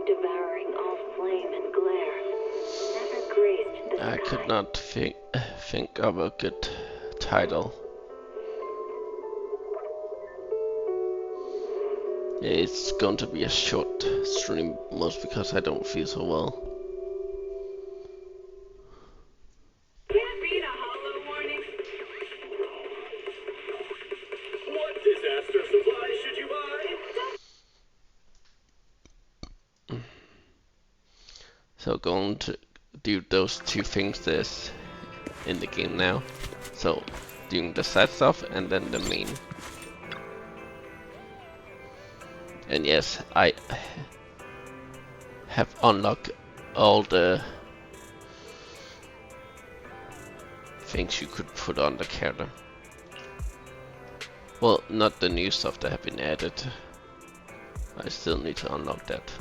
devouring all flame and glare, never graced the I could sky. not think of a good title. It's going to be a short stream, most because I don't feel so well. Can't beat a hollow warning. What disaster supplies should you buy? So going to do those two things there's in the game now. So doing the side stuff and then the main. And yes, I have unlocked all the things you could put on the character. Well, not the new stuff that have been added. I still need to unlock that.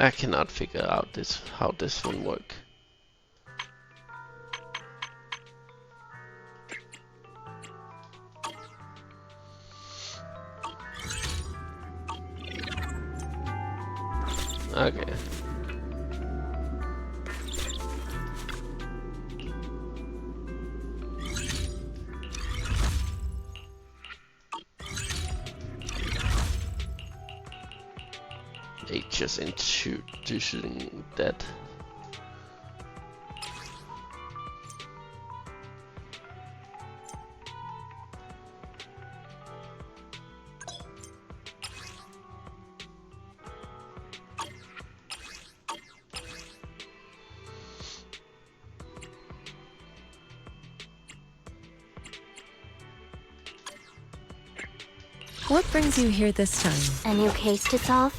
I cannot figure out how this one work. Okay. They just introducing that. What brings you here this time? A new case to solve?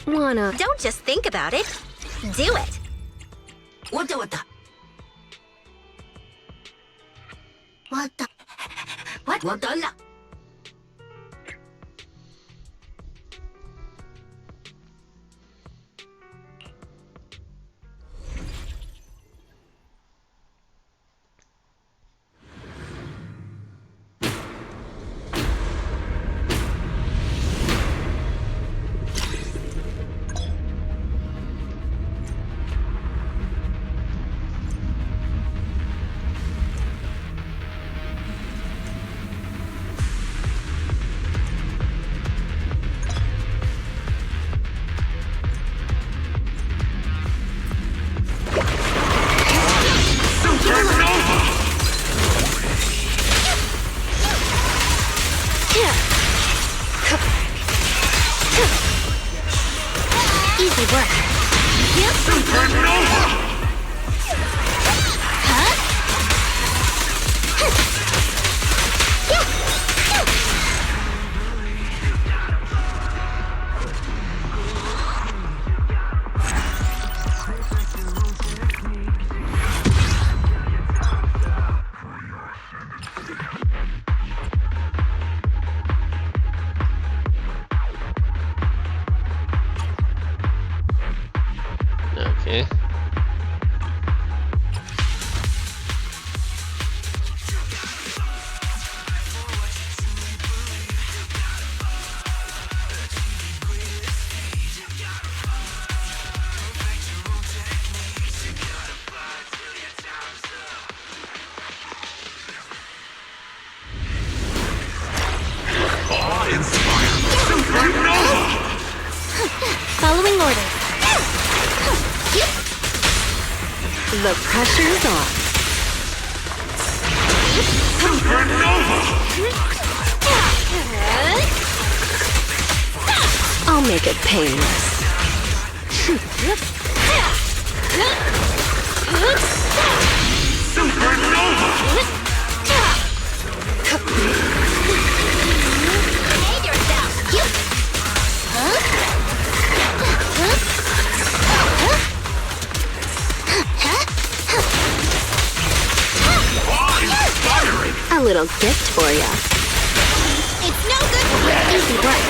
Don't just think about it. Do it. What the? What the? Easy work. Huh? Okay. Following orders. The pressure's on. I'll make it painless. Behave yourself. A little gift for ya. It's no good. Easy work.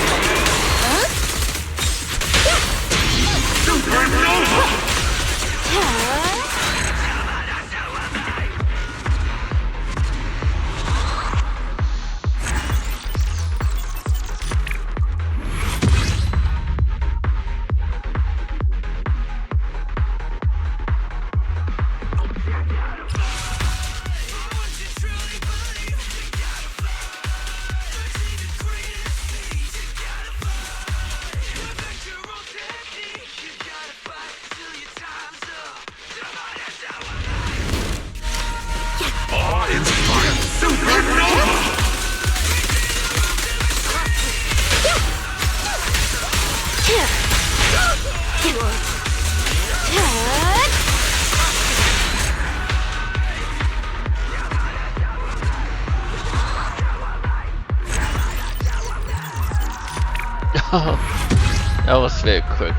That was very quick.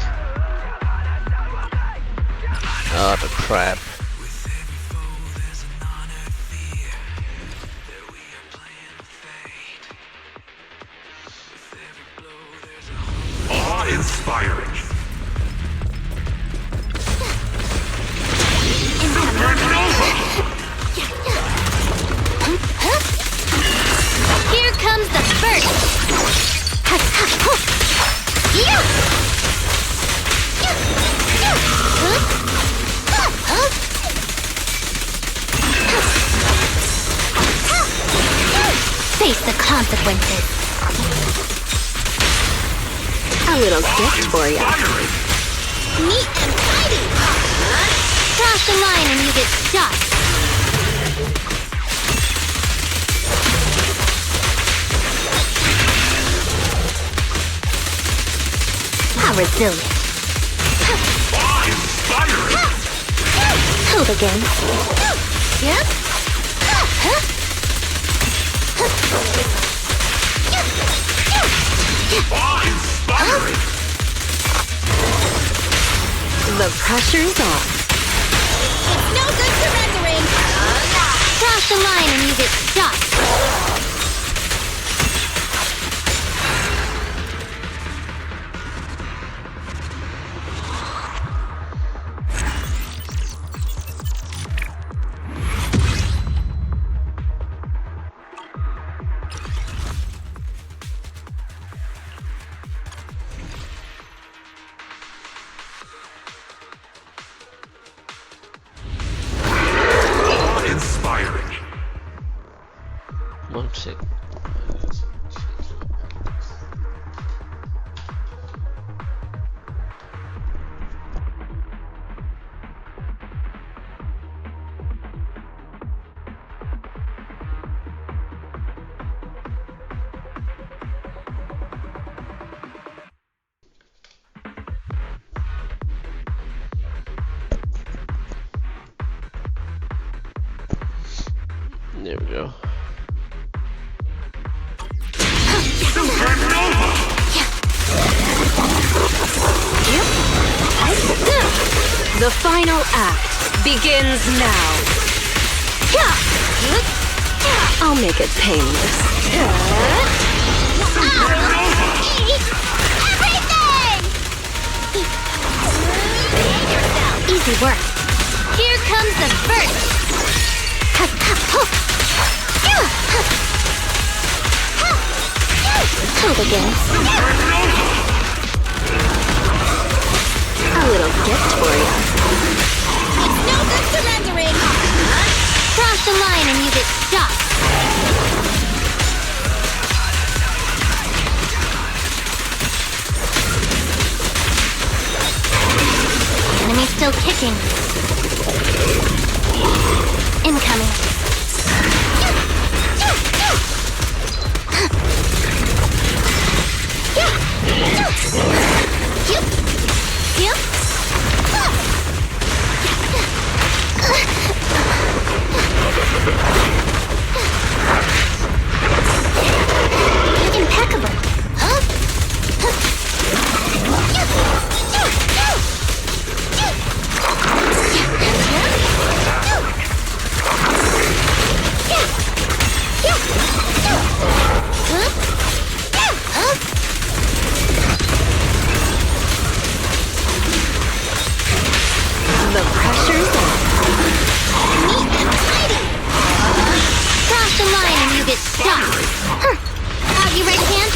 Oh, the crap. Awe-inspiring. Here comes the first. Face the consequences. A little gift for ya. Neat and tidy. Cross the line and you get stuck. How resilient. Awe-inspiring. Move again. Yep. Awe-inspiring. The pressure's on. It's no good surrendering. Cross the line and you get stuck. Awe-inspiring. 1 second. There we go. The final act begins now. I'll make it painless. Easy work. Here comes the burst. Who begins? A little gift for you. It's no good surrendering. Cross the line and you get stuck. Enemy's still kicking. Incoming. Impeccable. The pressure's on. Neat and tidy. Cross the line and you get stuck. Out you right hand.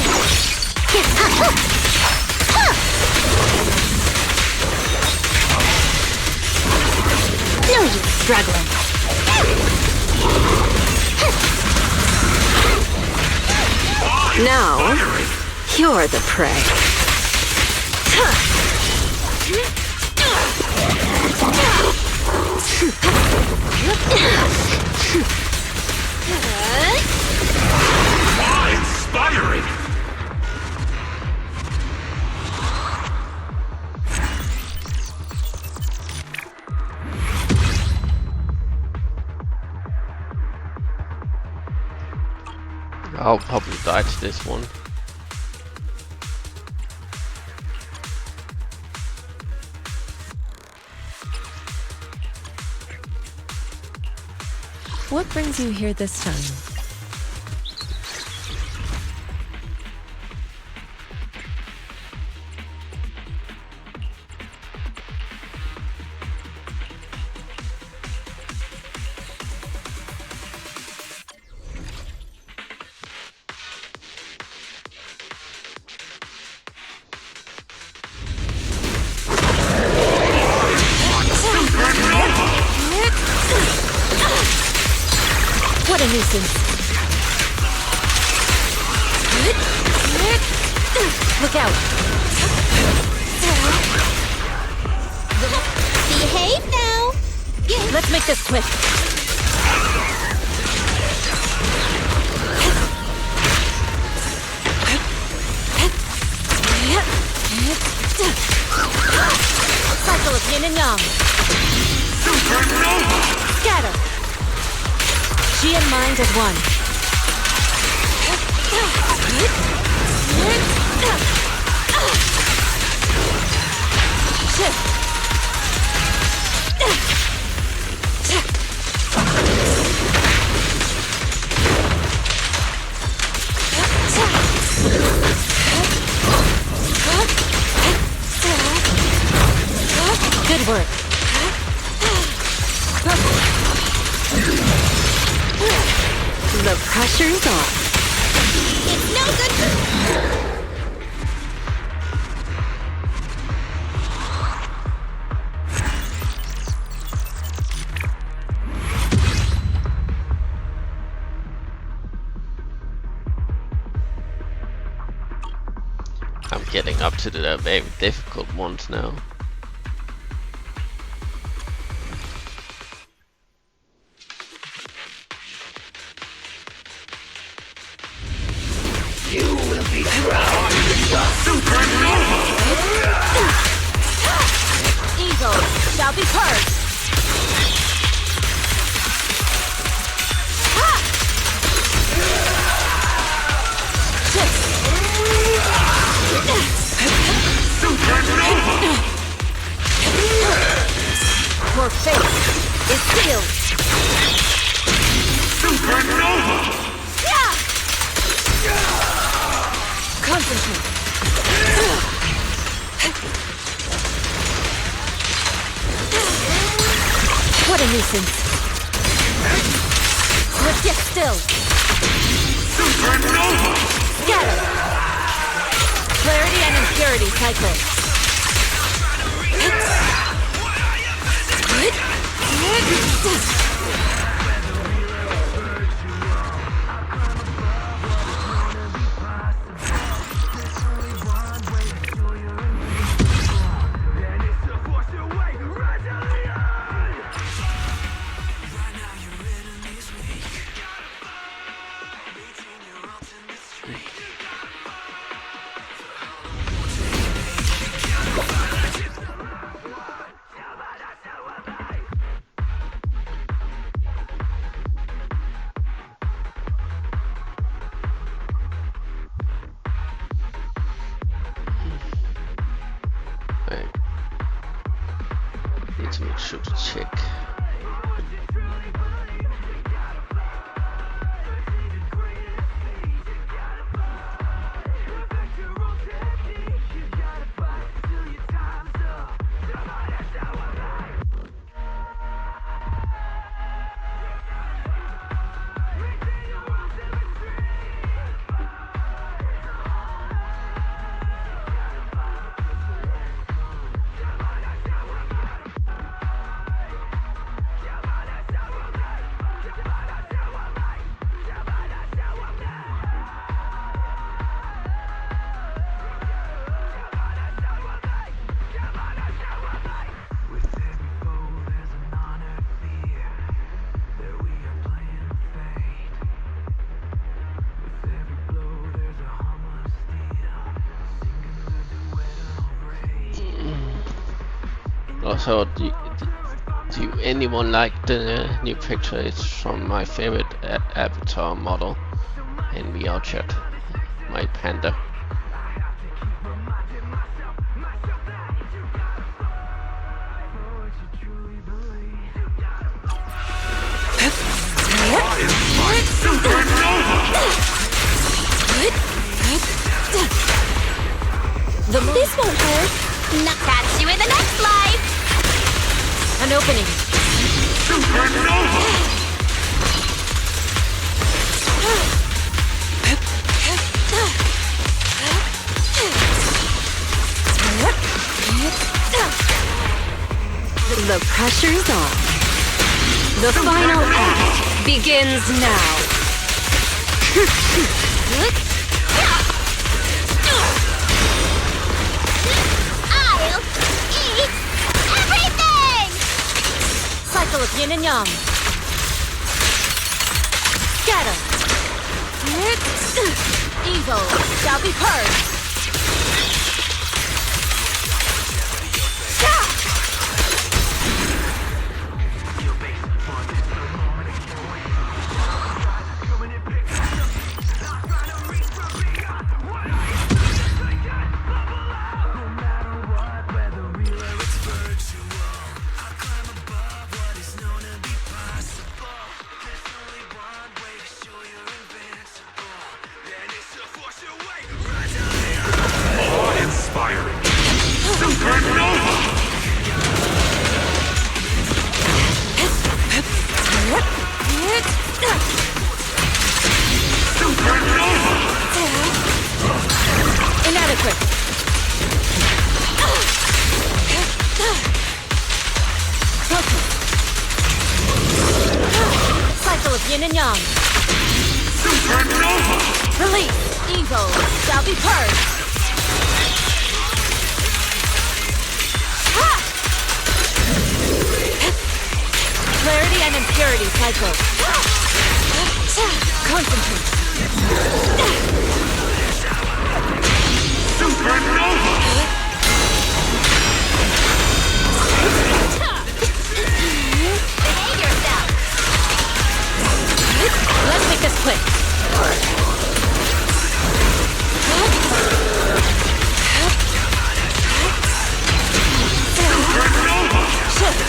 No use struggling. Now, you're the prey. Inspiring! I'll probably die to this one. What brings you here this time? What a nuisance. Look out. Behave now. Let's make this quick. Cycle of yin and yang. Scatter. She and mind as one. Good work. The pressure's on. It's no good. I'm getting up to the very difficult ones now. Evil shall be purged. Your fate is sealed. Concentrate. What a nuisance. Let's get still. Scatter. Clarity and impurity cycle. Right. Need to make sure to check. Also, do anyone like the new picture? It's from my favorite Avatar model in VR chat, my panda. This won't hurt. Catch you in the next life. An opening. The pressure's on. The final act begins now. I'll eat everything! Cycle of yin and yang. Scatter. Evil shall be purged. Inadequate. Cycle of yin and yang. Release. Evil shall be purged. Clarity and impurity cycle. Concentrate. Behave yourself. Let's make this quick. Shift.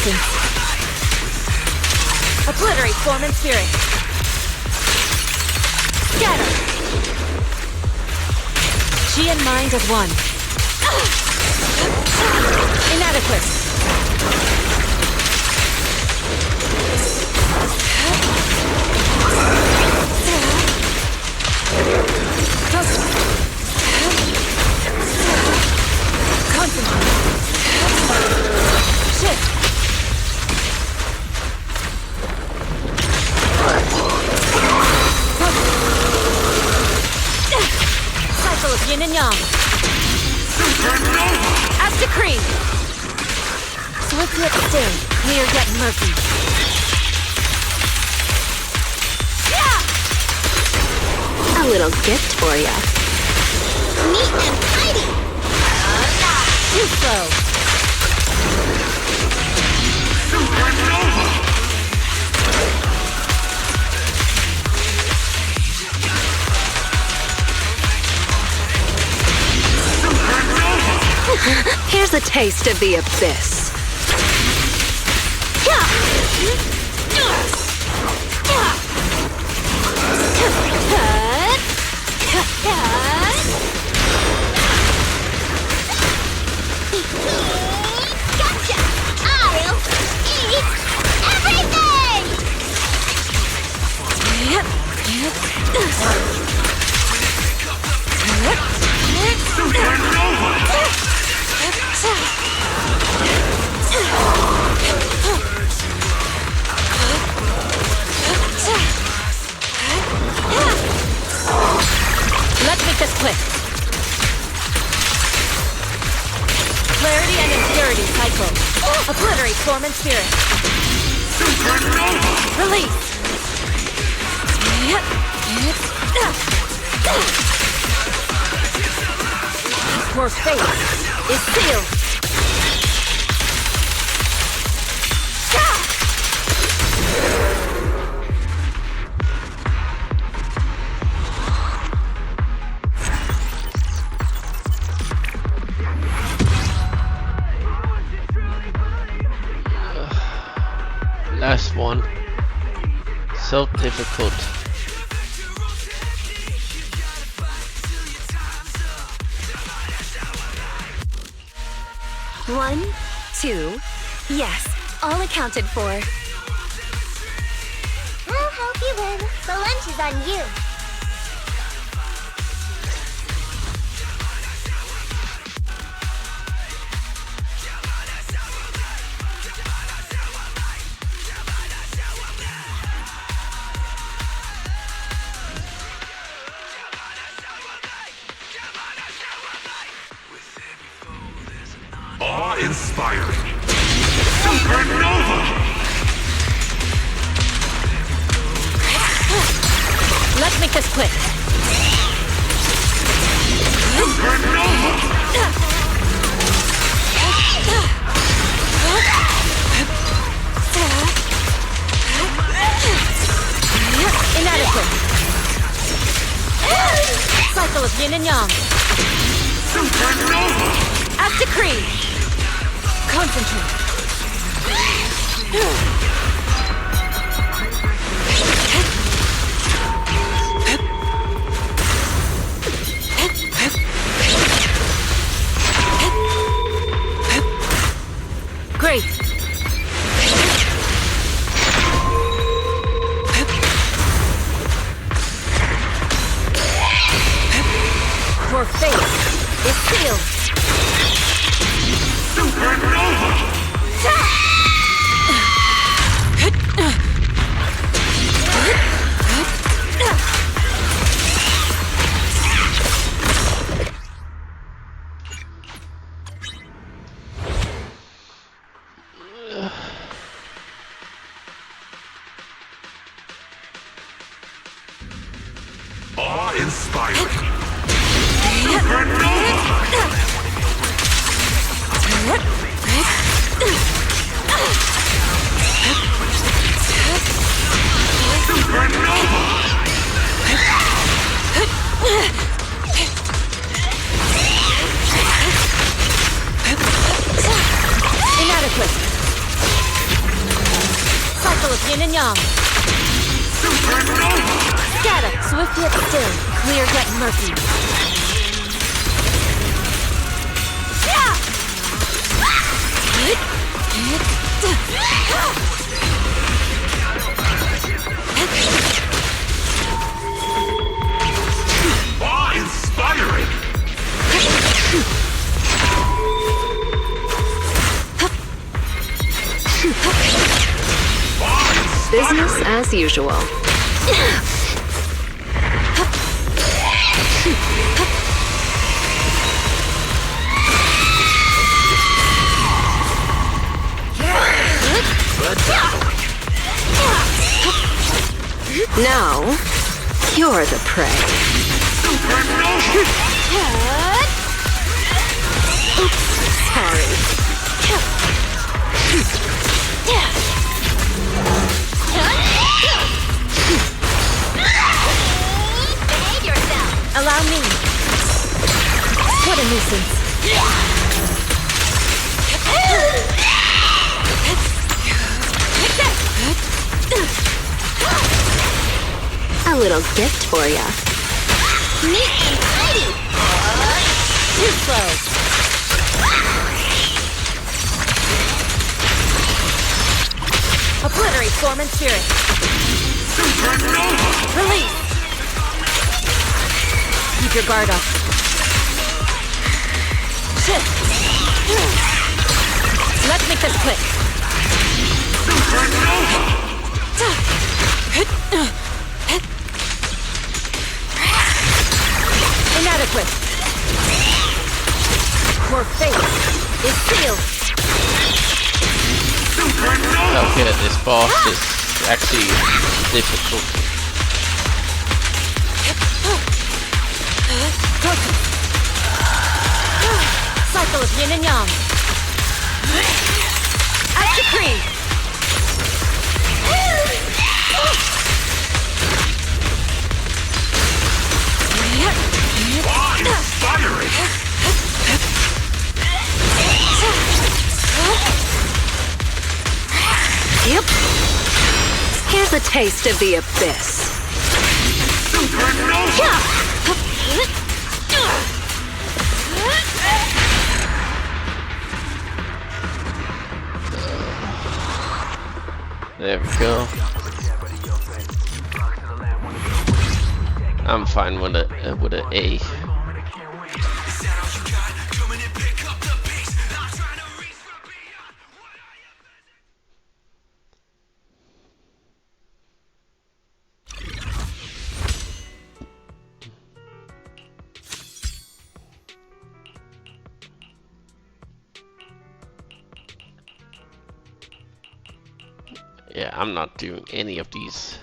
distance. Obliterate form and spirit. Scatter. Chi and mind as one. Inadequate. Concentrate. Shift. Cycle of yin and yang. As decreed. Swift yet still, clear yet murky. A little gift for ya. Neat and tidy. Too slow. Here's a taste of the abyss. Gotcha! I'll eat everything! Let's make this quick. Clarity and impurity cycle. Obliterate form and spirit. Release. Your fate is sealed. Last one. So difficult. One, two, yes, all accounted for. I'll help you win. The lunch is on you. Awe-inspiring. Supernova! Let's make this quick. Inadequate. Cycle of yin and yang. As decreed. Concentrate. Great. Your fate is sealed. Awe-inspiring. Inadequate. yang. Scatter. Swift yet still. Clear yet murky. Inspiring! Business as usual. Now, you're the prey. Oops, sorry. Behave yourself. Allow me. What a nuisance. A little gift for ya. Neat and tidy. Too slow. Obliterate form and spirit. Release. Keep your guard up. Shift. Let's make this quick. Inadequate. Your fate is sealed. Okay, this boss is actually difficult. Cycle of yin and yang. As decreed. Inspiring! Yep. Here's a taste of the abyss. There we go. I'm fine with an A. Yeah, I'm not doing any of these.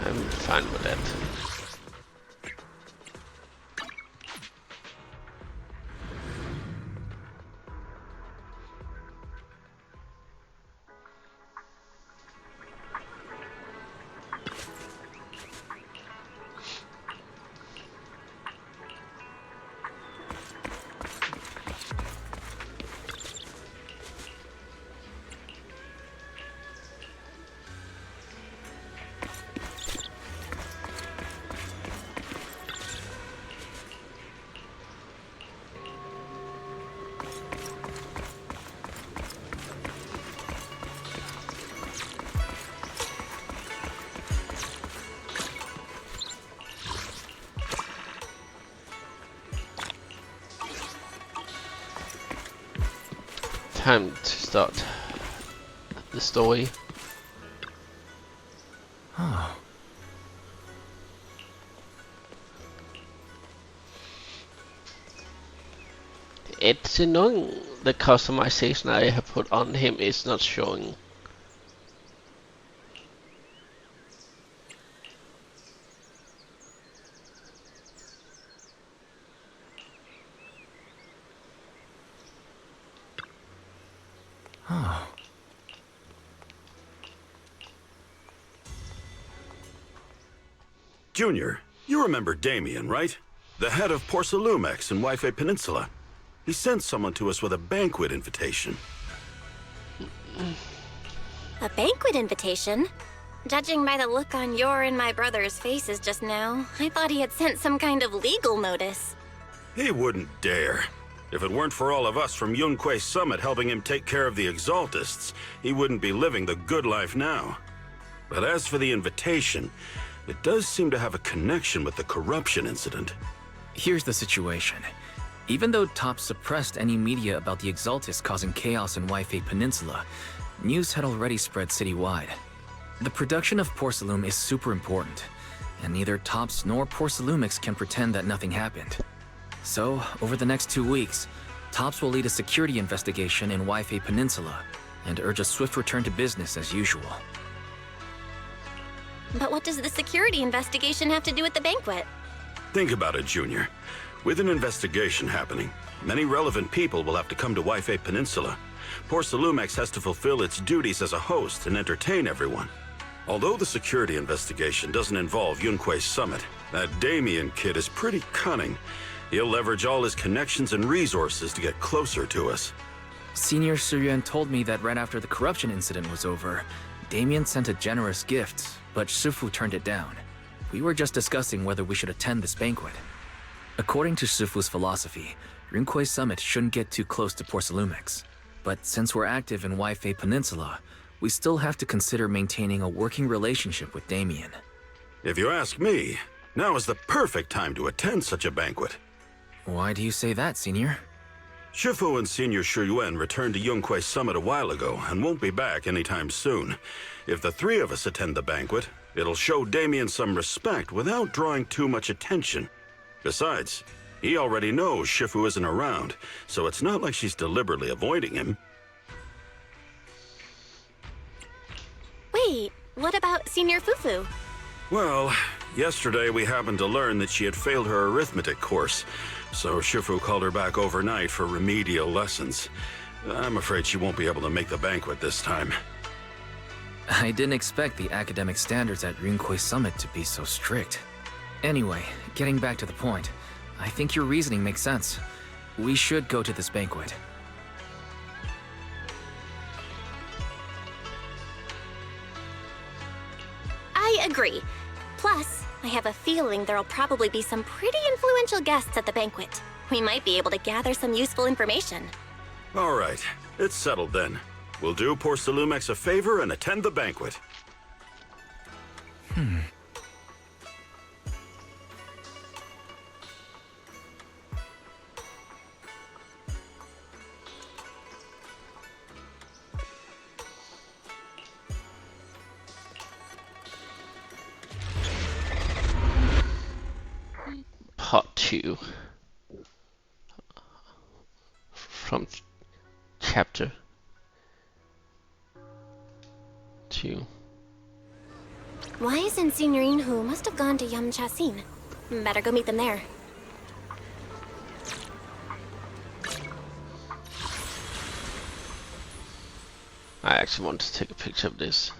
I'm fine with that. time to start the story. Oh. It's annoying the customization I have put on him is not showing. Oh. Junior, you remember Damien, right? The head of Porcelumex in Waife Peninsula. He sent someone to us with a banquet invitation. A banquet invitation? Judging by the look on your and my brother's faces just now, I thought he had sent some kind of legal notice. He wouldn't dare. If it weren't for all of us from Yunque Summit helping him take care of the Exaltists, he wouldn't be living the good life now. But as for the invitation, it does seem to have a connection with the corruption incident. Here's the situation. Even though TOPS suppressed any media about the Exaltists causing chaos in Waife Peninsula, news had already spread citywide. The production of Porcelume is super important, and neither TOPS nor Porcelumix can pretend that nothing happened. So, over the next 2 weeks, TOPS will lead a security investigation in Waife Peninsula and urge a swift return to business as usual. But what does the security investigation have to do with the banquet? Think about it, Junior. With an investigation happening, many relevant people will have to come to Waife Peninsula. Porcelumex has to fulfill its duties as a host and entertain everyone. Although the security investigation doesn't involve Yunque Summit, that Damien kid is pretty cunning. He'll leverage all his connections and resources to get closer to us. Senior Suyuan told me that right after the corruption incident was over, Damien sent a generous gift, but Shifu turned it down. We were just discussing whether we should attend this banquet. According to Shifu's philosophy, Yunque Summit shouldn't get too close to Porcelumex. But since we're active in Waife Peninsula, we still have to consider maintaining a working relationship with Damien. If you ask me, now is the perfect time to attend such a banquet. Why do you say that, Senior? Shifu and Senior Shuyuan returned to Yunque Summit a while ago and won't be back anytime soon. If the three of us attend the banquet, it'll show Damien some respect without drawing too much attention. Besides, he already knows Shifu isn't around, so it's not like she's deliberately avoiding him. Wait, what about Senior Fufu? Well, yesterday we happened to learn that she had failed her arithmetic course, so Shifu called her back overnight for remedial lessons. I'm afraid she won't be able to make the banquet this time. I didn't expect the academic standards at Yunque Summit to be so strict. Anyway, getting back to the point, I think your reasoning makes sense. We should go to this banquet. I agree. Plus, I have a feeling there'll probably be some pretty influential guests at the banquet. We might be able to gather some useful information. All right, it's settled then. We'll do Porcelumex a favor and attend the banquet. Part 2 from chapter 2. Wise and Senior Inhu must have gone to Yamchasin. Better go meet them there. I actually want to take a picture of this.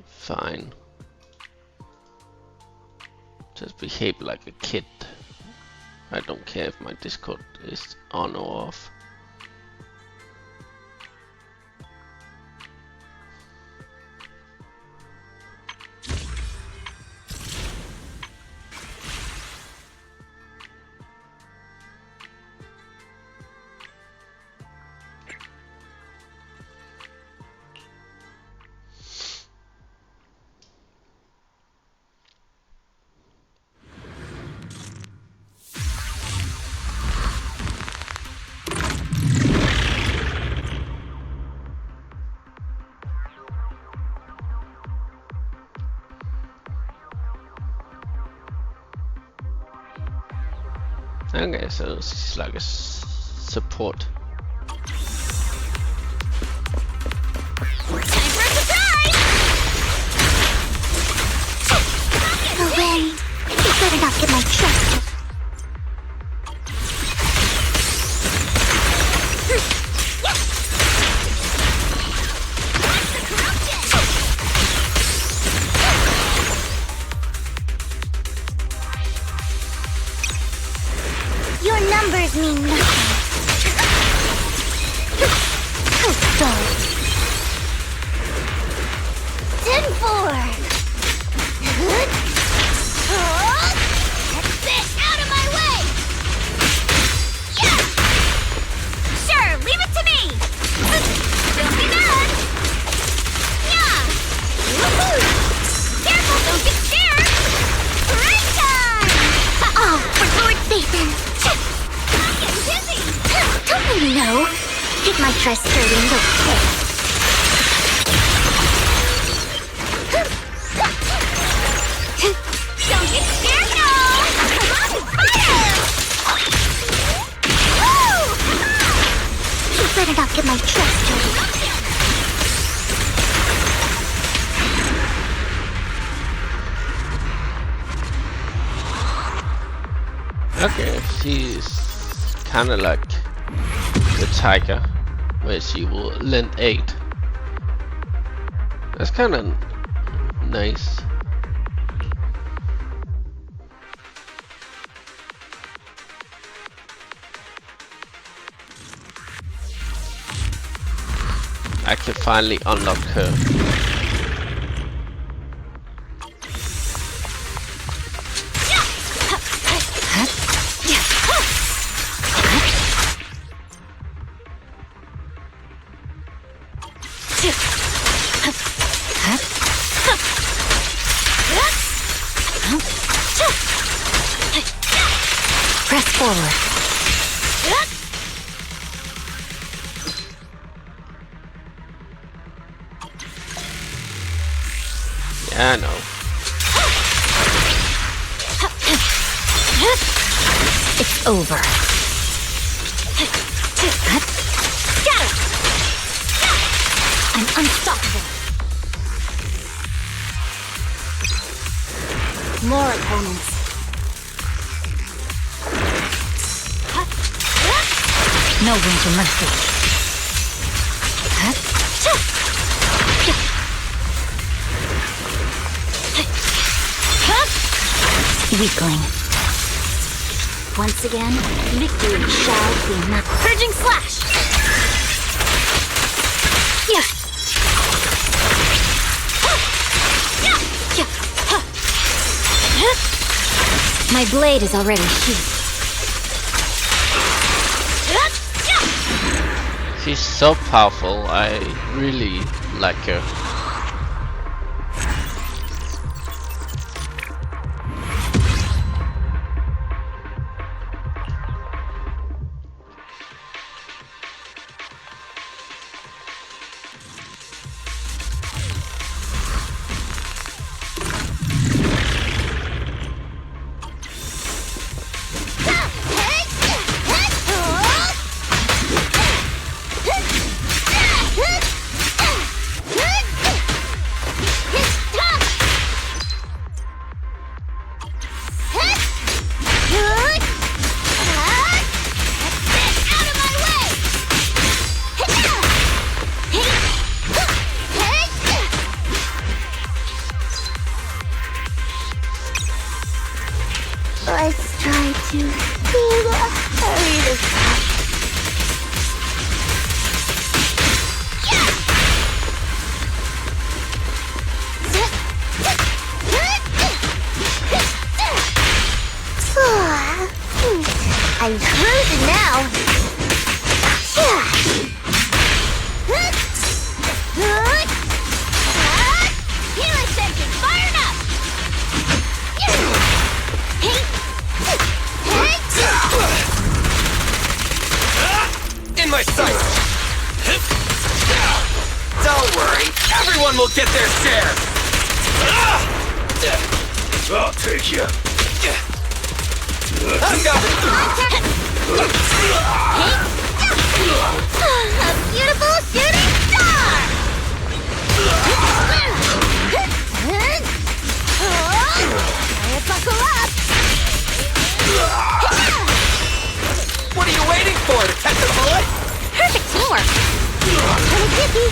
Fine. Just behave like a kid. I don't care if my Discord is on or off. Okay, so she's like a support. Time for a surprise! No way. You better not get my trust. Your numbers mean nothing. Oh, dull. 10-4. That's it! Out of my way! Yeah! Sure, leave it to me! Don't be mad! Yeah! Woohoo! Careful, don't get scared! Break time! Oh, for Lord Satan. I'm getting dizzy! Don't you know? Hit my trust sturdy and okay. Don't get scared now! Come on, fire! Woo! You better not get my trust dirty. Okay, she's kind of like the tiger, where she will lend aid. That's kind of nice. I can finally unlock her. Press forward. Yeah, I know. It's over. I'm unstoppable. More opponents. No room for mercy. Weakling. Once again, victory shall be mine. Purging slash! Yeah. My blade is already sheathed. She's so powerful, I really like her. Let's try to hurry this up. I'm cruising now. Healing sentence fired up! In my sight! Don't worry, everyone will get their share! I'll take you. I've got it! A beautiful shooting star! Buckle up! What are you waiting for? To catch a bullet? Perfect teamwork! Pretty tricky!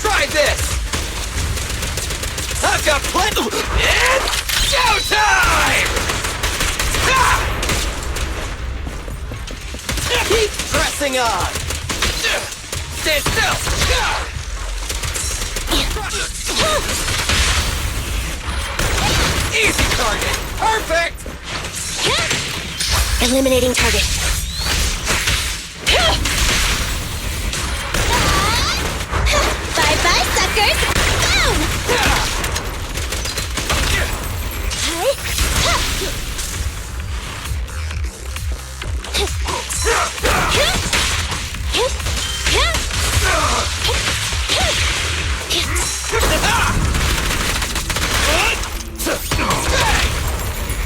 Try this! I've got plenty. It's showtime! Keep pressing on. Stay still. Easy target. Perfect. Eliminating target. Bye-bye, suckers! Boom!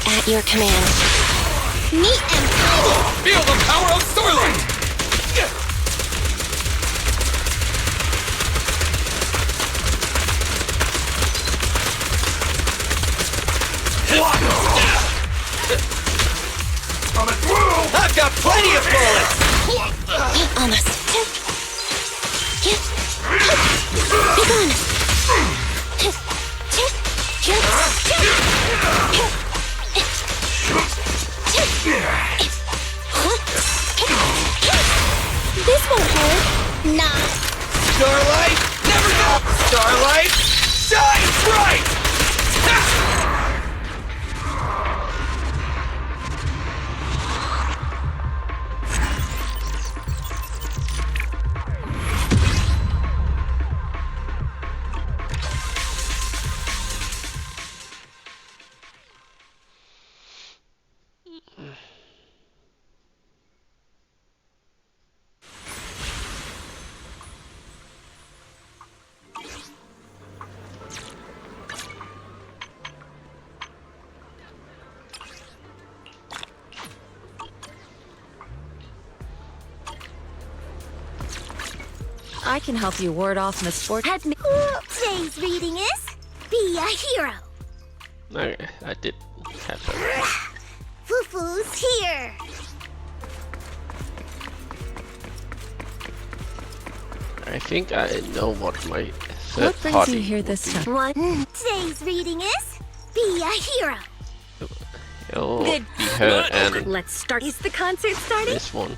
At your command. Neat and tidy! Feel the power of Starlight! I've got plenty of bullets! Almost. Be gone! This won't hurt. Nah. Starlight, never go! Starlight, shine bright! I can help you ward off misfortune. Today's reading is Be a Hero. Okay, I did have that. Fufu's here. I think I know what my third What brings party you here would this be. time? Today's reading is Be a Hero. It'll be her and Let's start. Is the concert starting? this one.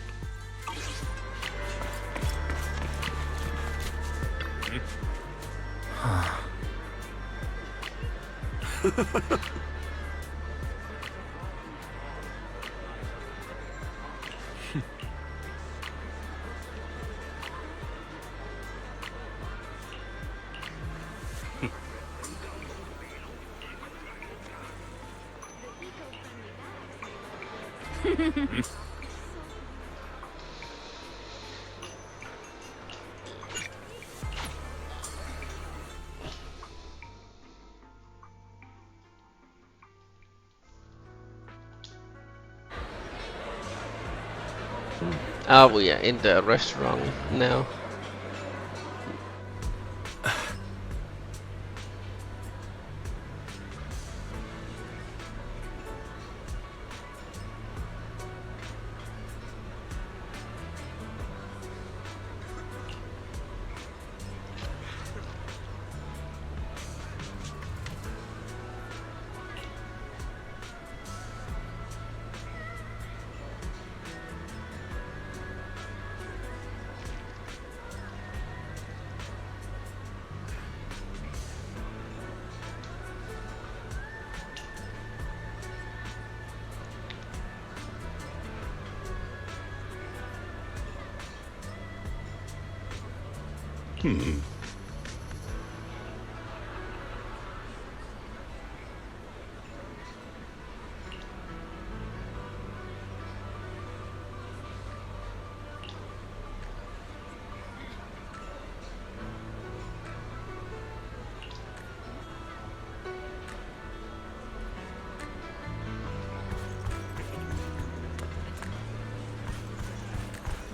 Oh, we are in the restaurant now.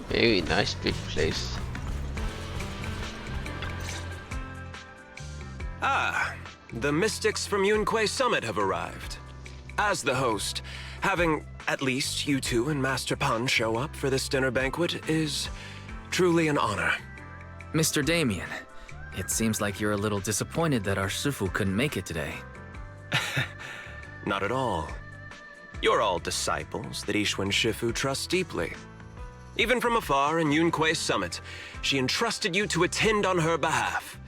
Very nice big place. Ah, the mystics from Yunque Summit have arrived. As the host, having at least you two and Master Pan show up for this dinner banquet is truly an honor. Mr. Damien, it seems like you're a little disappointed that our Shifu couldn't make it today. Not at all. You're all disciples that Ishwen Shifu trusts deeply. Even from afar in Yunque Summit, she entrusted you to attend on her behalf.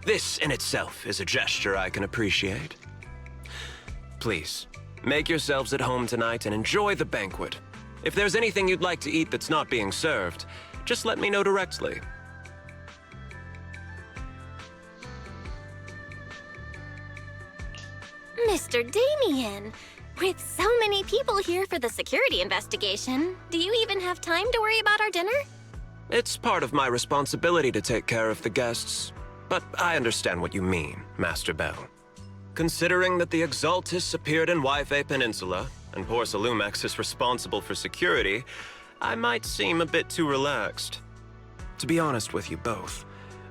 This in itself is a gesture I can appreciate. Please, make yourselves at home tonight and enjoy the banquet. If there's anything you'd like to eat that's not being served, just let me know directly. Mr. Damien, with so many people here for the security investigation, do you even have time to worry about our dinner? It's part of my responsibility to take care of the guests, but I understand what you mean, Master Bell. Considering that the Exaltis appeared in Yfei Peninsula, and Porcelumex is responsible for security, I might seem a bit too relaxed. To be honest with you both,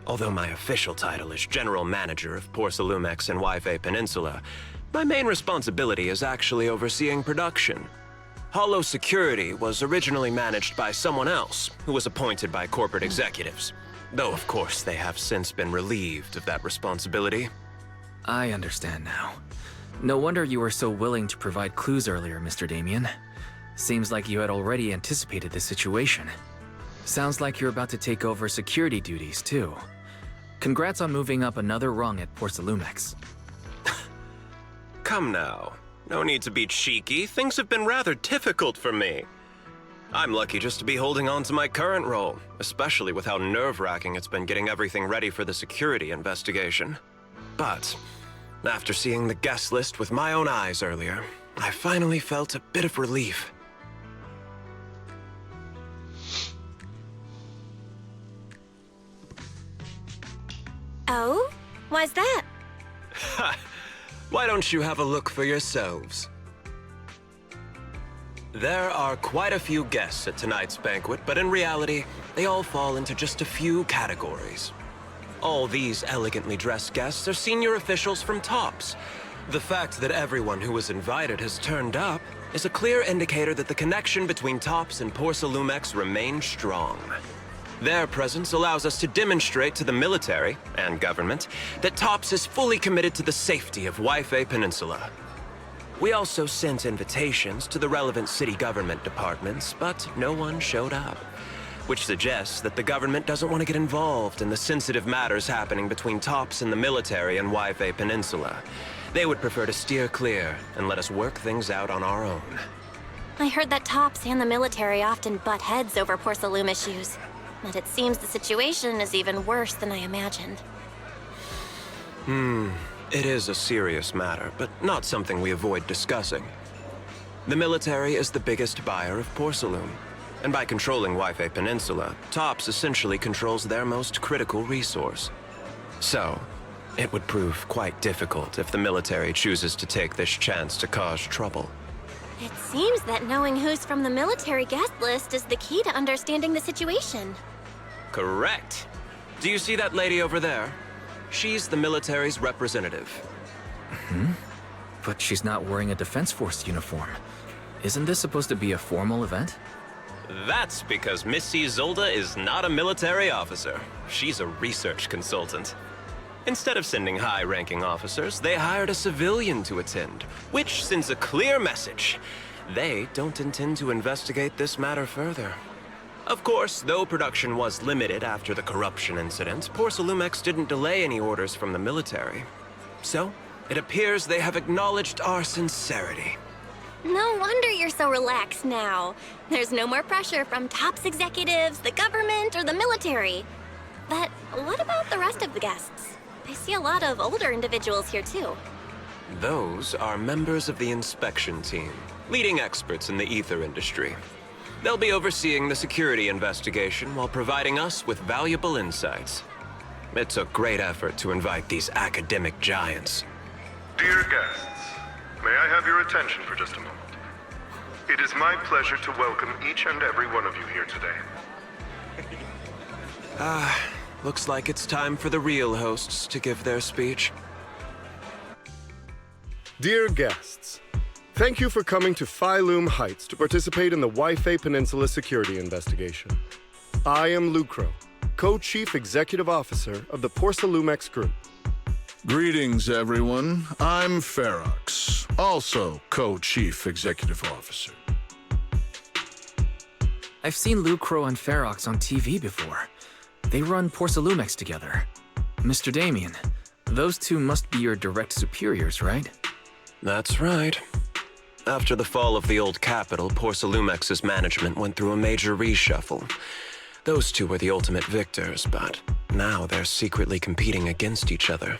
although my official title is General Manager of Porcelumex and Yfei Peninsula, my main responsibility is actually overseeing production. Hollow Security was originally managed by someone else, who was appointed by corporate executives. Though, of course, they have since been relieved of that responsibility. I understand now. No wonder you were so willing to provide clues earlier, Mr. Damien. Seems like you had already anticipated the situation. Sounds like you're about to take over security duties, too. Congrats on moving up another rung at Porcelumex. Come now. No need to be cheeky. Things have been rather difficult for me. I'm lucky just to be holding on to my current role, especially with how nerve-wracking it's been getting everything ready for the security investigation. But after seeing the guest list with my own eyes earlier, I finally felt a bit of relief. Oh? Why's that? Ha! Why don't you have a look for yourselves? There are quite a few guests at tonight's banquet, but in reality, they all fall into just a few categories. All these elegantly dressed guests are senior officials from TOPS. The fact that everyone who was invited has turned up is a clear indicator that the connection between TOPS and Porcelumex remains strong. Their presence allows us to demonstrate to the military and government that TOPS is fully committed to the safety of Yfei Peninsula. We also sent invitations to the relevant city government departments, but no one showed up, which suggests that the government doesn't want to get involved in the sensitive matters happening between TOPS and the military and Yfei Peninsula. They would prefer to steer clear and let us work things out on our own. I heard that TOPS and the military often butt heads over Porcelume issues. But it seems the situation is even worse than I imagined. It is a serious matter, but not something we avoid discussing. The military is the biggest buyer of Porcelume, and by controlling Yfei Peninsula, TOPS essentially controls their most critical resource. So, it would prove quite difficult if the military chooses to take this chance to cause trouble. It seems that knowing who's from the military guest list is the key to understanding the situation. Correct. Do you see that lady over there? She's the military's representative. But she's not wearing a Defense Force uniform. Isn't this supposed to be a formal event? That's because Missy Zolda is not a military officer. She's a research consultant. Instead of sending high-ranking officers, they hired a civilian to attend, which sends a clear message. They don't intend to investigate this matter further. Of course, though production was limited after the corruption incident, Porcelumex didn't delay any orders from the military. So, it appears they have acknowledged our sincerity. No wonder you're so relaxed now. There's no more pressure from TOPS executives, the government, or the military. But what about the rest of the guests? I see a lot of older individuals here too. Those are members of the inspection team, leading experts in the ether industry. They'll be overseeing the security investigation while providing us with valuable insights. It took great effort to invite these academic giants. Dear guests, may I have your attention for just a moment? It is my pleasure to welcome each and every one of you here today. Looks like it's time for the real hosts to give their speech. Dear guests, thank you for coming to Phylum Heights to participate in the Waifei Peninsula security investigation. I am Lucro, Co-Chief Executive Officer of the Porcelumex Group. Greetings, everyone. I'm Ferox, also Co-Chief Executive Officer. I've seen Lucro and Ferox on TV before. They run Porcelumex together. Mr. Damien, those two must be your direct superiors, right? That's right. After the fall of the old capital, Porcelumex's management went through a major reshuffle. Those two were the ultimate victors, but now they're secretly competing against each other.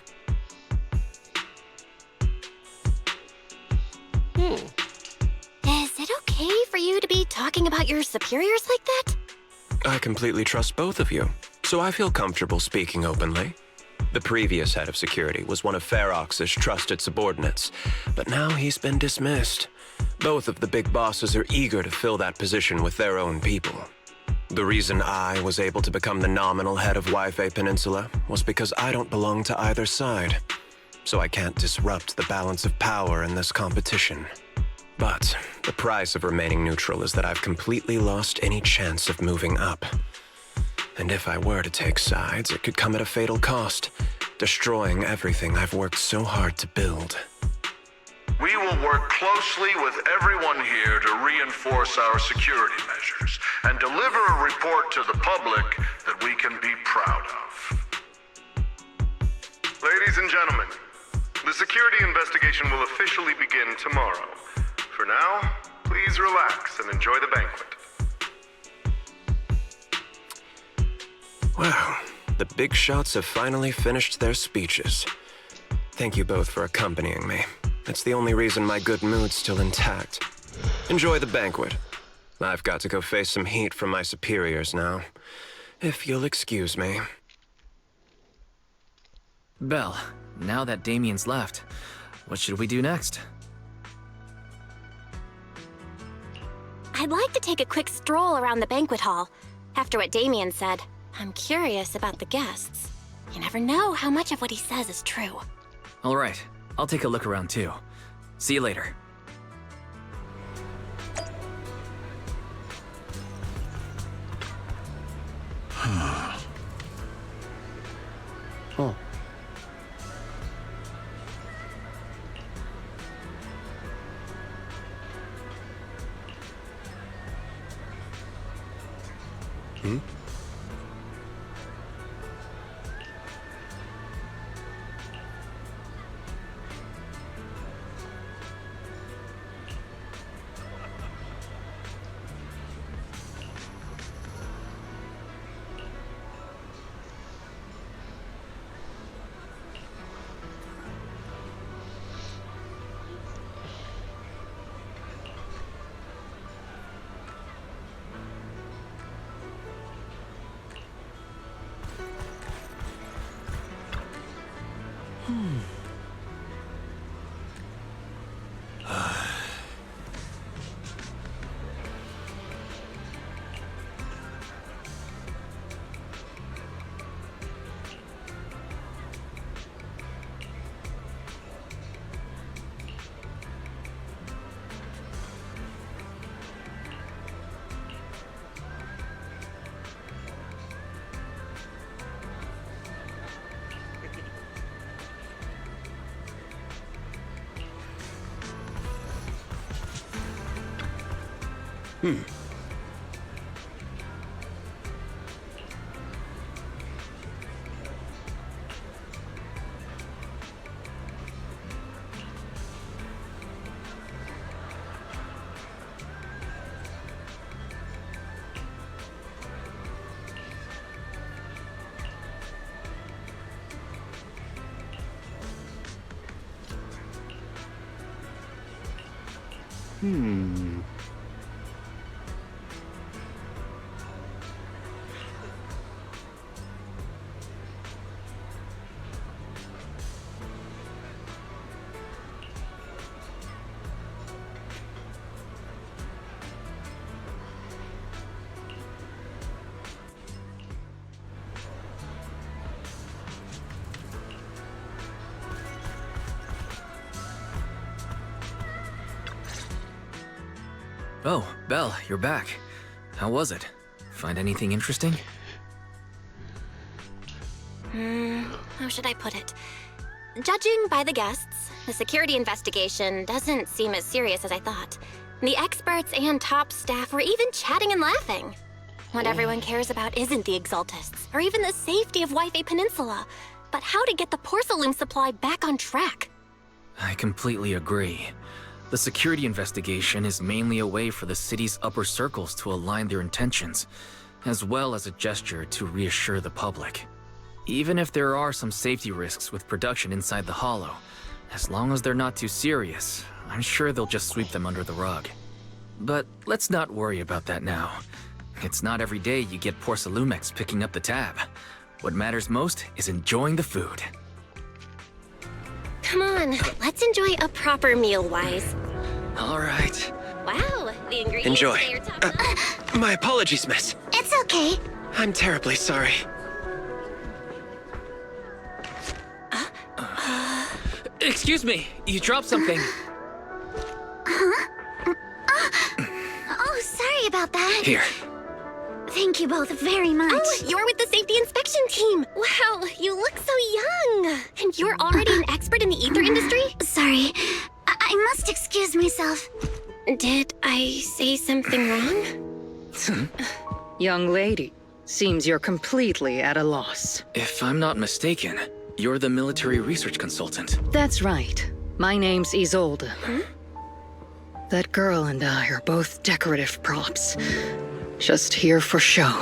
Is it okay for you to be talking about your superiors like that? I completely trust both of you, so I feel comfortable speaking openly. The previous head of security was one of Ferox's trusted subordinates, but now he's been dismissed. Both of the big bosses are eager to fill that position with their own people. The reason I was able to become the nominal head of Waifei Peninsula was because I don't belong to either side, so I can't disrupt the balance of power in this competition. But the price of remaining neutral is that I've completely lost any chance of moving up. And if I were to take sides, it could come at a fatal cost, destroying everything I've worked so hard to build. We will work closely with everyone here to reinforce our security measures and deliver a report to the public that we can be proud of. Ladies and gentlemen, the security investigation will officially begin tomorrow. For now, please relax and enjoy the banquet. Wow, the big shots have finally finished their speeches. Thank you both for accompanying me. It's the only reason my good mood's still intact. Enjoy the banquet. I've got to go face some heat from my superiors now. If you'll excuse me. Belle, now that Damien's left, what should we do next? I'd like to take a quick stroll around the banquet hall. After what Damien said, I'm curious about the guests. You never know how much of what he says is true. All right, I'll take a look around too. See you later. Oh. Oh, Belle, you're back. How was it? Find anything interesting? How should I put it? Judging by the guests, the security investigation doesn't seem as serious as I thought. The experts and top staff were even chatting and laughing. What everyone cares about isn't the Exaltists, or even the safety of Wi-Fi Peninsula, but how to get the Porcelain supply back on track. I completely agree. The security investigation is mainly a way for the city's upper circles to align their intentions, as well as a gesture to reassure the public. Even if there are some safety risks with production inside the Hollow, as long as they're not too serious, I'm sure they'll just sweep them under the rug. But let's not worry about that now. It's not every day you get Porcelumex picking up the tab. What matters most is enjoying the food. Come on, let's enjoy a proper meal, Wise. All right. Wow, the ingredients Enjoy. that you're talking about. My apologies, miss. It's okay. I'm terribly sorry. Excuse me, you dropped something. Oh, sorry about that. Here. Thank you both very much. Oh, you're with the safety inspection team. Wow, you look so young. And you're already an expert in the ether industry? Sorry. I must excuse myself. Did I say something wrong? Young lady, seems you're completely at a loss. If I'm not mistaken, you're the military research consultant. That's right. My name's Isolde. That girl and I are both decorative props. Just here for show.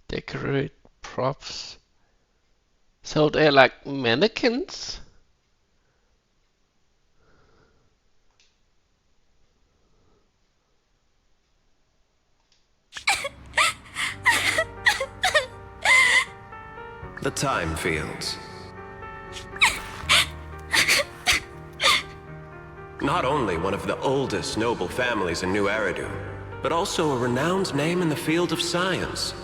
Decorate props. So they're like mannequins? The Time Fields. Not only one of the oldest noble families in New Eridu, but also a renowned name in the field of science.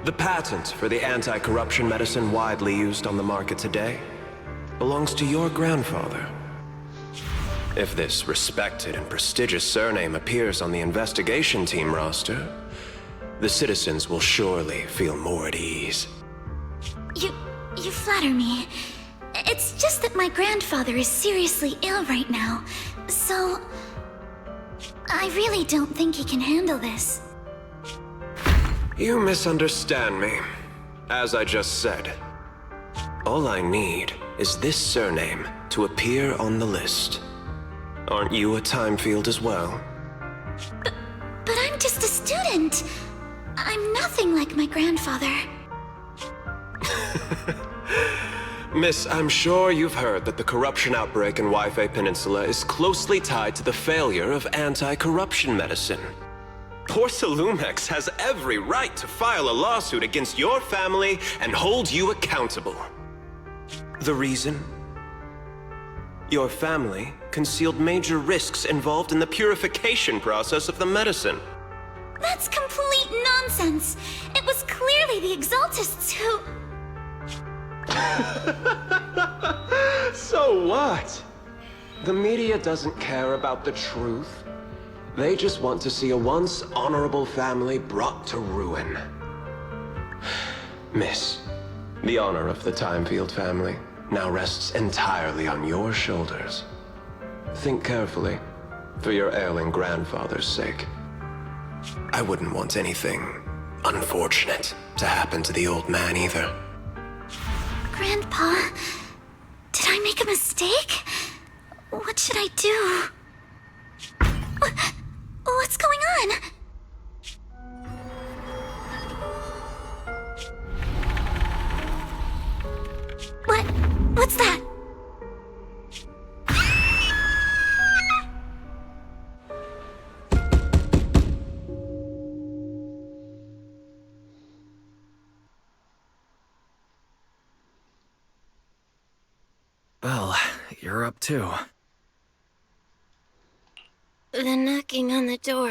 The patent for the anti-corruption medicine widely used on the market today belongs to your grandfather. If this respected and prestigious surname appears on the investigation team roster, the citizens will surely feel more at ease. You flatter me. It's just that my grandfather is seriously ill right now, so I really don't think he can handle this. You misunderstand me. As I just said, all I need is this surname to appear on the list. Aren't you a Time Field as well? But I'm just a student. I'm nothing like my grandfather. Miss, I'm sure you've heard that the corruption outbreak in Wi-Fi Peninsula is closely tied to the failure of anti-corruption medicine. Porcelumex has every right to file a lawsuit against your family and hold you accountable. The reason? Your family concealed major risks involved in the purification process of the medicine. That's complete nonsense. It was clearly the Exaltists who... So what? The media doesn't care about the truth. They just want to see a once honorable family brought to ruin. Miss, the honor of the Time Field family now rests entirely on your shoulders. Think carefully, for your ailing grandfather's sake. I wouldn't want anything unfortunate to happen to the old man either. Grandpa, did I make a mistake? What should I do? What's going on? What's that? Belle, you're up too. The knocking on the door.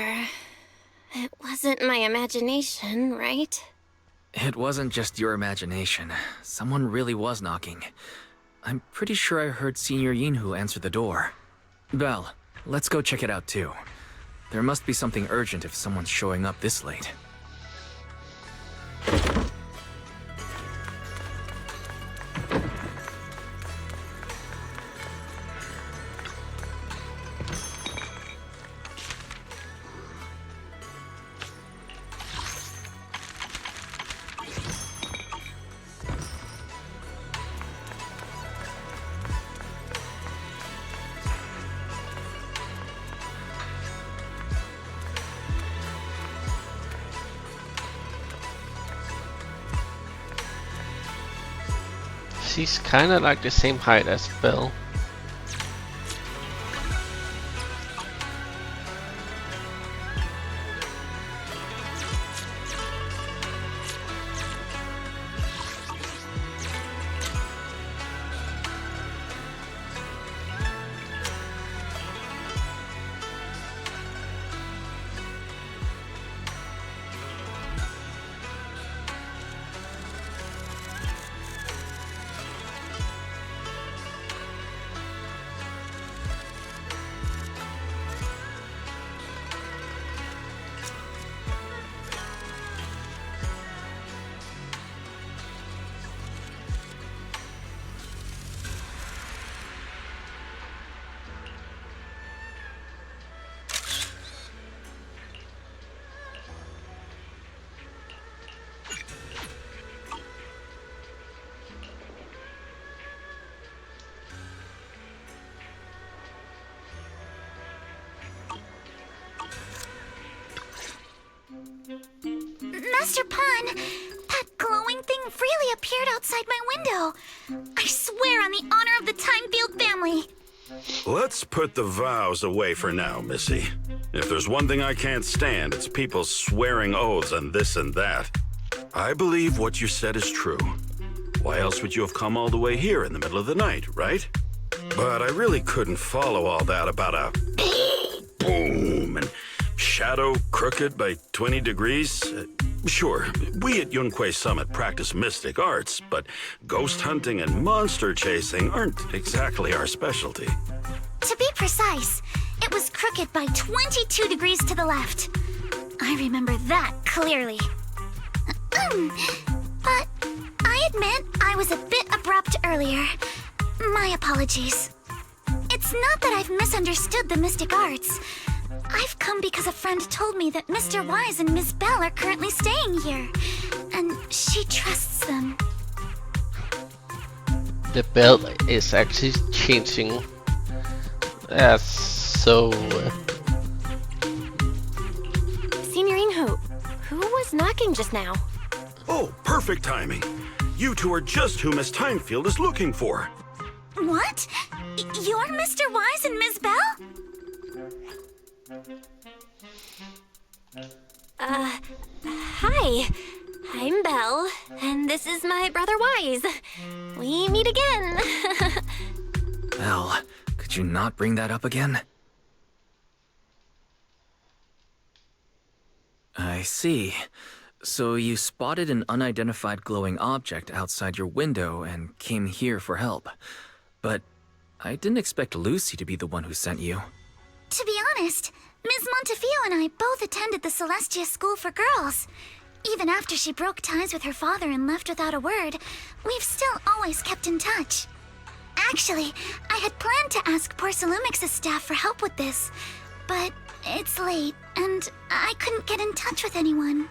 It wasn't my imagination, right? It wasn't just your imagination. Someone really was knocking. I'm pretty sure I heard Senior Yinhu answer the door. Belle, let's go check it out too. There must be something urgent if someone's showing up this late. She's kinda like the same height as Belle. Master Pan, that glowing thing really appeared outside my window. I swear on the honor of the Timefield family. Let's put the vows away for now, Missy. If there's one thing I can't stand, it's people swearing oaths on this and that. I believe what you said is true. Why else would you have come all the way here in the middle of the night, right? But I really couldn't follow all that about a boom and shadow crooked by 20 degrees. Sure, we at Yunquei Summit practice mystic arts, but ghost hunting and monster chasing aren't exactly our specialty. To be precise, it was crooked by 22 degrees to the left. I remember that clearly. But I admit I was a bit abrupt earlier. My apologies. It's not that I've misunderstood the mystic arts. I've come because a friend told me that Mr. Wise and Miss Belle are currently staying here, and she trusts them. The belt is actually changing. So... Senior Yinhu, who was knocking just now? Oh, perfect timing. You two are just who Miss Timefield is looking for. What? You're Mr. Wise and Miss Belle? Hi. I'm Belle, and this is my brother Wise. We meet again. Belle, could you not bring that up again? I see. So you spotted an unidentified glowing object outside your window and came here for help. But I didn't expect Lucy to be the one who sent you. To be honest, Ms. Montefiore and I both attended the Celestia School for Girls. Even after she broke ties with her father and left without a word, we've still always kept in touch. Actually, I had planned to ask Porcelumix's staff for help with this, but it's late, and I couldn't get in touch with anyone.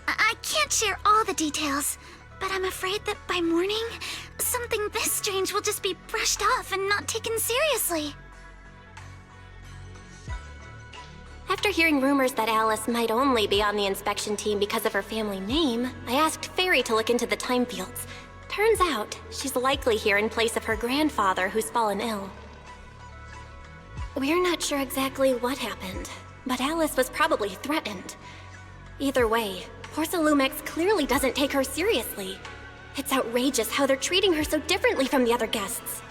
I can't share all the details, but I'm afraid that by morning, something this strange will just be brushed off and not taken seriously. After hearing rumors that Alice might only be on the inspection team because of her family name, I asked Fairy to look into the time fields. Turns out, she's likely here in place of her grandfather who's fallen ill. We're not sure exactly what happened, but Alice was probably threatened. Either way, Porcelumix clearly doesn't take her seriously. It's outrageous how they're treating her so differently from the other guests.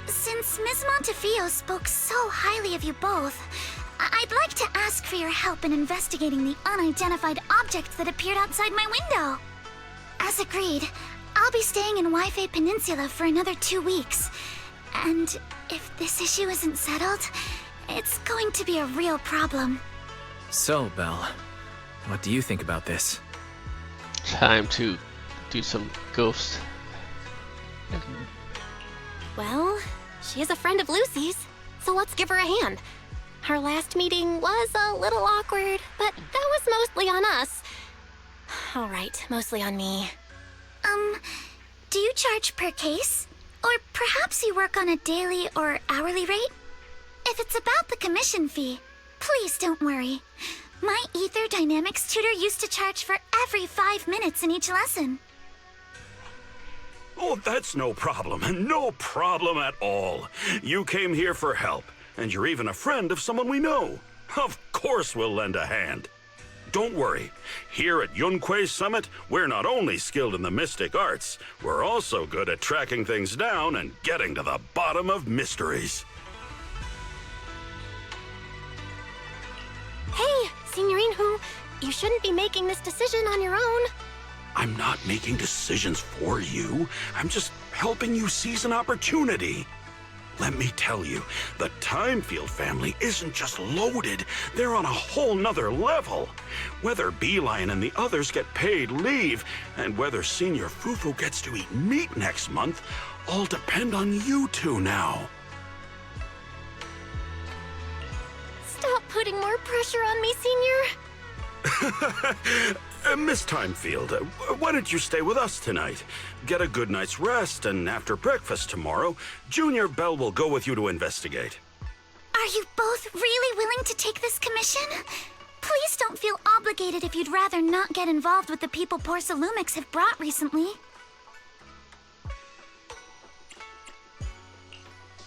Since Ms. Montefiore spoke so highly of you both, I'd like to ask for your help in investigating the unidentified object that appeared outside my window. As agreed, I'll be staying in Wi-Fi Peninsula for another 2 weeks. And if this issue isn't settled, it's going to be a real problem. So, Belle, what do you think about this? Time to do some ghosts. Well, she is a friend of Lucy's, so let's give her a hand. Our last meeting was a little awkward, but that was mostly on us. All right, mostly on me. Do you charge per case? Or perhaps you work on a daily or hourly rate? If it's about the commission fee, please don't worry. My Ether Dynamics tutor used to charge for every 5 minutes in each lesson. Oh, that's no problem. No problem at all. You came here for help, and you're even a friend of someone we know. Of course we'll lend a hand. Don't worry. Here at Yunque Summit, we're not only skilled in the mystic arts, we're also good at tracking things down and getting to the bottom of mysteries. Hey, Signorine Hu, you shouldn't be making this decision on your own. I'm not making decisions for you. I'm just helping you seize an opportunity. Let me tell you, the Timefield family isn't just loaded, they're on a whole nother level. Whether Beeline and the others get paid leave, and whether Senior Fufu gets to eat meat next month, all depend on you two now. Stop putting more pressure on me, Senior. Miss Timefield, why don't you stay with us tonight? Get a good night's rest, and after breakfast tomorrow, Junior Belle will go with you to investigate. Are you both really willing to take this commission? Please don't feel obligated if you'd rather not get involved with the people Porcelumix have brought recently.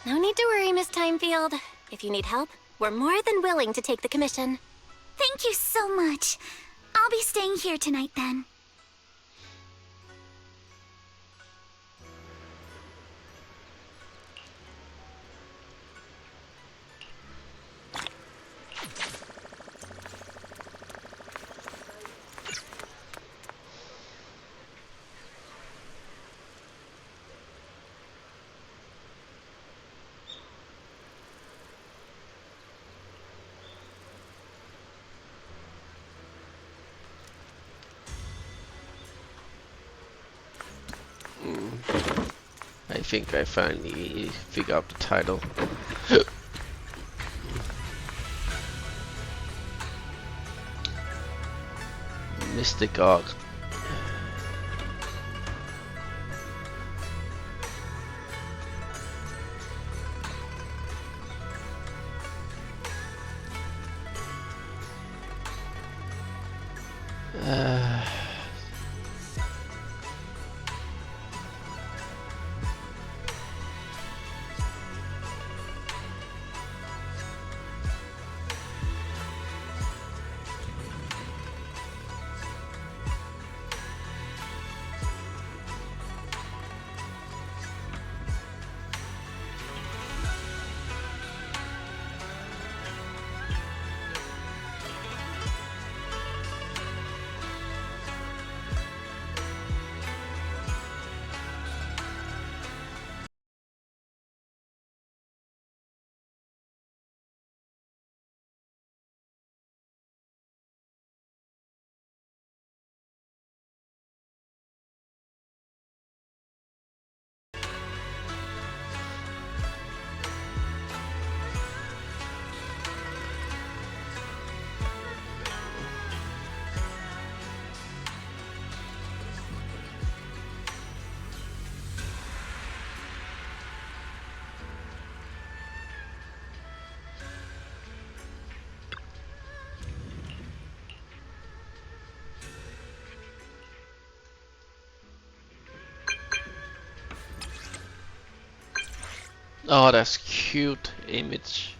No need to worry, Miss Timefield. If you need help, we're more than willing to take the commission. Thank you so much. I'll be staying here tonight then. I think I finally figured out the title. Mystic Art. Oh, that's cute image.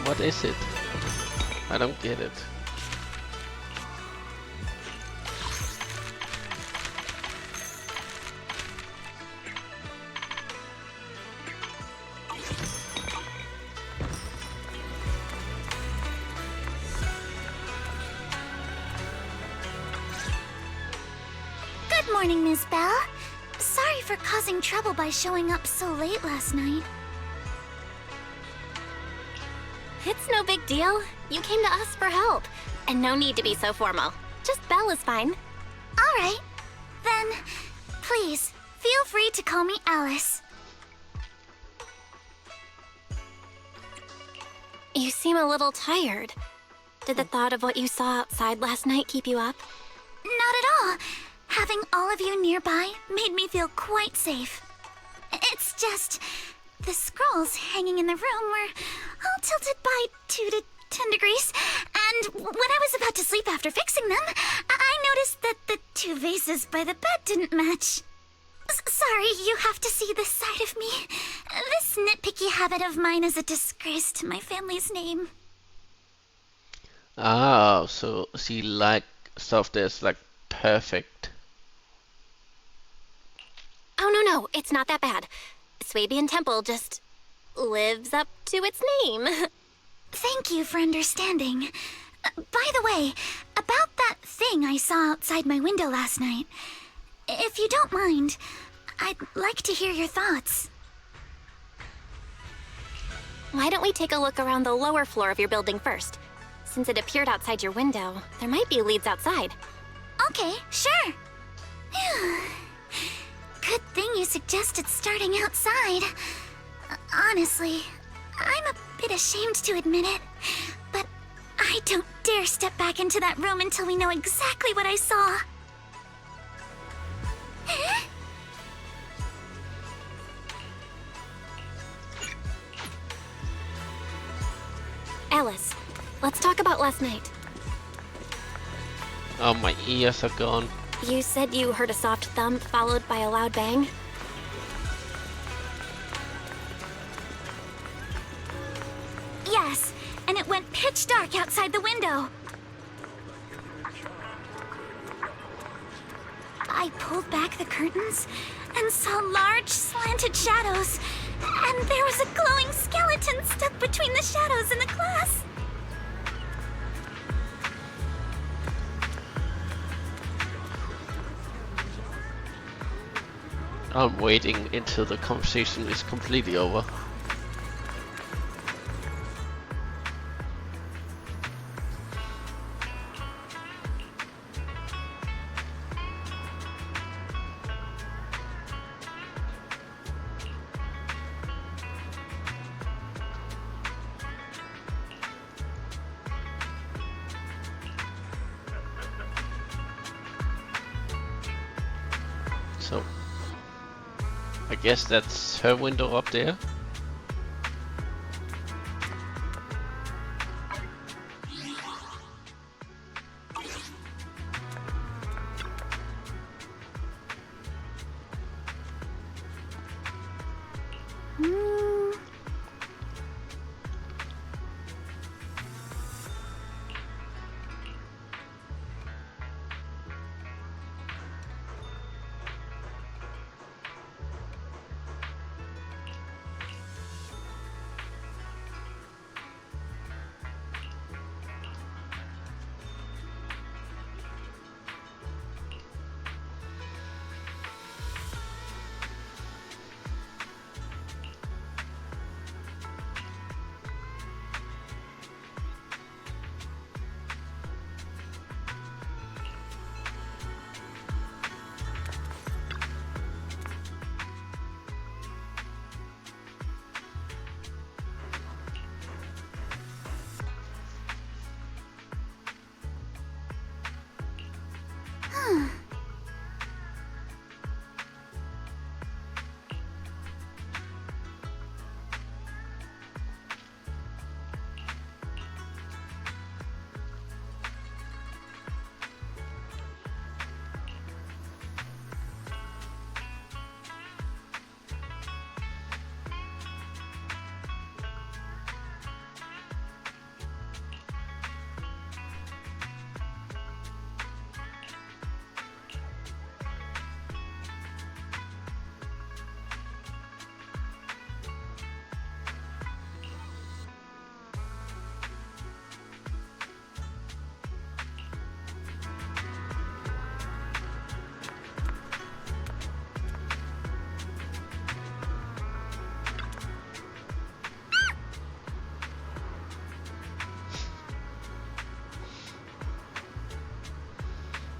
What is it? I don't get it. Good morning, Ms. Bell. Sorry for causing trouble by showing up so late last night. It's no big deal. You came to us for help. And no need to be so formal. Just Belle is fine. Alright. Then, please, feel free to call me Alice. You seem a little tired. Did the thought of what you saw outside last night keep you up? Not at all. Having all of you nearby made me feel quite safe. It's just, the scrolls hanging in the room were all tilted by 2 to 10 degrees, and when I was about to sleep after fixing them, I noticed that the 2 vases by the bed didn't match. Sorry, you have to see this side of me. This nitpicky habit of mine is a disgrace to my family's name. Oh, so she like stuff that's like perfect. Oh, no, it's not that bad. Swabian Temple just lives up to its name. Thank you for understanding. By the way, about that thing I saw outside my window last night, if you don't mind, I'd like to hear your thoughts. Why don't we take a look around the lower floor of your building first? Since it appeared outside your window, there might be leads outside. Okay, sure. Good thing you suggested starting outside. Honestly, I'm a bit ashamed to admit it, but I don't dare step back into that room until we know exactly what I saw. Alice, let's talk about last night. Oh, my ears are gone. You said you heard a soft thump followed by a loud bang? Yes, and it went pitch dark outside the window. I pulled back the curtains and saw large slanted shadows, and there was a glowing skeleton stuck between the shadows and the glass. I'm waiting until the conversation is completely over. So, I guess that's her window up there.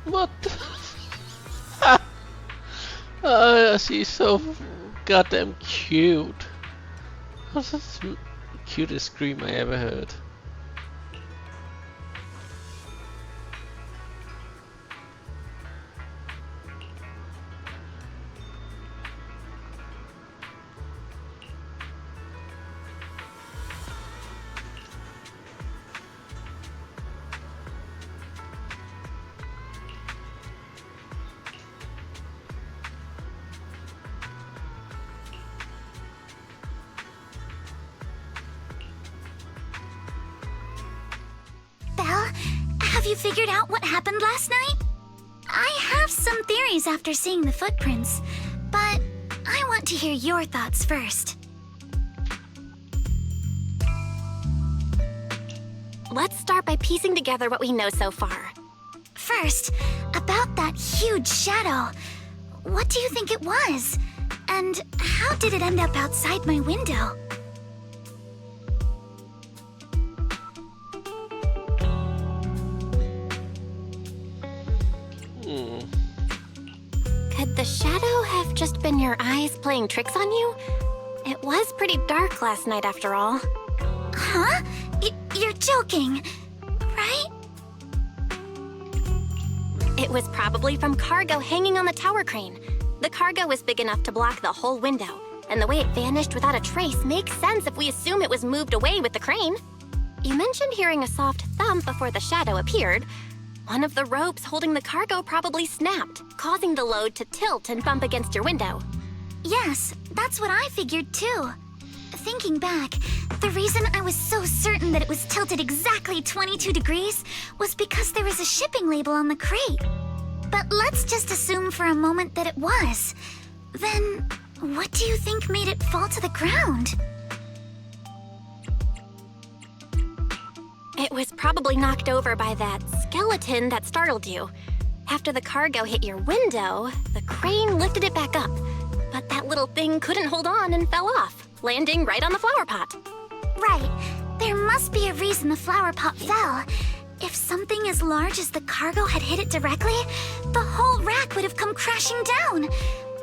What the she's so goddamn cute. What's the cutest scream I ever heard? Belle, have you figured out what happened last night? I have some theories after seeing the footprints, but I want to hear your thoughts first. Let's start by piecing together what we know so far. First, about that huge shadow. What do you think it was? And how did it end up outside my window? Could the shadow have just been your eyes playing tricks on you? It was pretty dark last night after all. Huh? You're joking, right? It was probably from cargo hanging on the tower crane. The cargo was big enough to block the whole window, and the way it vanished without a trace makes sense if we assume it was moved away with the crane. You mentioned hearing a soft thump before the shadow appeared. One of the ropes holding the cargo probably snapped, causing the load to tilt and bump against your window. Yes, that's what I figured too. Thinking back, the reason I was so certain that it was tilted exactly 22 degrees was because there was a shipping label on the crate. But let's just assume for a moment that it was. Then, what do you think made it fall to the ground? It was probably knocked over by that skeleton that startled you. After the cargo hit your window, the crane lifted it back up. But that little thing couldn't hold on and fell off, landing right on the flower pot. Right. There must be a reason the flower pot fell. If something as large as the cargo had hit it directly, the whole rack would have come crashing down.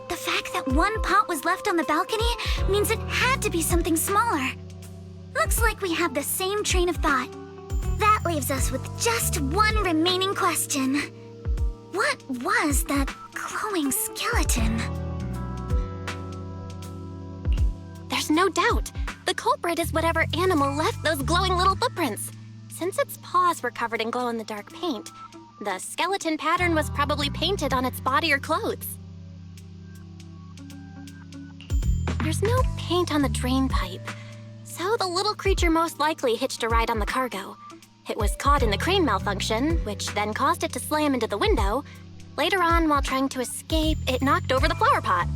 The fact that one pot was left on the balcony means it had to be something smaller. Looks like we have the same train of thought. That leaves us with just one remaining question. What was that glowing skeleton? There's no doubt. The culprit is whatever animal left those glowing little footprints. Since its paws were covered in glow-in-the-dark paint, the skeleton pattern was probably painted on its body or clothes. There's no paint on the drain pipe, so the little creature most likely hitched a ride on the cargo. It was caught in the crane malfunction, which then caused it to slam into the window. Later on, while trying to escape, it knocked over the flower pot.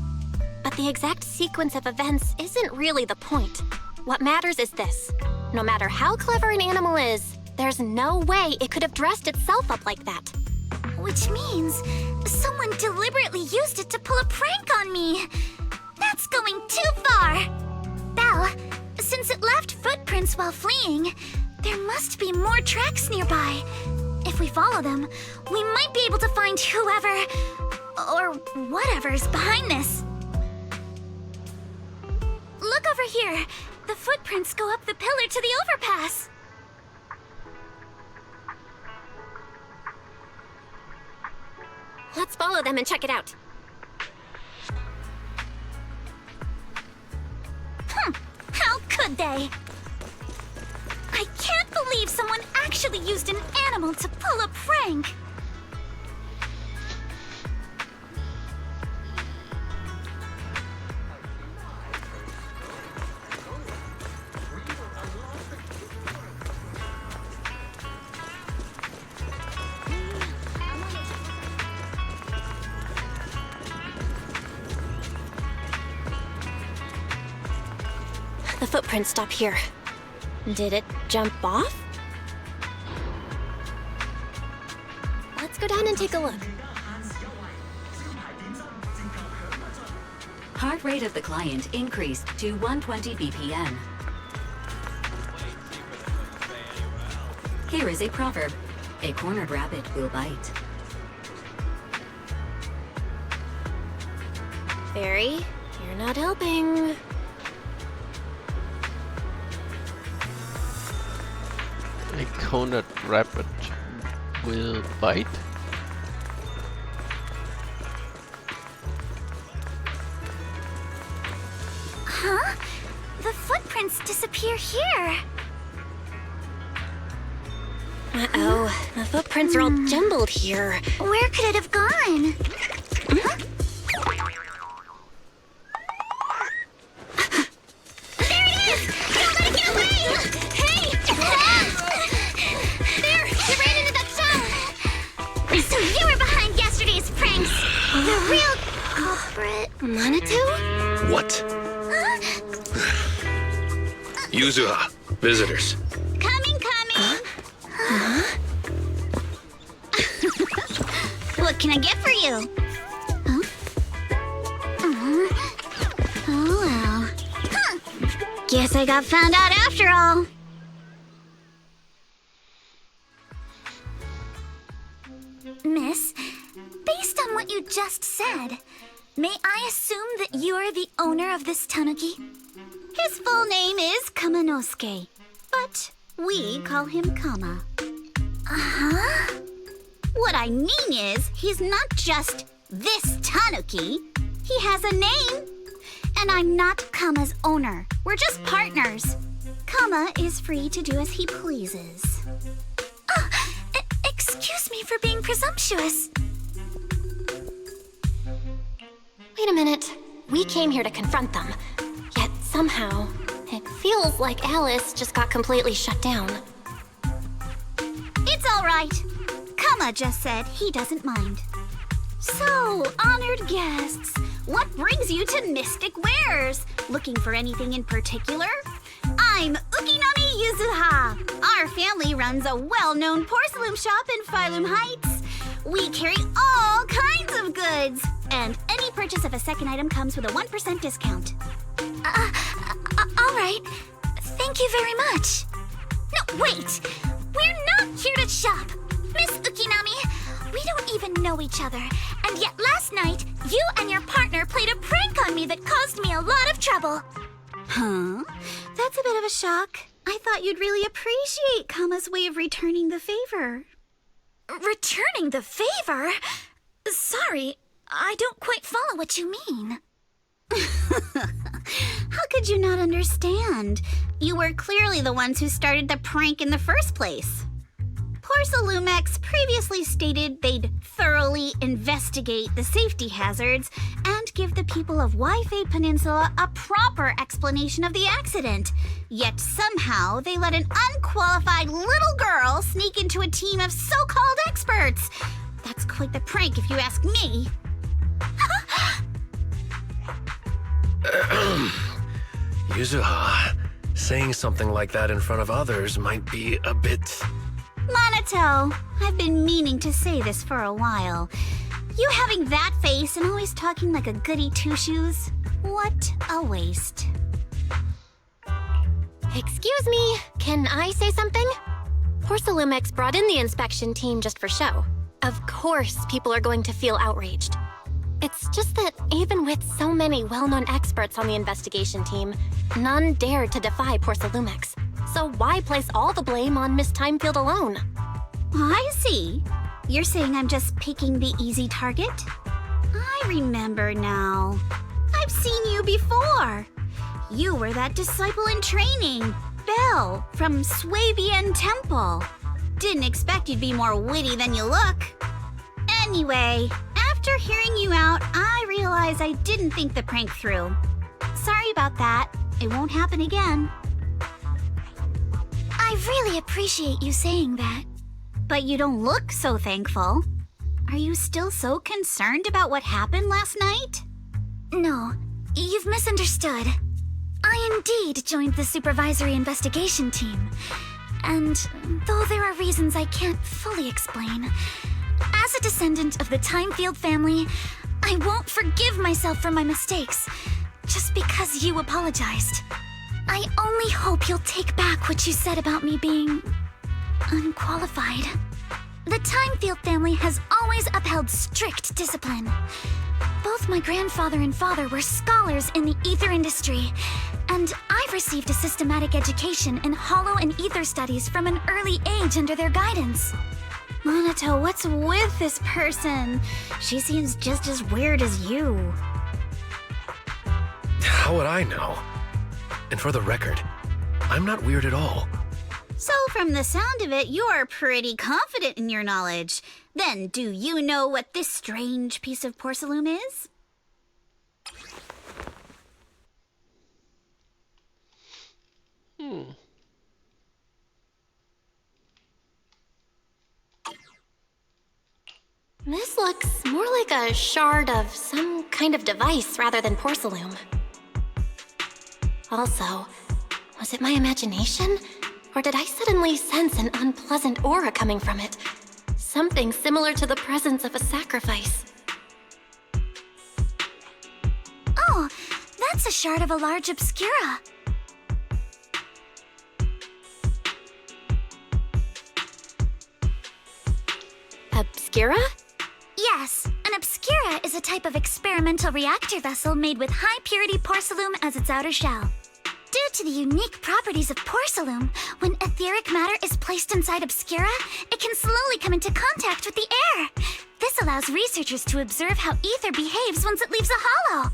But the exact sequence of events isn't really the point. What matters is this. No matter how clever an animal is, there's no way it could have dressed itself up like that. Which means someone deliberately used it to pull a prank on me. That's going too far. Belle, since it left footprints while fleeing, there must be more tracks nearby. If we follow them, we might be able to find whoever or whatever's behind this. Look over here. The footprints go up the pillar to the overpass. Let's follow them and check it out. How could they? I can't believe someone actually used an animal to pull a prank. The footprints stop here. Did it jump off? Let's go down and take a look. Heart rate of the client increased to 120 BPM. Here is a proverb. A cornered rabbit will bite. Fairy, you're not helping. A Conant rabbit will bite. Huh? The footprints disappear here. Uh-oh, the footprints are all jumbled here. Where could it have gone? Huh? There it is! Don't let it get away! Hey! There! You ran into that shop! So you were behind yesterday's pranks! The real culprit. Manitou? What? Yuzuha, visitors. Coming! What can I get for you? Huh? Oh well. Huh. Guess I got found out after all. Miss, based on what you just said, may I assume that you are the owner of this tanuki? His full name is Kamanosuke, but we call him Kama. Uh-huh. What I mean is, he's not just this tanuki. He has a name. And I'm not Kama's owner. We're just partners. Kama is free to do as he pleases. Excuse me for being presumptuous. Wait a minute. We came here to confront them. Yet somehow, it feels like Alice just got completely shut down. It's all right. Kama just said he doesn't mind. So, honored guests, what brings you to Mystic Wares? Looking for anything in particular? I'm Ukinami Yuzuha. Our family runs a well-known porcelain shop in Phylum Heights. We carry all kinds of goods, and any purchase of a second item comes with a 1% discount. All right. Thank you very much. No, wait! We're not here to shop! Miss Ukinami, we don't even know each other, and yet last night, you and your partner played a prank on me that caused me a lot of trouble. Huh? That's a bit of a shock. I thought you'd really appreciate Kama's way of returning the favor. Returning the favor? Sorry, I don't quite follow what you mean. How could you not understand? You were clearly the ones who started the prank in the first place. Porcelumex previously stated they'd thoroughly investigate the safety hazards and give the people of Waifei Peninsula a proper explanation of the accident. Yet somehow they let an unqualified little girl sneak into a team of so-called experts. That's quite the prank if you ask me. Yuzuha, saying something like that in front of others might be a bit... Minato, I've been meaning to say this for a while. You having that face and always talking like a goody two-shoes? What a waste. Excuse me, can I say something? Porcelumex brought in the inspection team just for show. Of course people are going to feel outraged. It's just that even with so many well-known experts on the investigation team, none dared to defy Porcelumex. So why place all the blame on Miss Timefield alone? I see. You're saying I'm just picking the easy target? I remember now. I've seen you before. You were that disciple in training, Belle, from Swabian Temple. Didn't expect you'd be more witty than you look. Anyway, after hearing you out, I realized I didn't think the prank through. Sorry about that. It won't happen again. I really appreciate you saying that. But you don't look so thankful. Are you still so concerned about what happened last night? No, you've misunderstood. I indeed joined the supervisory investigation team. And though there are reasons I can't fully explain, as a descendant of the Timefield family, I won't forgive myself for my mistakes just because you apologized. I only hope you'll take back what you said about me being unqualified. The Timefield family has always upheld strict discipline. Both Both my grandfather and father were scholars in the ether industry, and I've received a systematic education in hollow and ether studies from an early age under their guidance. Minato, what's with this person? She seems just as weird as you. How would I know? And for the record, I'm not weird at all. So from the sound of it, you're pretty confident in your knowledge. Then, do you know what this strange piece of porcelain is? This looks more like a shard of some kind of device rather than porcelain. Also, was it my imagination? Or did I suddenly sense an unpleasant aura coming from it? Something similar to the presence of a sacrifice. Oh, that's a shard of a large obscura. Obscura? Yes, an obscura is a type of experimental reactor vessel made with high-purity porcelain as its outer shell. Due to the unique properties of porcelain, when etheric matter is placed inside obscura, it can slowly come into contact with the air. This allows researchers to observe how ether behaves once it leaves a hollow.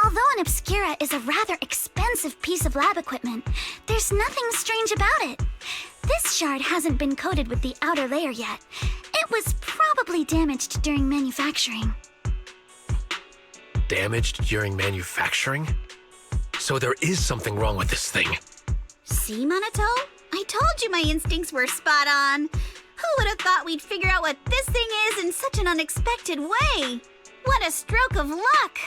Although an obscura is a rather expensive piece of lab equipment, there's nothing strange about it. This shard hasn't been coated with the outer layer yet. It was probably damaged during manufacturing. Damaged during manufacturing? So there is something wrong with this thing. See, Minato? I told you my instincts were spot on. Who would have thought we'd figure out what this thing is in such an unexpected way? What a stroke of luck!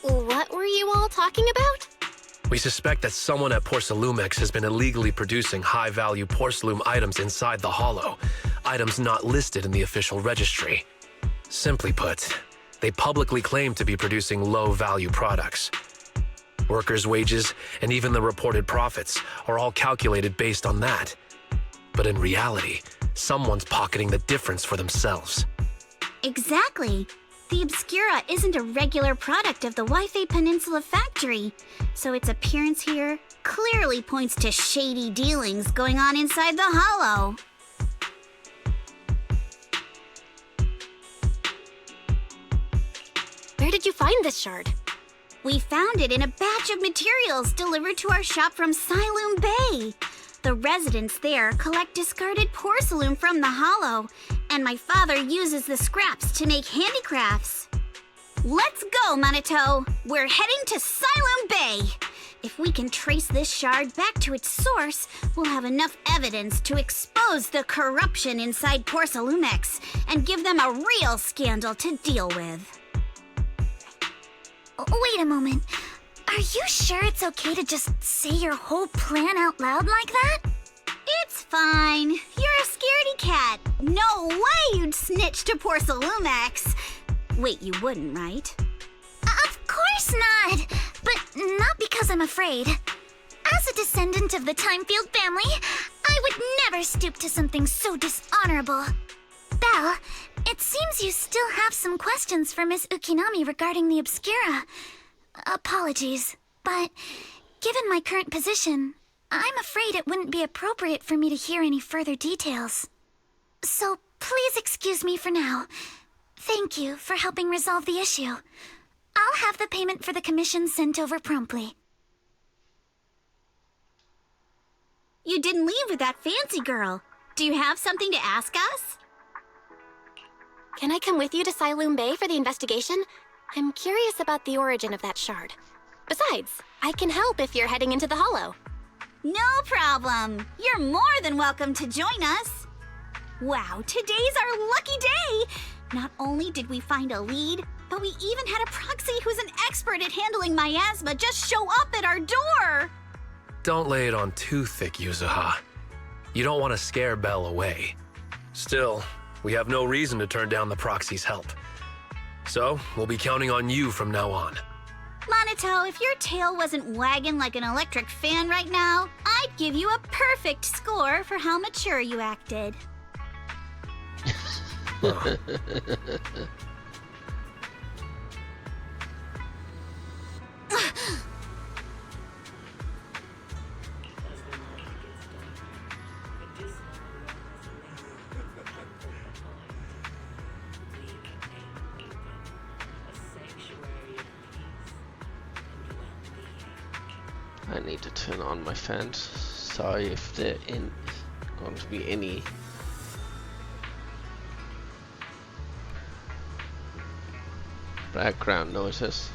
What were you all talking about? We suspect that someone at Porcelumex has been illegally producing high-value porcelain items inside the Hollow, items not listed in the official registry. Simply put, they publicly claim to be producing low-value products. Workers' wages and even the reported profits are all calculated based on that. But in reality, someone's pocketing the difference for themselves. Exactly. The Obscura isn't a regular product of the Wi-Fi Peninsula factory, so its appearance here clearly points to shady dealings going on inside the Hollow. Where did you find this shard? We found it in a batch of materials delivered to our shop from Siloon Bay. The residents there collect discarded porcelain from the Hollow, and my father uses the scraps to make handicrafts. Let's go, Minato! We're heading to Siloon Bay! If we can trace this shard back to its source, we'll have enough evidence to expose the corruption inside Porcelumex and give them a real scandal to deal with. Wait a moment. Are you sure it's okay to just say your whole plan out loud like that? It's fine. You're a scaredy cat. No way you'd snitch to Porcelumex. Wait, you wouldn't, right? Of course not. But not because I'm afraid. As a descendant of the Timefield family, I would never stoop to something so dishonorable. Belle, it seems you still have some questions for Miss Ukinami regarding the Obscura. Apologies, but given my current position, I'm afraid it wouldn't be appropriate for me to hear any further details. So please excuse me for now. Thank you for helping resolve the issue. I'll have the payment for the commission sent over promptly. You didn't leave with that fancy girl. Do you have something to ask us? Can I come with you to Siloon Bay for the investigation? I'm curious about the origin of that shard. Besides, I can help if you're heading into the Hollow. No problem. You're more than welcome to join us. Wow, today's our lucky day. Not only did we find a lead, but we even had a proxy who's an expert at handling miasma just show up at our door. Don't lay it on too thick, Yuzuha. You don't want to scare Belle away. Still, we have no reason to turn down the proxy's help. So, we'll be counting on you from now on. Monito, if your tail wasn't wagging like an electric fan right now, I'd give you a perfect score for how mature you acted. I need to turn on my fans. Sorry if there in going to be any background noises.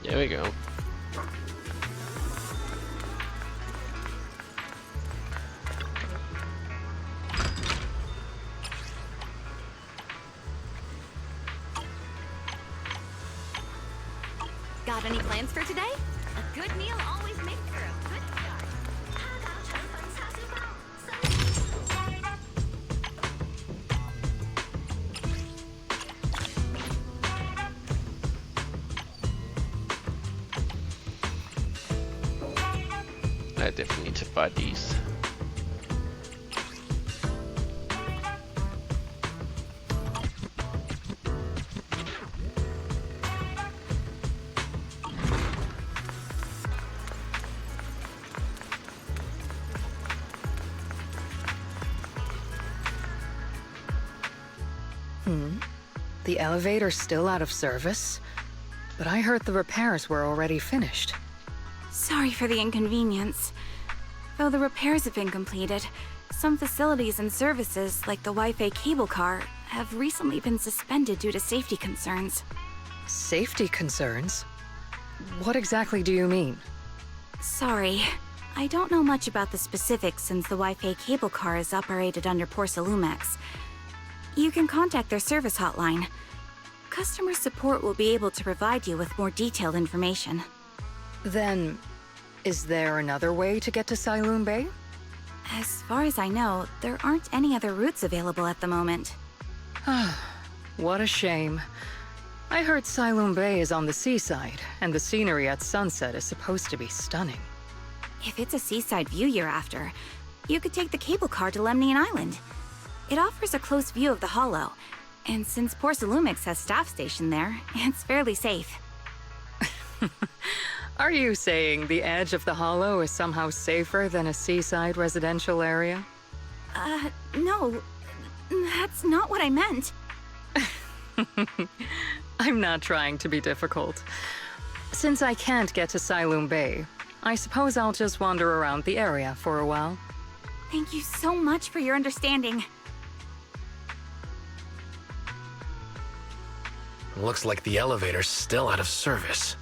There we go. Got any plans for today? A good meal always makes for a good start. I definitely need to buy these. The elevator's still out of service, but I heard the repairs were already finished. Sorry for the inconvenience. Though the repairs have been completed, some facilities and services, like the Wi-Fi cable car, have recently been suspended due to safety concerns. Safety concerns? What exactly do you mean? Sorry. I don't know much about the specifics since the Wi-Fi cable car is operated under Porsalumex. You can contact their service hotline. Customer support will be able to provide you with more detailed information. Then, is there another way to get to Sailoon Bay? As far as I know, there aren't any other routes available at the moment. What a shame. I heard Sailoon Bay is on the seaside, and the scenery at sunset is supposed to be stunning. If it's a seaside view you're after, you could take the cable car to Lemnian Island. It offers a close view of the Hollow, and since Porsalumex has staff stationed there, it's fairly safe. Are you saying the edge of the Hollow is somehow safer than a seaside residential area? No. That's not what I meant. I'm not trying to be difficult. Since I can't get to Sailoon Bay, I suppose I'll just wander around the area for a while. Thank you so much for your understanding. Looks like the elevator's still out of service.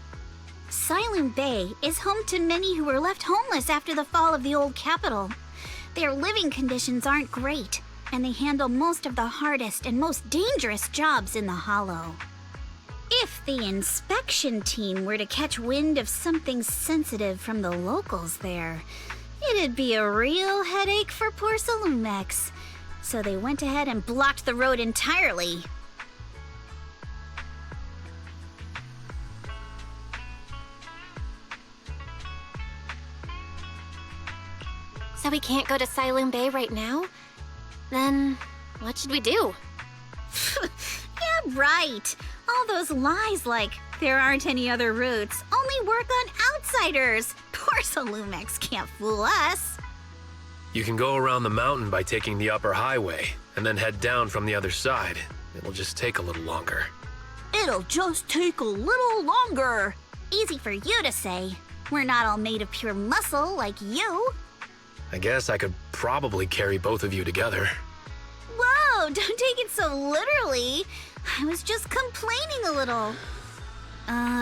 Siloon Bay is home to many who were left homeless after the fall of the old capital. Their living conditions aren't great, and they handle most of the hardest and most dangerous jobs in the Hollow. If the inspection team were to catch wind of something sensitive from the locals there, it'd be a real headache for Porcelumex. So they went ahead and blocked the road entirely. So we can't go to Siloon Bay right now? Then what should we do? Yeah, right. All those lies like there aren't any other routes only work on outsiders. Porcelumex can't fool us. You can go around the mountain by taking the upper highway, and then head down from the other side. It'll just take a little longer. It'll just take a little longer. Easy for you to say. We're not all made of pure muscle like you. I guess I could probably carry both of you together. Whoa, don't take it so literally. I was just complaining a little.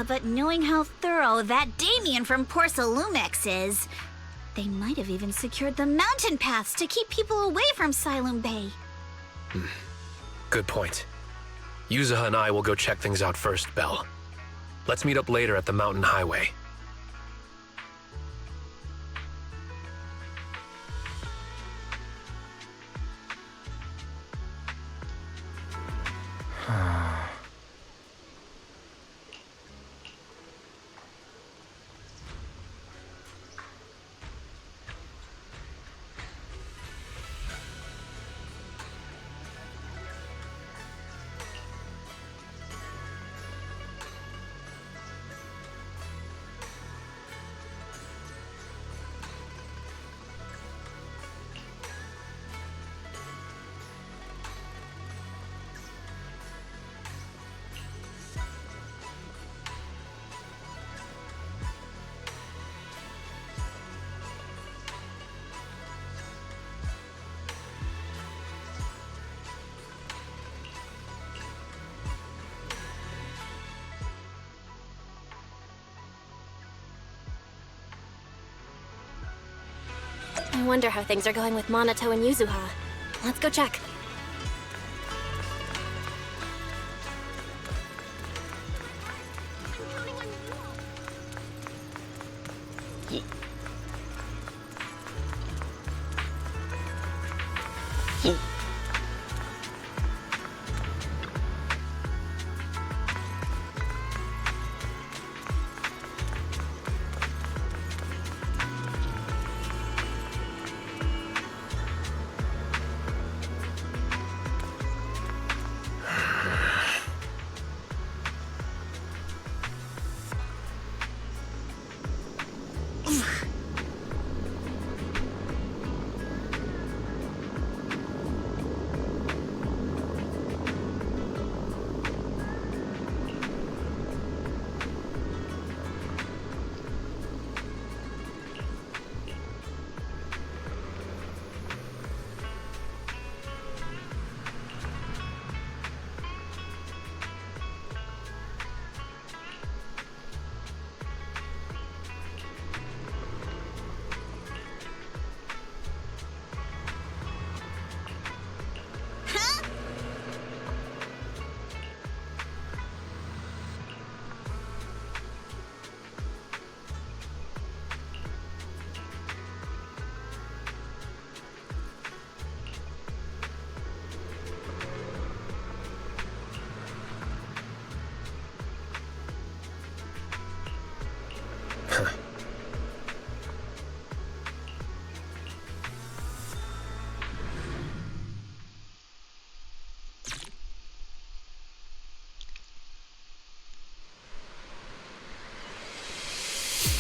But knowing how thorough that Damien from Porcelumex is, they might have even secured the mountain paths to keep people away from Siloon Bay. Good point. Yuzuha and I will go check things out first, Belle. Let's meet up later at the mountain highway. I wonder how things are going with Monato and Yuzuha. Let's go check.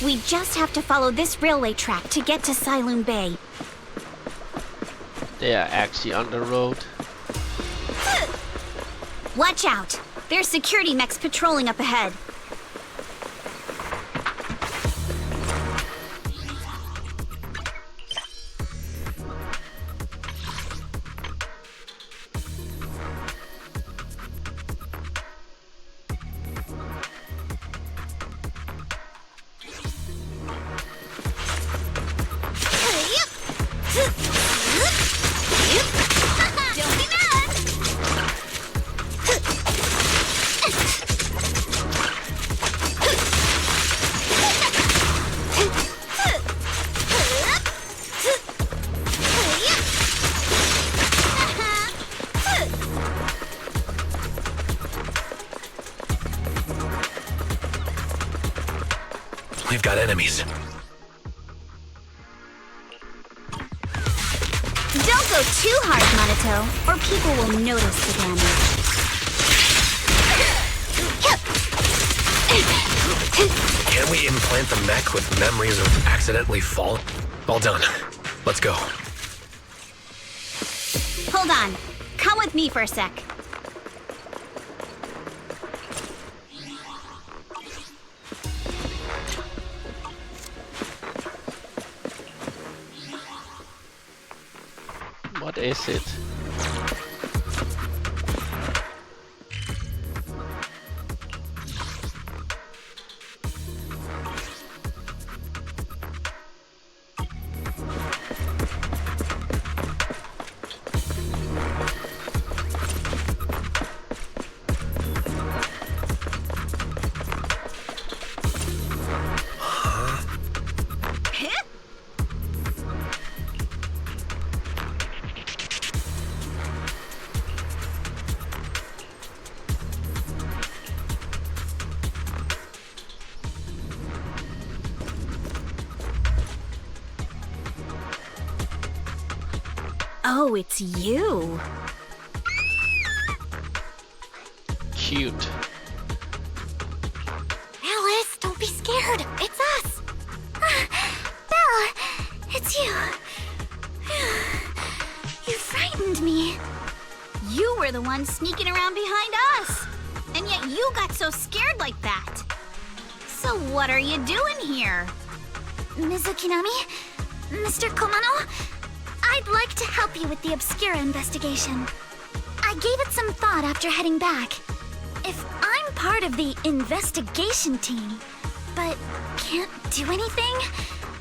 We just have to follow this railway track to get to Siloon Bay. They are actually on the road. Watch out! There's security mechs patrolling up ahead. we've got enemies. Don't go too hard, Monato, or people will notice the damage. Can we implant the mech with memories of accidentally fall? All done. Let's go. Hold on. Come with me for a sec. What is it? Oh, it's you. Cute. Alice, don't be scared. It's us. Belle, it's you. You frightened me. You were the one sneaking around behind us. And yet you got so scared like that. So what are you doing here? Ms. Ukinami? Mr. Komano? I'd like to help you with the Obscura investigation. I gave it some thought after heading back. If I'm part of the investigation team, but can't do anything,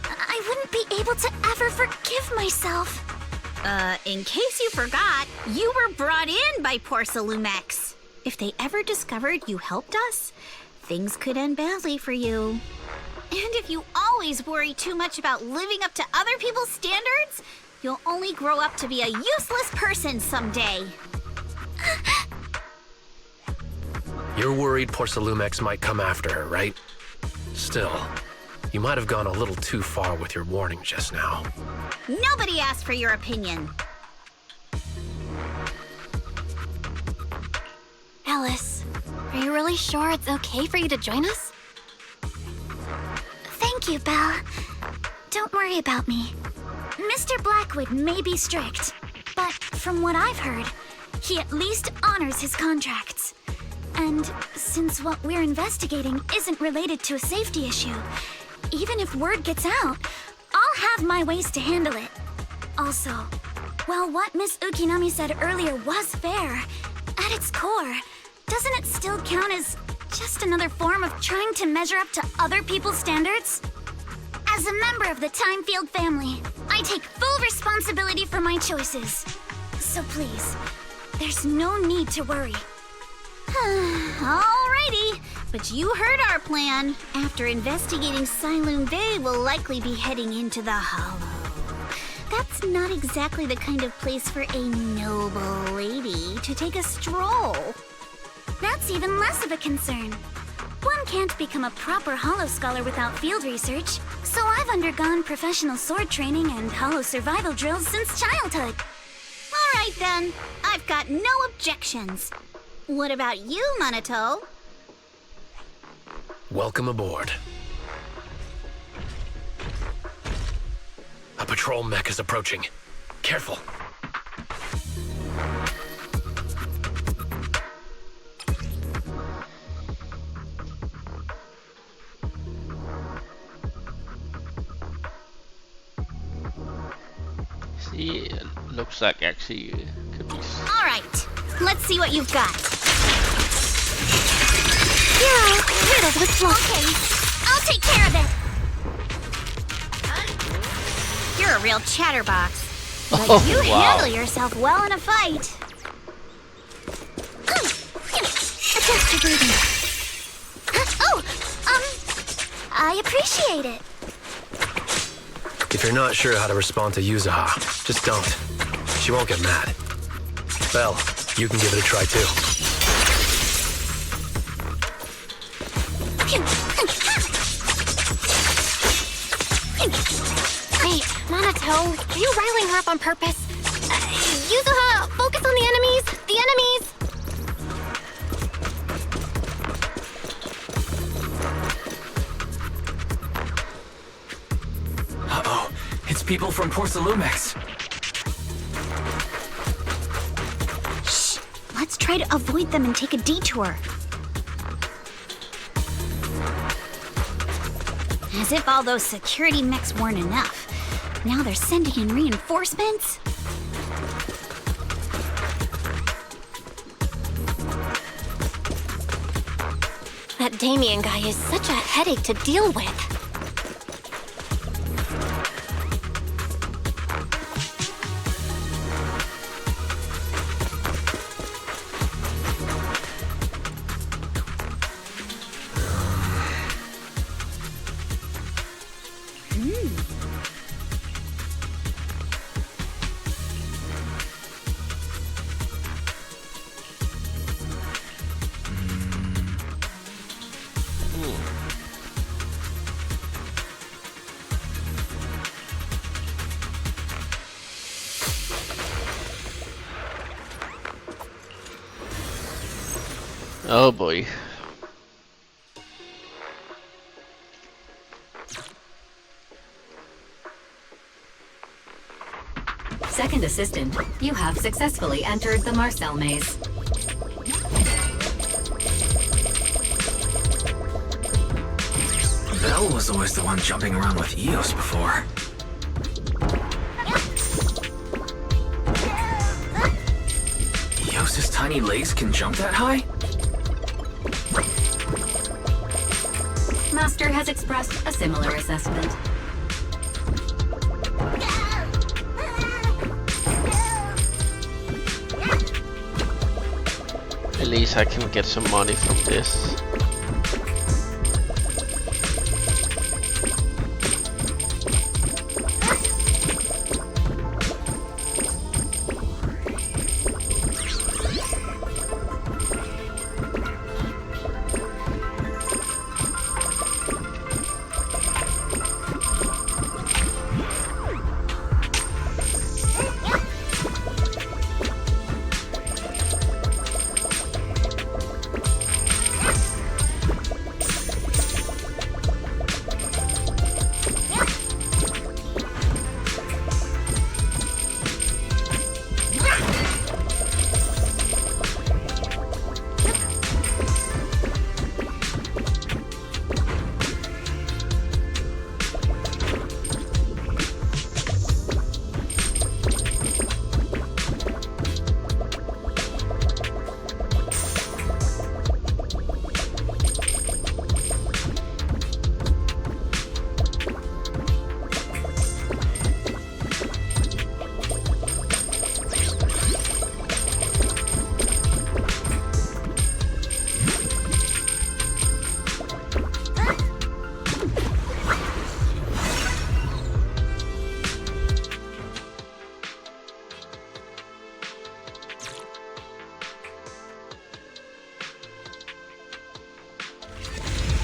I wouldn't be able to ever forgive myself. In case you forgot, you were brought in by Porsalumex. If they ever discovered you helped us, things could end badly for you. And if you always worry too much about living up to other people's standards, you'll only grow up to be a useless person someday. You're worried Porsalumex might come after her, right? Still, you might have gone a little too far with your warning just now. Nobody asked for your opinion. Alice, are you really sure it's okay for you to join us? Thank you, Belle. Don't worry about me. Mr. Blackwood may be strict, but from what I've heard, he at least honors his contracts. And since what we're investigating isn't related to a safety issue, even if word gets out, I'll have my ways to handle it. Also, while what Miss Ukinami said earlier was fair, at its core, doesn't it still count as just another form of trying to measure up to other people's standards? As a member of the Timefield family, I take full responsibility for my choices. So please, there's no need to worry. Alrighty, but you heard our plan. After investigating Siloon Bay, we'll likely be heading into the Hollow. That's not exactly the kind of place for a noble lady to take a stroll. That's even less of a concern. One can't become a proper Hollow scholar without field research, so I've undergone professional sword training and Hollow survival drills since childhood. Alright then, I've got no objections. What about you, Monato? Welcome aboard. A patrol mech is approaching. Careful. See, it looks like actually it could be. Alright, let's see what you've got. Yeah, riddled with fluff. Okay, I'll take care of it. You're a real chatterbox. But you handle yourself well in a fight. Adjust your breathing. I appreciate it. If you're not sure how to respond to Yuzuha, just don't. She won't get mad. Belle, you can give it a try too. Naruto. Are you riling her up on purpose? Yuzuha, focus on the enemies! The enemies! Uh-oh. It's people from Porsalumex. Shh! Let's try to avoid them and take a detour. As if all those security mechs weren't enough. Now they're sending in reinforcements? That Damien guy is such a headache to deal with. Oh boy. Second assistant, you have successfully entered the Marcel maze. Belle was always the one jumping around with Eos before. Eos's tiny legs can jump that high? Master has expressed a similar assessment. At least I can get some money from this.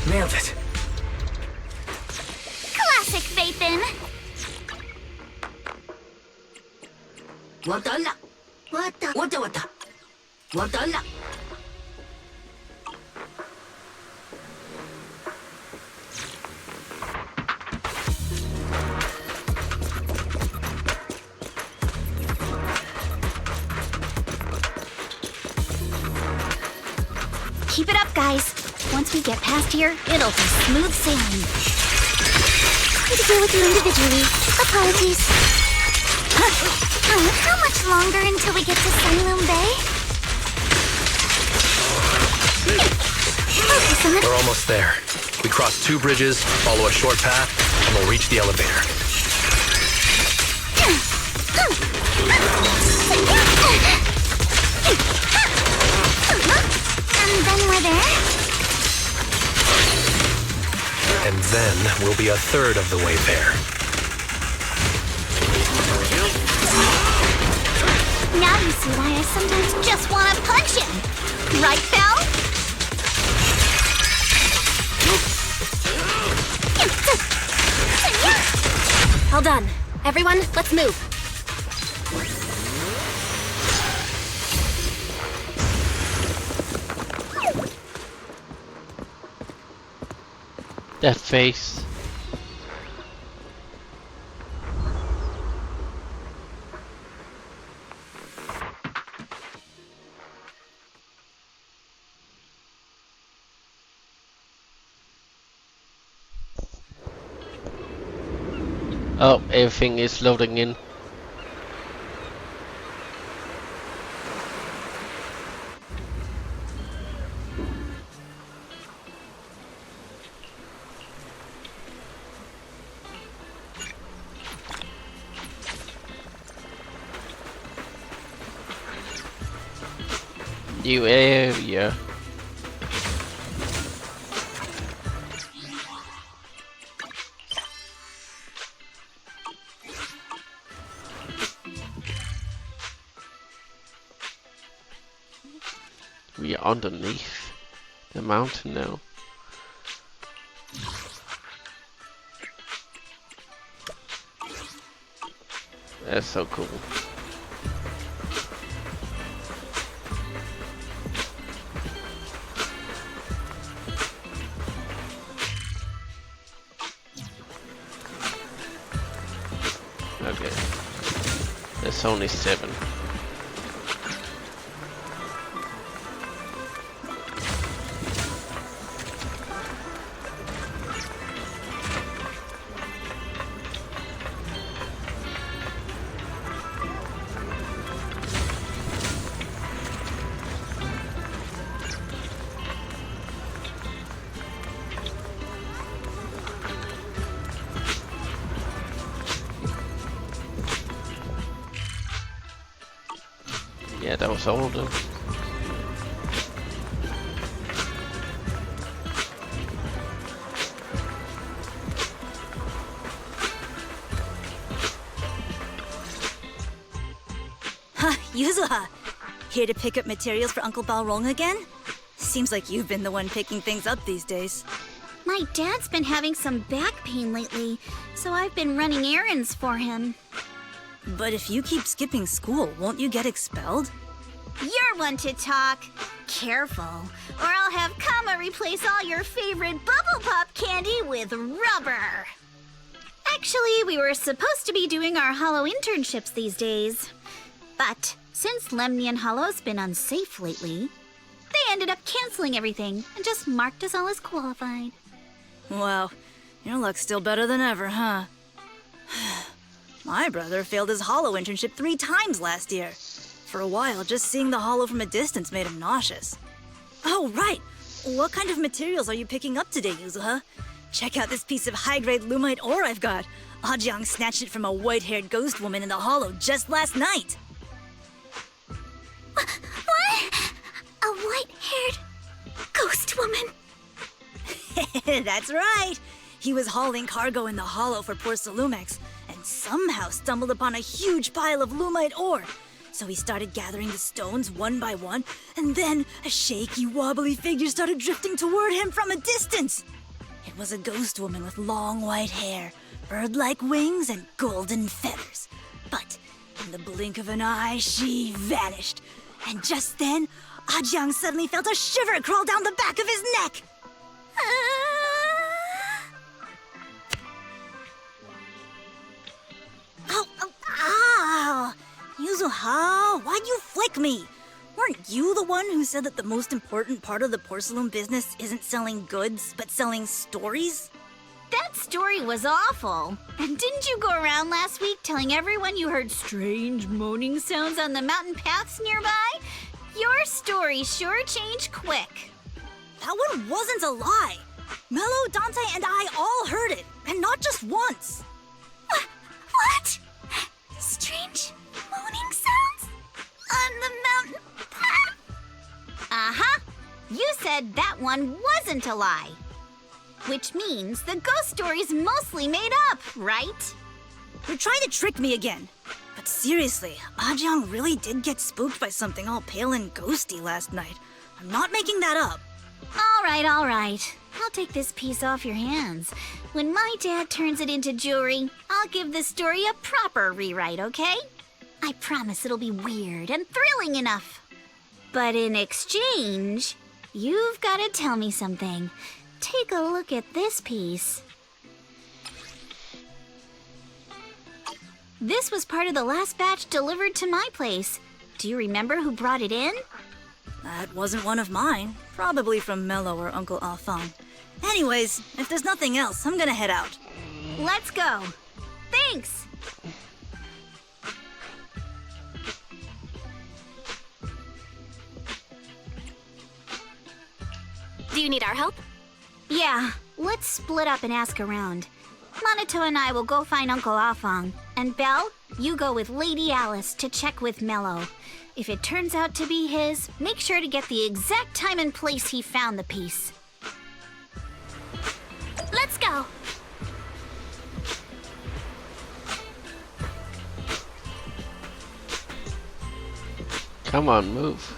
Nailed it. Classic Vapin! Watala. Wata. Watala. Keep it up, guys. Once we get past here, it'll be smooth sailing. Try to deal with you individually. Apologies. How much longer until we get to Sunloom Bay? Focus on it. We're almost there. We cross 2 bridges, follow a short path, and we'll reach the elevator. And then we're there? And then we'll be a third of the way there. Now you see why I sometimes just want to punch him. Right, Belle? All done. Everyone, let's move. That face. Oh, everything is loading in. New area. We are underneath the mountain now. That's so cool. Okay. There's only 7. Yeah, that was all of them. Huh, Yuzuha! Here to pick up materials for Uncle Balrog again? Seems like you've been the one picking things up these days. My dad's been having some back pain lately, so I've been running errands for him. But if you keep skipping school, won't you get expelled? You're one to talk. Careful, or I'll have Kama replace all your favorite Bubble Pop candy with rubber. Actually, we were supposed to be doing our Hollow internships these days. But since Lemnian Hollow's been unsafe lately, they ended up canceling everything and just marked us all as qualified. Wow, your luck's still better than ever, huh? My brother failed his Hollow internship 3 times last year. For a while, just seeing the Hollow from a distance made him nauseous. Oh, right! What kind of materials are you picking up today, Yuzuha? Check out this piece of high-grade Lumite ore I've got. Ajiang snatched it from a white-haired ghost woman in the Hollow just last night. What? A white-haired ghost woman? That's right! He was hauling cargo in the Hollow for Porcelumex, and somehow stumbled upon a huge pile of Lumite ore. So he started gathering the stones one by one, and then a shaky, wobbly figure started drifting toward him from a distance. It was a ghost woman with long white hair, bird-like wings, and golden feathers. But in the blink of an eye, she vanished. And just then, Ajiang suddenly felt a shiver crawl down the back of his neck. Ow! Yuzuha, why'd you flick me? Weren't you the one who said that the most important part of the porcelain business isn't selling goods, but selling stories? That story was awful. And didn't you go around last week telling everyone you heard strange moaning sounds on the mountain paths nearby? Your story sure changed quick. That one wasn't a lie. Mello, Dante, and I all heard it, and not just once. What? Strange moaning sounds? On the mountain path? Uh-huh. You said that one wasn't a lie. Which means the ghost story's mostly made up, right? You're trying to trick me again. But seriously, Ajiang really did get spooked by something all pale and ghosty last night. I'm not making that up. All right. I'll take this piece off your hands. When my dad turns it into jewelry, I'll give this story a proper rewrite, okay? I promise it'll be weird and thrilling enough. But in exchange, you've got to tell me something. Take a look at this piece. This was part of the last batch delivered to my place. Do you remember who brought it in? That wasn't one of mine. Probably from Mello or Uncle Alphon. Anyways, if there's nothing else, I'm gonna head out. Let's go. Thanks! Do you need our help? Yeah, let's split up and ask around. Monato and I will go find Uncle Alphon. And Belle, you go with Lady Alice to check with Mello. If it turns out to be his, make sure to get the exact time and place he found the piece. Let's go! Come on, move.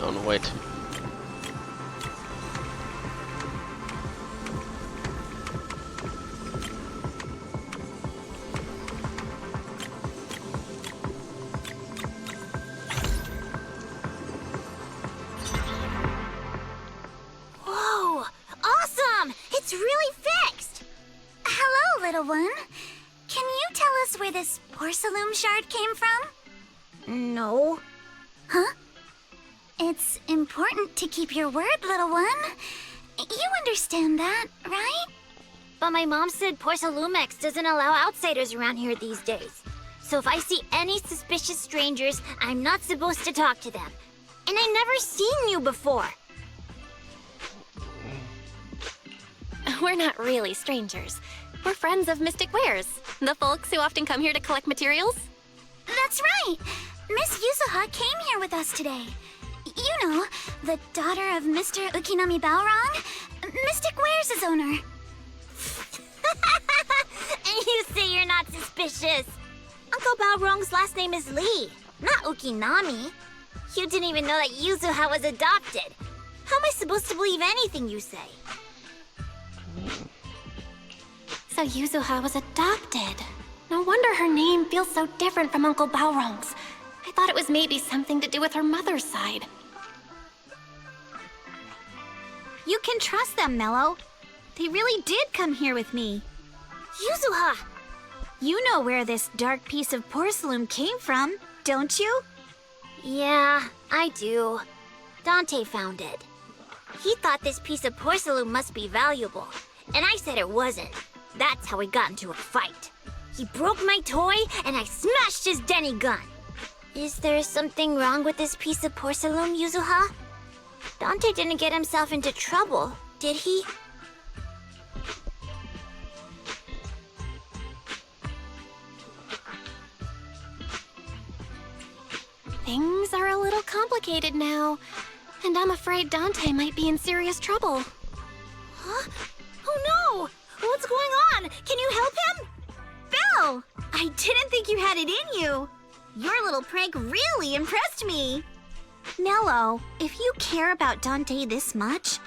Oh no, wait. Whoa! Awesome! It's really fixed! Hello, little one. Can you tell us where this porcelain shard came from? No. Huh? It's important to keep your word, little one. You understand that, right? But my mom said Porcelumex doesn't allow outsiders around here these days. So if I see any suspicious strangers, I'm not supposed to talk to them. And I've never seen you before. We're not really strangers. We're friends of Mystic Wares, the folks who often come here to collect materials. That's right! Miss Yuzuha came here with us today. You know, the daughter of Mr. Ukinami Balrog, Mystic Wares' owner. And you say you're not suspicious. Uncle Balrog's last name is Lee, not Ukinami. You didn't even know that Yuzuha was adopted. How am I supposed to believe anything you say? So Yuzuha was adopted. No wonder her name feels so different from Uncle Balrog's. I thought it was maybe something to do with her mother's side. You can trust them, Mello. They really did come here with me. Yuzuha! You know where this dark piece of porcelain came from, don't you? Yeah, I do. Dante found it. He thought this piece of porcelain must be valuable, and I said it wasn't. That's how we got into a fight. He broke my toy, and I smashed his Denny gun. Is there something wrong with this piece of porcelain, Yuzuha? Dante didn't get himself into trouble, did he? Things are a little complicated now, and I'm afraid Dante might be in serious trouble. Huh? Oh no! What's going on? Can you help him? Belle! I didn't think you had it in you. Your little prank really impressed me. Nello, if you care about Dante this much,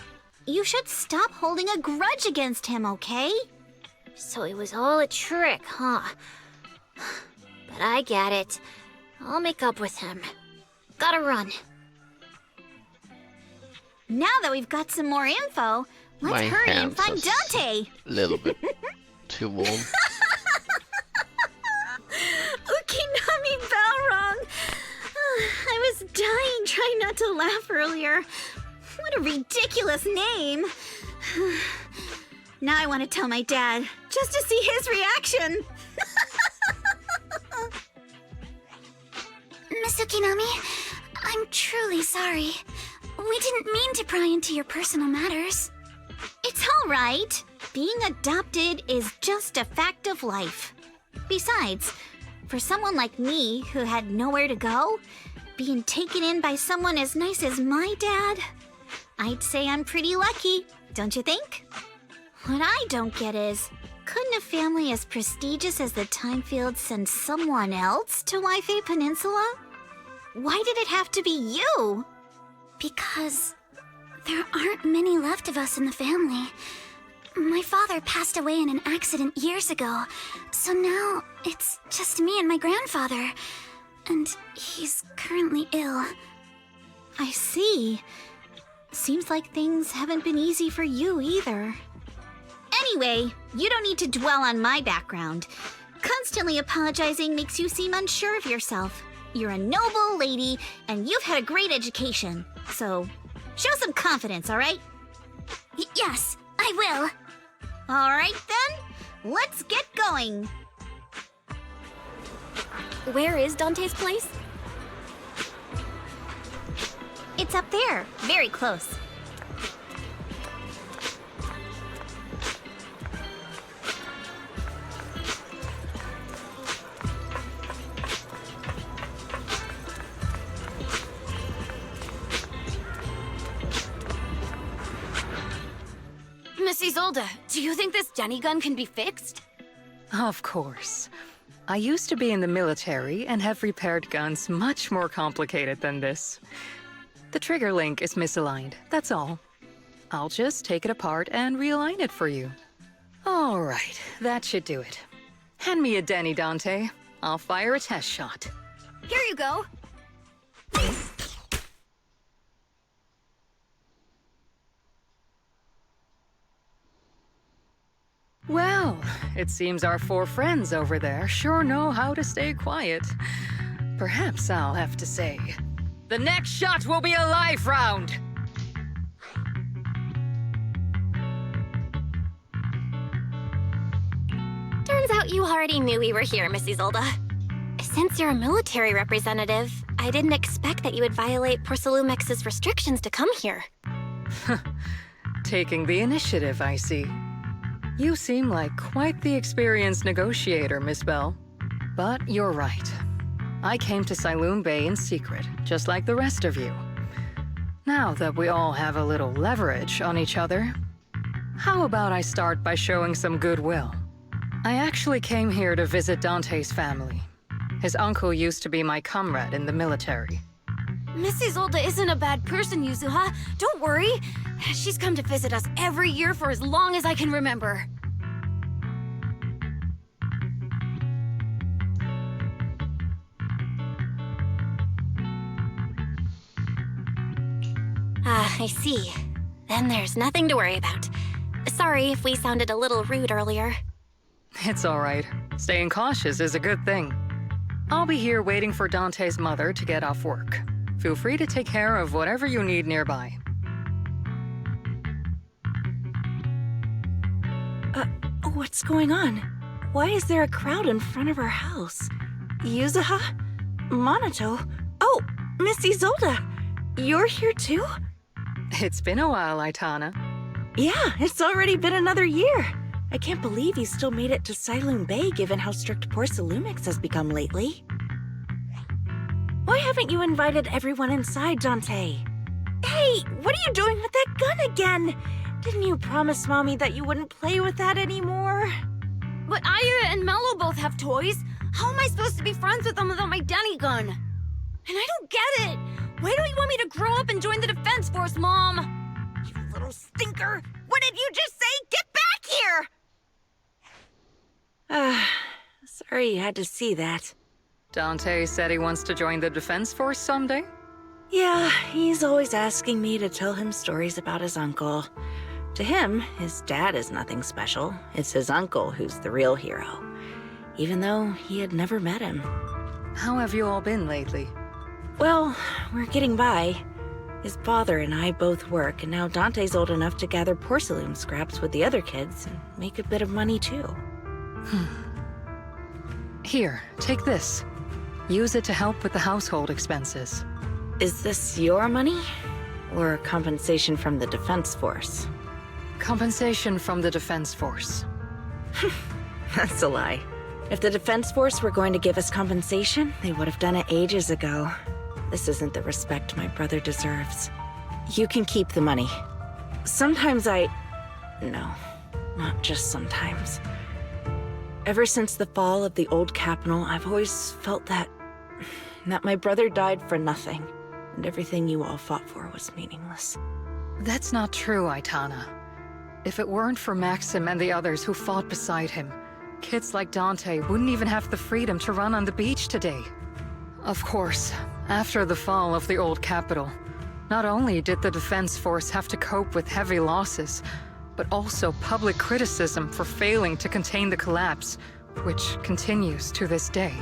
you should stop holding a grudge against him, okay? So it was all a trick, huh? But I get it. I'll make up with him. Gotta run. Now that we've got some more info, let's My hurry and hands find are Dante. A little bit too warm. Ukinami Balrog! I was dying trying not to laugh earlier. What a ridiculous name. Now I want to tell my dad, just to see his reaction. Miss Ukinami, I'm truly sorry. We didn't mean to pry into your personal matters. It's all right. Being adopted is just a fact of life. Besides, for someone like me who had nowhere to go, being taken in by someone as nice as my dad, I'd say I'm pretty lucky, don't you think? What I don't get is, couldn't a family as prestigious as the Timefields send someone else to Waifei Peninsula? Why did it have to be you? Because there aren't many left of us in the family. My father passed away in an accident years ago, so now it's just me and my grandfather. And he's currently ill. I see. Seems like things haven't been easy for you either. Anyway, you don't need to dwell on my background. Constantly apologizing makes you seem unsure of yourself. You're a noble lady, and you've had a great education. So, show some confidence, all right? Yes, I will. All right, then. Let's get going. Where is Dante's place? It's up there, very close. Miss Isolde, do you think this Denny gun can be fixed? Of course. I used to be in the military and have repaired guns much more complicated than this. The trigger link is misaligned, that's all. I'll just take it apart and realign it for you. All right, that should do it. Hand me a Denny, Dante. I'll fire a test shot. Here you go. Well, it seems our four friends over there sure know how to stay quiet. Perhaps I'll have to say, the next shot will be a life round! Turns out you already knew we were here, Miss Isolde. Since you're a military representative, I didn't expect that you would violate Porcelumex's restrictions to come here. Taking the initiative, I see. You seem like quite the experienced negotiator, Miss Belle. But you're right. I came to Siloon Bay in secret, just like the rest of you. Now that we all have a little leverage on each other, how about I start by showing some goodwill? I actually came here to visit Dante's family. His uncle used to be my comrade in the military. Miss Isolde isn't a bad person, Yuzuha. Don't worry. She's come to visit us every year for as long as I can remember. Ah, I see. Then there's nothing to worry about. Sorry if we sounded a little rude earlier. It's all right. Staying cautious is a good thing. I'll be here waiting for Dante's mother to get off work. Feel free to take care of whatever you need nearby. What's going on? Why is there a crowd in front of our house? Yuzuha? Monato? Oh, Miss Isolde! You're here too? It's been a while, Aitana. Yeah, it's already been another year. I can't believe you still made it to Siloon Bay given how strict Porcelumix has become lately. Why haven't you invited everyone inside, Dante? Hey, what are you doing with that gun again? Didn't you promise Mommy that you wouldn't play with that anymore? But Aya and Mello both have toys. How am I supposed to be friends with them without my Denny gun? And I don't get it. Why don't you want me to grow up and join the Defense Force, Mom? You little stinker! What did you just say? Get back here! Sorry you had to see that. Dante said he wants to join the Defense Force someday? Yeah, he's always asking me to tell him stories about his uncle. To him, his dad is nothing special. It's his uncle who's the real hero, even though he had never met him. How have you all been lately? Well, we're getting by. His father and I both work, and now Dante's old enough to gather porcelain scraps with the other kids and make a bit of money too. Here, take this. Use it to help with the household expenses. Is this your money? Or compensation from the Defense Force? Compensation from the Defense Force. That's a lie. If the Defense Force were going to give us compensation, they would have done it ages ago. This isn't the respect my brother deserves. You can keep the money. Sometimes No, not just sometimes. Ever since the fall of the old capital, I've always felt that my brother died for nothing, and everything you all fought for was meaningless. That's not true, Aitana. If it weren't for Maxim and the others who fought beside him, kids like Dante wouldn't even have the freedom to run on the beach today. Of course, after the fall of the old capital, not only did the Defense Force have to cope with heavy losses, but also public criticism for failing to contain the collapse, which continues to this day.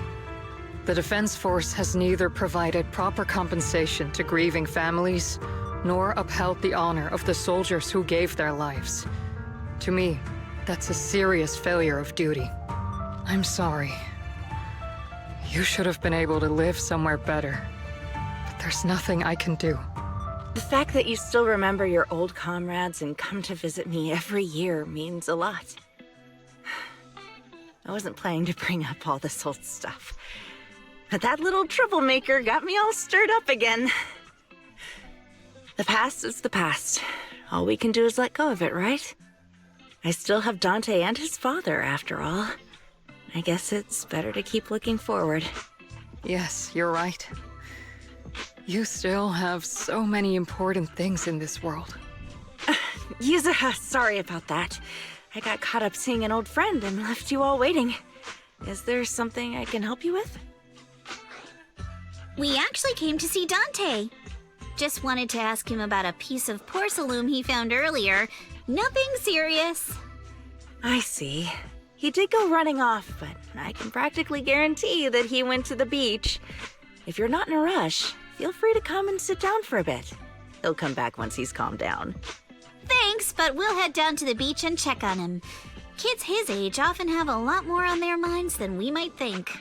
The Defense Force has neither provided proper compensation to grieving families, nor upheld the honor of the soldiers who gave their lives. To me, that's a serious failure of duty. I'm sorry. You should have been able to live somewhere better, but there's nothing I can do. The fact that you still remember your old comrades and come to visit me every year means a lot. I wasn't planning to bring up all this old stuff, but that little troublemaker got me all stirred up again. The past is the past. All we can do is let go of it, right? I still have Dante and his father, after all. I guess it's better to keep looking forward. Yes, you're right. You still have so many important things in this world. Yuzuha, sorry about that. I got caught up seeing an old friend and left you all waiting. Is there something I can help you with? We actually came to see Dante. Just wanted to ask him about a piece of porcelain he found earlier. Nothing serious. I see. He did go running off, but I can practically guarantee that he went to the beach. If you're not in a rush, feel free to come and sit down for a bit. He'll come back once he's calmed down. Thanks, but we'll head down to the beach and check on him. Kids his age often have a lot more on their minds than we might think.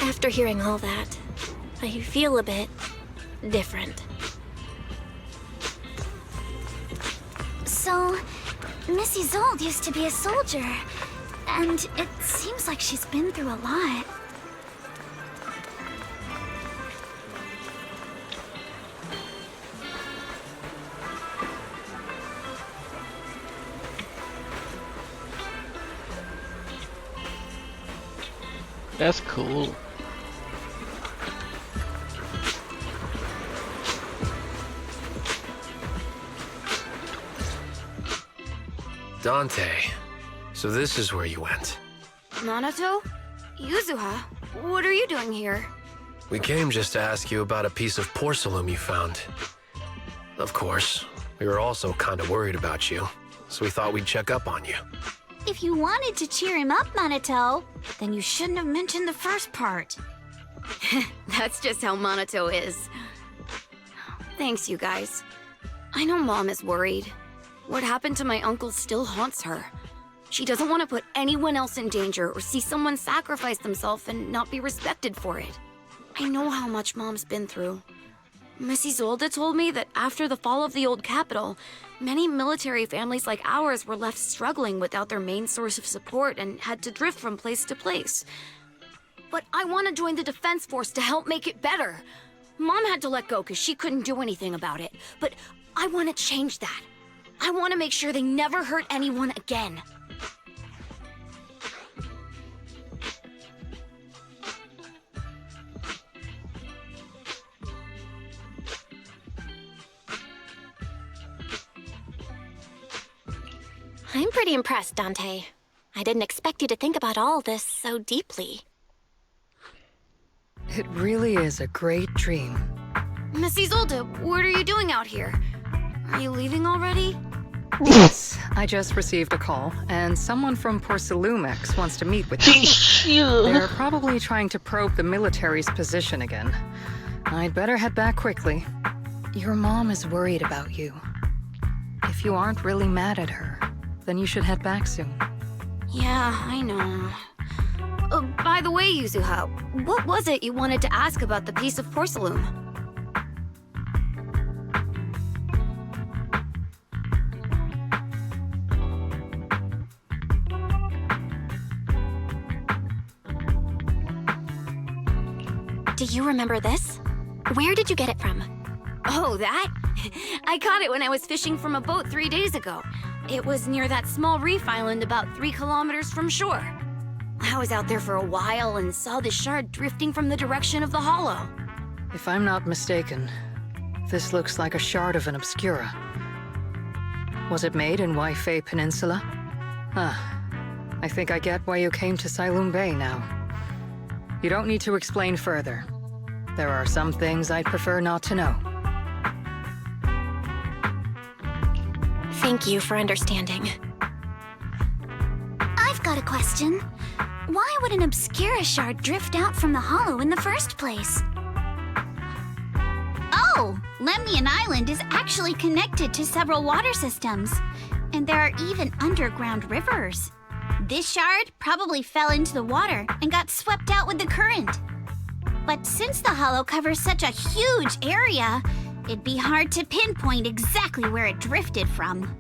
After hearing all that, I feel a bit different. So, Miss Isolde used to be a soldier, and it seems like she's been through a lot. That's cool. Dante, so this is where you went. Minato? Yuzuha? What are you doing here? We came just to ask you about a piece of porcelain you found. Of course, we were also kind of worried about you, so we thought we'd check up on you. If you wanted to cheer him up, Minato, then you shouldn't have mentioned the first part. That's just how Minato is. Thanks, you guys. I know Mom is worried. What happened to my uncle still haunts her. She doesn't want to put anyone else in danger or see someone sacrifice themselves and not be respected for it. I know how much Mom's been through. Miss Isolde told me that after the fall of the old capital, many military families like ours were left struggling without their main source of support and had to drift from place to place. But I want to join the defense force to help make it better. Mom had to let go because she couldn't do anything about it, but I want to change that. I want to make sure they never hurt anyone again. I'm pretty impressed, Dante. I didn't expect you to think about all this so deeply. It really is a great dream. Miss Isolde, what are you doing out here? Are you leaving already? Yes, I just received a call, and someone from Porcelumex wants to meet with you. They're probably trying to probe the military's position again. I'd better head back quickly. Your mom is worried about you. If you aren't really mad at her, then you should head back soon. Yeah, I know. By the way, Yuzuha, what was it you wanted to ask about the piece of porcelain? Do you remember this? Where did you get it from? Oh, that? I caught it when I was fishing from a boat 3 days ago. It was near that small reef island about 3 kilometers from shore. I was out there for a while and saw the shard drifting from the direction of the hollow. If I'm not mistaken, this looks like a shard of an Obscura. Was it made in Waifei Peninsula? I think I get why you came to Sailoon Bay now. You don't need to explain further. There are some things I'd prefer not to know. Thank you for understanding. I've got a question. Why would an Obscura shard drift out from the hollow in the first place? Oh, Lemnian Island is actually connected to several water systems. And there are even underground rivers. This shard probably fell into the water and got swept out with the current. But since the hollow covers such a huge area, it'd be hard to pinpoint exactly where it drifted from.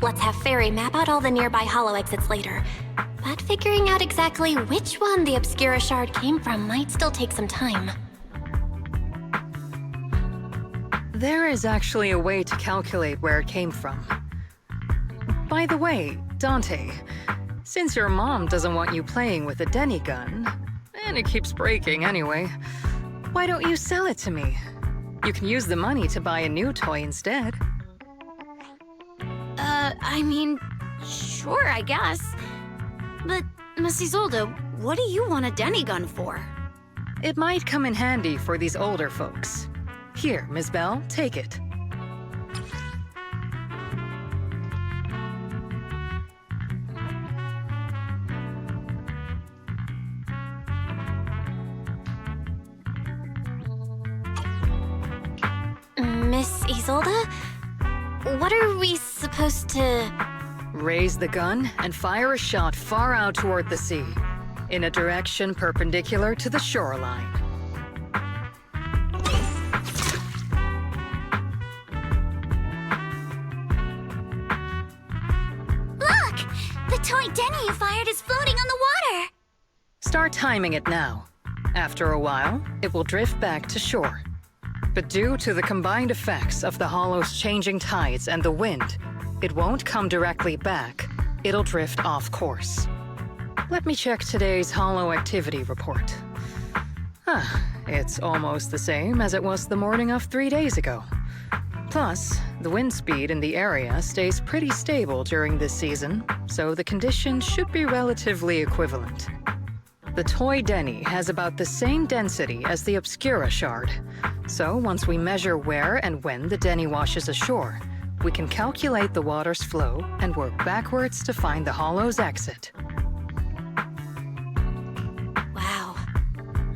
Let's have Fairy map out all the nearby hollow exits later. But figuring out exactly which one the Obscura shard came from might still take some time. There is actually a way to calculate where it came from. By the way, Dante, since your mom doesn't want you playing with a Denny gun, and it keeps breaking anyway, why don't you sell it to me? You can use the money to buy a new toy instead. I mean, sure, I guess. But, Miss Isolde, what do you want a Denny gun for? It might come in handy for these older folks. Here, Miss Bell, take it. Miss Isolde? What are we supposed to... Raise the gun and fire a shot far out toward the sea, in a direction perpendicular to the shoreline. Look! The toy Denny you fired is floating on the water! Start timing it now. After a while, it will drift back to shore. But due to the combined effects of the hollow's changing tides and the wind, it won't come directly back. It'll drift off course. Let me check today's hollow activity report. It's almost the same as it was the morning of 3 days ago. Plus, the wind speed in the area stays pretty stable during this season, so the conditions should be relatively equivalent. The toy Denny has about the same density as the Obscura shard, so once we measure where and when the Denny washes ashore, we can calculate the water's flow and work backwards to find the hollow's exit. Wow.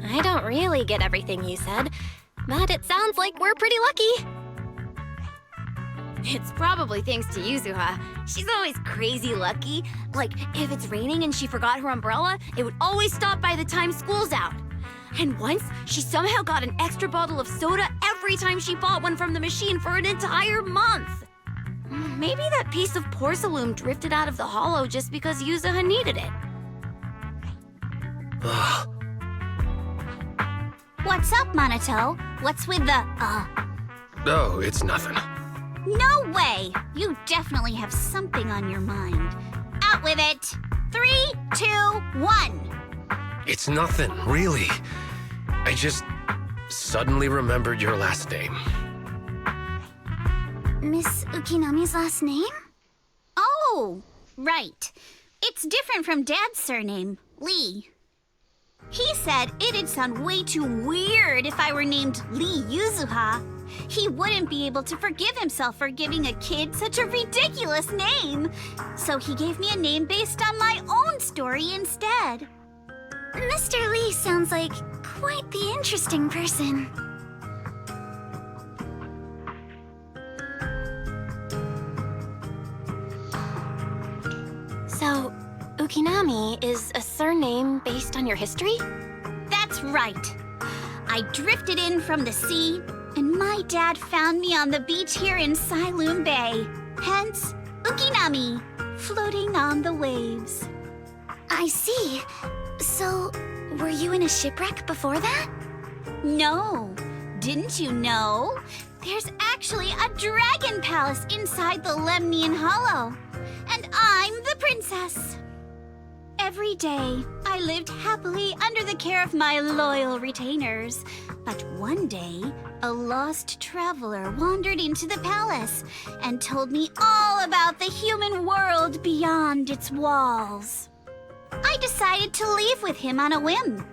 I don't really get everything you said, but it sounds like we're pretty lucky. It's probably thanks to Yuzuha. She's always crazy lucky. Like, if it's raining and she forgot her umbrella, it would always stop by the time school's out. And once, she somehow got an extra bottle of soda every time she bought one from the machine for an entire month. Maybe that piece of porcelain drifted out of the hollow just because Yuzuha needed it. What's up, Monato? What's with the, Oh, it's nothing. No way! You definitely have something on your mind. Out with it! 3, 2, 1! It's nothing, really. I just suddenly remembered your last name. Miss Ukinami's last name? Oh, right. It's different from Dad's surname, Lee. He said it'd sound way too weird if I were named Lee Yuzuha. He wouldn't be able to forgive himself for giving a kid such a ridiculous name. So he gave me a name based on my own story instead. Mr. Lee sounds like quite the interesting person. So, Ukinami is a surname based on your history? That's right. I drifted in from the sea, and my dad found me on the beach here in Sailoon Bay. Hence, Ukinami, floating on the waves. I see. So, were you in a shipwreck before that? No. Didn't you know? There's actually a dragon palace inside the Lemnian Hollow. And I'm the princess. Every day, I lived happily under the care of my loyal retainers. But one day, a lost traveler wandered into the palace and told me all about the human world beyond its walls. I decided to leave with him on a whim.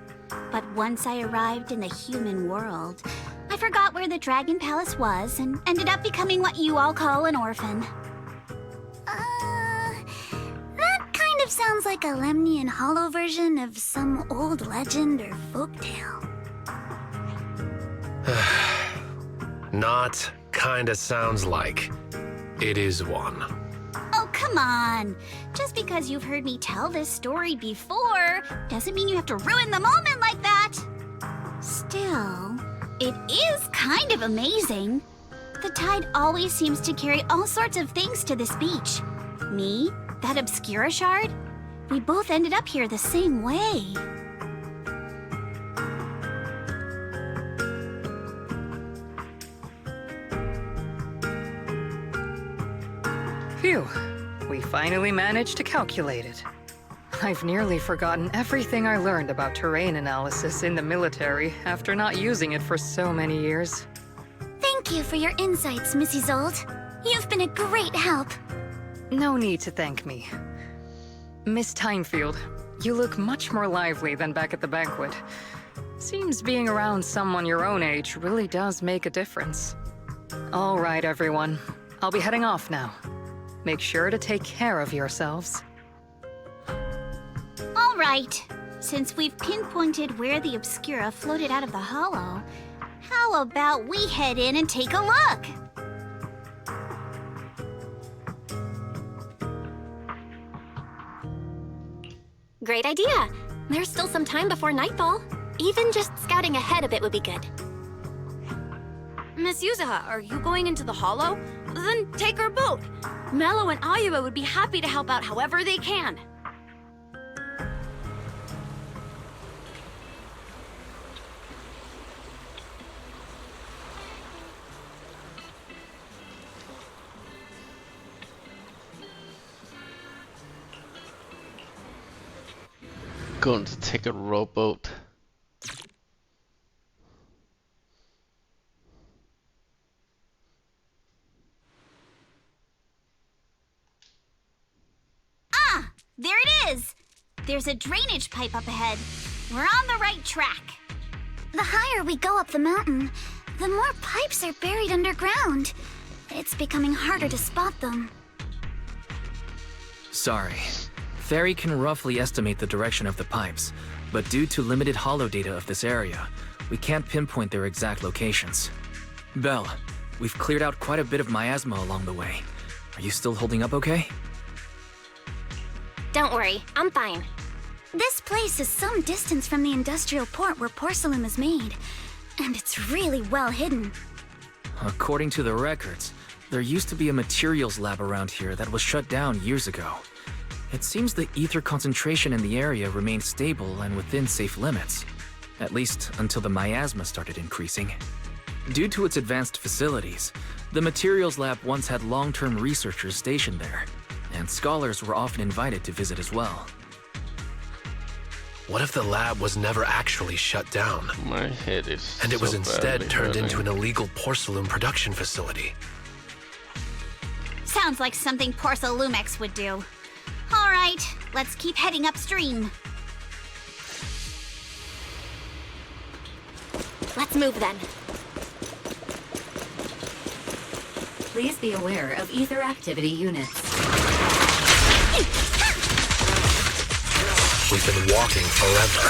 But once I arrived in the human world, I forgot where the Dragon Palace was and ended up becoming what you all call an orphan. That kind of sounds like a Lemnian Hollow version of some old legend or folktale. Not kinda sounds like. It is one. Oh, come on. Just because you've heard me tell this story before doesn't mean you have to ruin the moment like that. Still, it is kind of amazing. The tide always seems to carry all sorts of things to this beach. Me, that Obscura shard, we both ended up here the same way. Phew. we finally managed to calculate it. I've nearly forgotten everything I learned about terrain analysis in the military after not using it for so many years. Thank you for your insights, Mrs. Zold. You've been a great help. No need to thank me. Miss Timefield, you look much more lively than back at the banquet. Seems being around someone your own age really does make a difference. All right, everyone. I'll be heading off now. Make sure to take care of yourselves. All right. Since we've pinpointed where the Obscura floated out of the hollow, how about we head in and take a look? Great idea. There's still some time before nightfall. Even just scouting ahead a bit would be good. Miss Yuzuha, are you going into the hollow? Then take our boat. Mello and Ayuba would be happy to help out however they can. Going to take a rowboat. Ah, there it is. There's a drainage pipe up ahead. We're on the right track. The higher we go up the mountain, the more pipes are buried underground. It's becoming harder to spot them. Sorry. Ferry can roughly estimate the direction of the pipes, but due to limited hollow data of this area, we can't pinpoint their exact locations. Belle, we've cleared out quite a bit of miasma along the way. Are you still holding up okay? Don't worry, I'm fine. This place is some distance from the industrial port where porcelain is made, and it's really well hidden. According to the records, there used to be a materials lab around here that was shut down years ago. It seems the ether concentration in the area remained stable and within safe limits, at least until the miasma started increasing. Due to its advanced facilities, the materials lab once had long-term researchers stationed there, and scholars were often invited to visit as well. What if the lab was never actually shut down? My head is And it was so instead badly turned into hurting. an illegal porcelain production facility? Sounds like something Porcelumex would do. All right, let's keep heading upstream. Let's move then. Please be aware of ether activity units. We've been walking forever.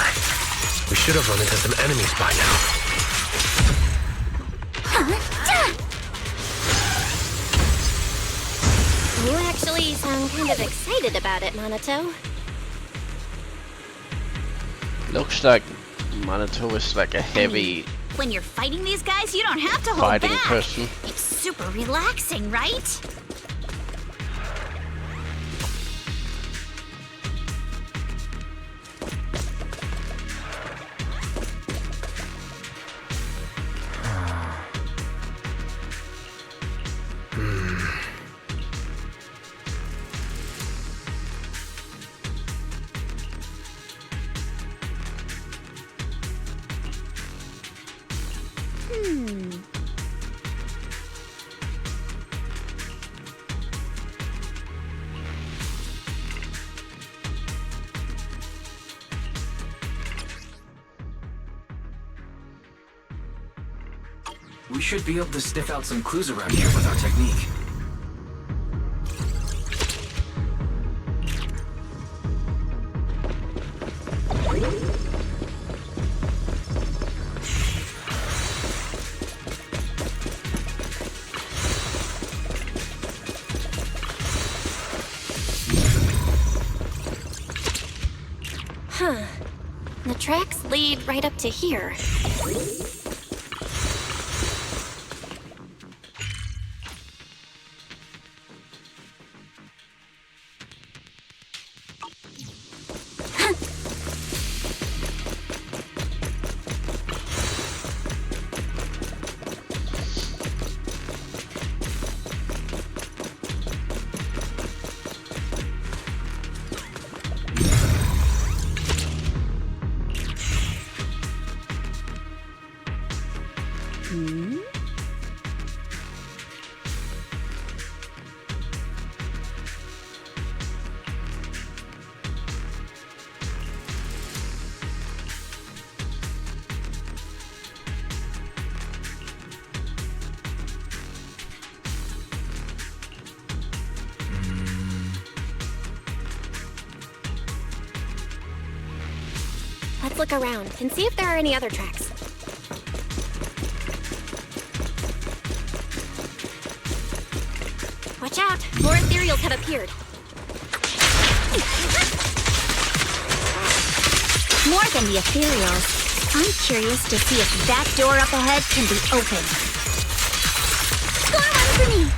We should have run into some enemies by now. You actually sound kind of excited about it, Monato. Looks like Monato is like a heavy When you're fighting these guys, you don't have to hold fighting back. person. It's super relaxing, right? We should be able to sniff out some clues around here with our technique. Huh. The tracks lead right up to here. Hmm? Let's look around and see if there are any other tracks. Watch out! More ethereals have appeared. More than the ethereals, I'm curious to see if that door up ahead can be opened. Score one for me!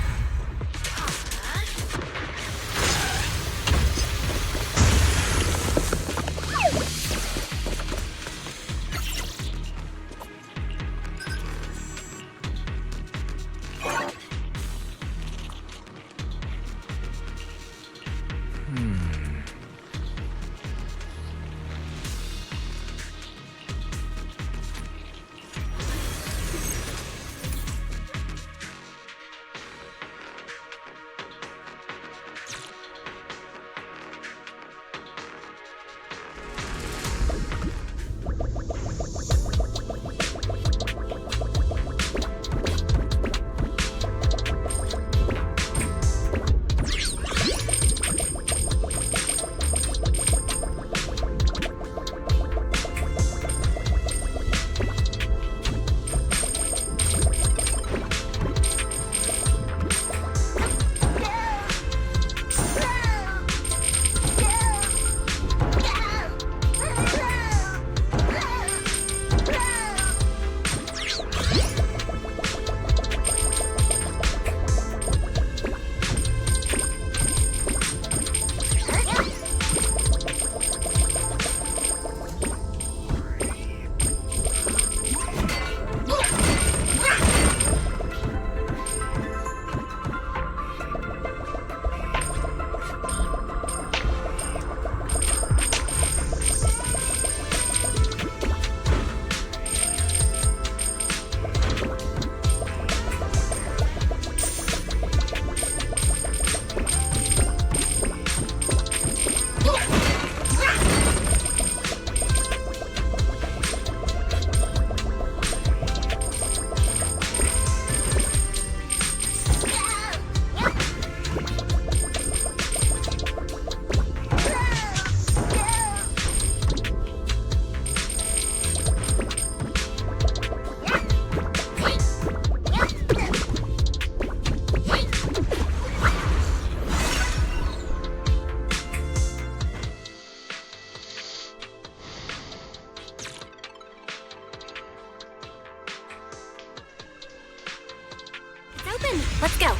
Let's go.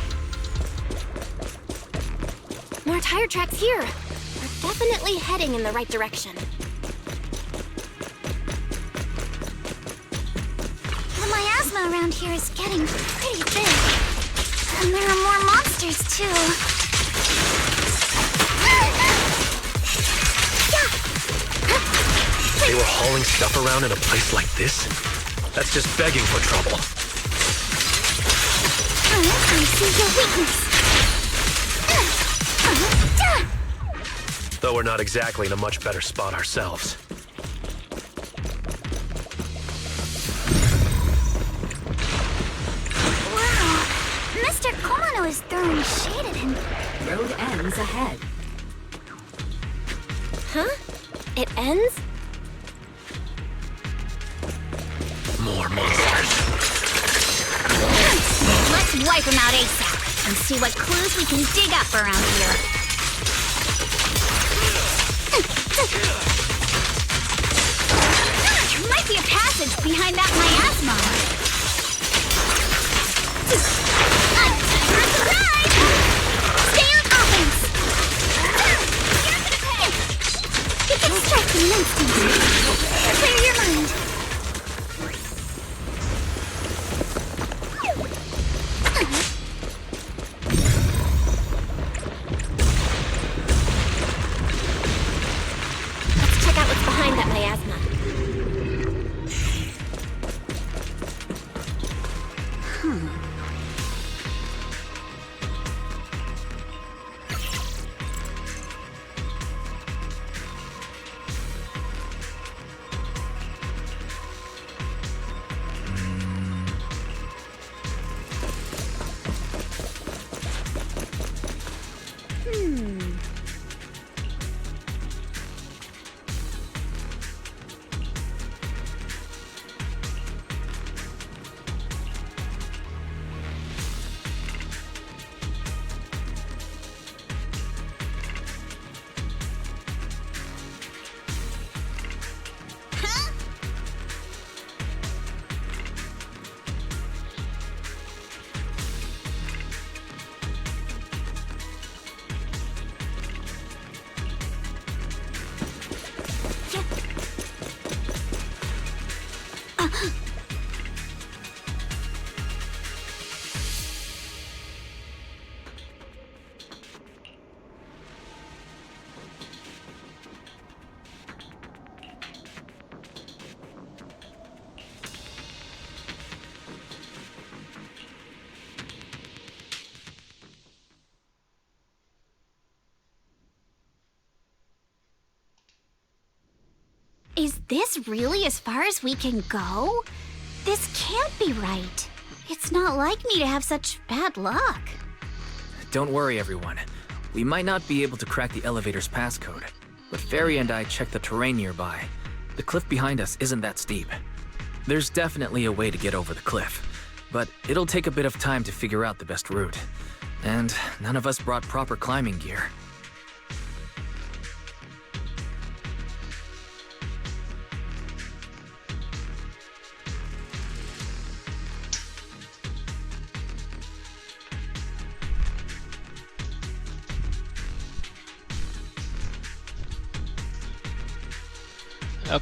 More tire tracks here. We're definitely heading in the right direction. The miasma around here is getting pretty big. And there are more monsters, too. They were hauling stuff around in a place like this? That's just begging for trouble. I see your weakness. Though we're not exactly in a much better spot ourselves. Wow, Mr. Kono is throwing shade at him. Road ends ahead. Huh? It ends? More monsters. Let's wipe them out ASAP and see what clues we can dig up around here. There might be a passage behind that miasma. Time to ride! Stay on offense! You can strike in an instant. Clear your mind. Is this really as far as we can go? This can't be right. It's not like me to have such bad luck. Don't worry, everyone. We might not be able to crack the elevator's passcode, but Fairy and I checked the terrain nearby. The cliff behind us isn't that steep. There's definitely a way to get over the cliff, but it'll take a bit of time to figure out the best route. And none of us brought proper climbing gear.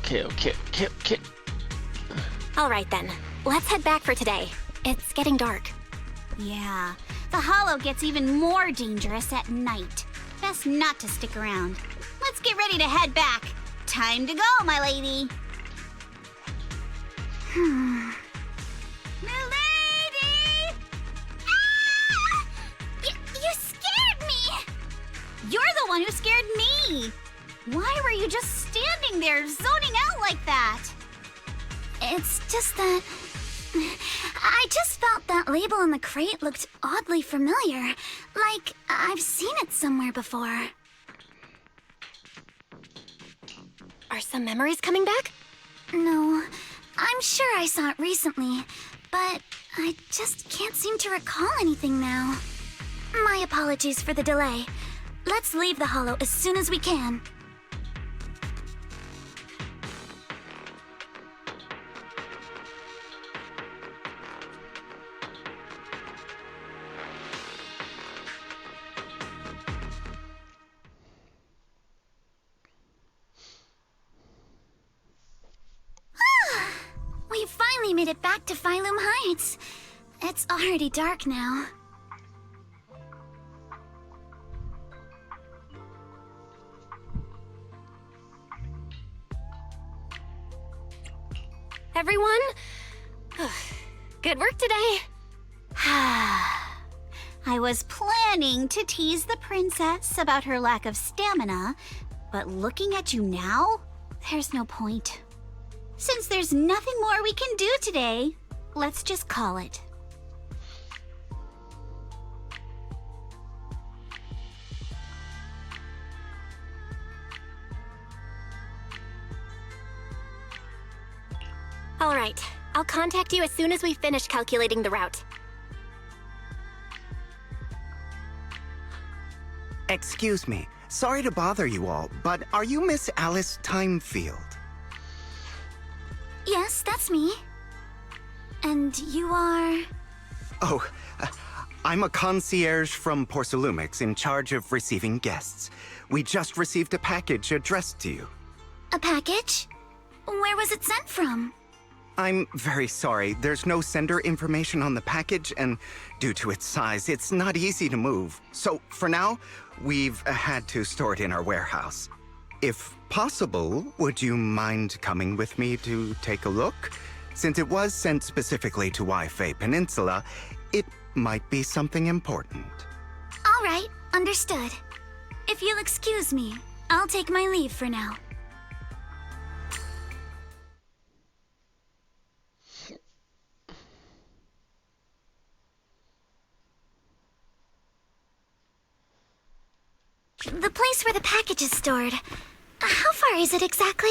Okay. Alright then, let's head back for today. It's getting dark. Yeah, the hollow gets even more dangerous at night. Best not to stick around. Let's get ready to head back. Time to go, my lady. Milady! Ah! You scared me! You're the one who scared me! Why were you just standing there, zoning out like that? It's just that... I just felt that label on the crate looked oddly familiar. Like, I've seen it somewhere before. Are some memories coming back? No, I'm sure I saw it recently, but I just can't seem to recall anything now. My apologies for the delay. Let's leave the hollow as soon as we can. We finally made it back to Phylum Heights. It's already dark now. Everyone? Good work today. I was planning to tease the princess about her lack of stamina, but looking at you now, there's no point. Since there's nothing more we can do today, let's just call it. All right, I'll contact you as soon as we finish calculating the route. Excuse me. Sorry to bother you all, but are you Miss Alice Timefield? Yes, that's me. And you are... Oh, I'm a concierge from Porcelumix in charge of receiving guests. We just received a package addressed to you. A package? Where was it sent from? I'm very sorry. There's no sender information on the package, and due to its size, it's not easy to move. So, for now, we've had to store it in our warehouse. If possible, would you mind coming with me to take a look? Since it was sent specifically to Waifei Peninsula, it might be something important. All right, understood. If you'll excuse me, I'll take my leave for now. The place where the package is stored. How far is it exactly?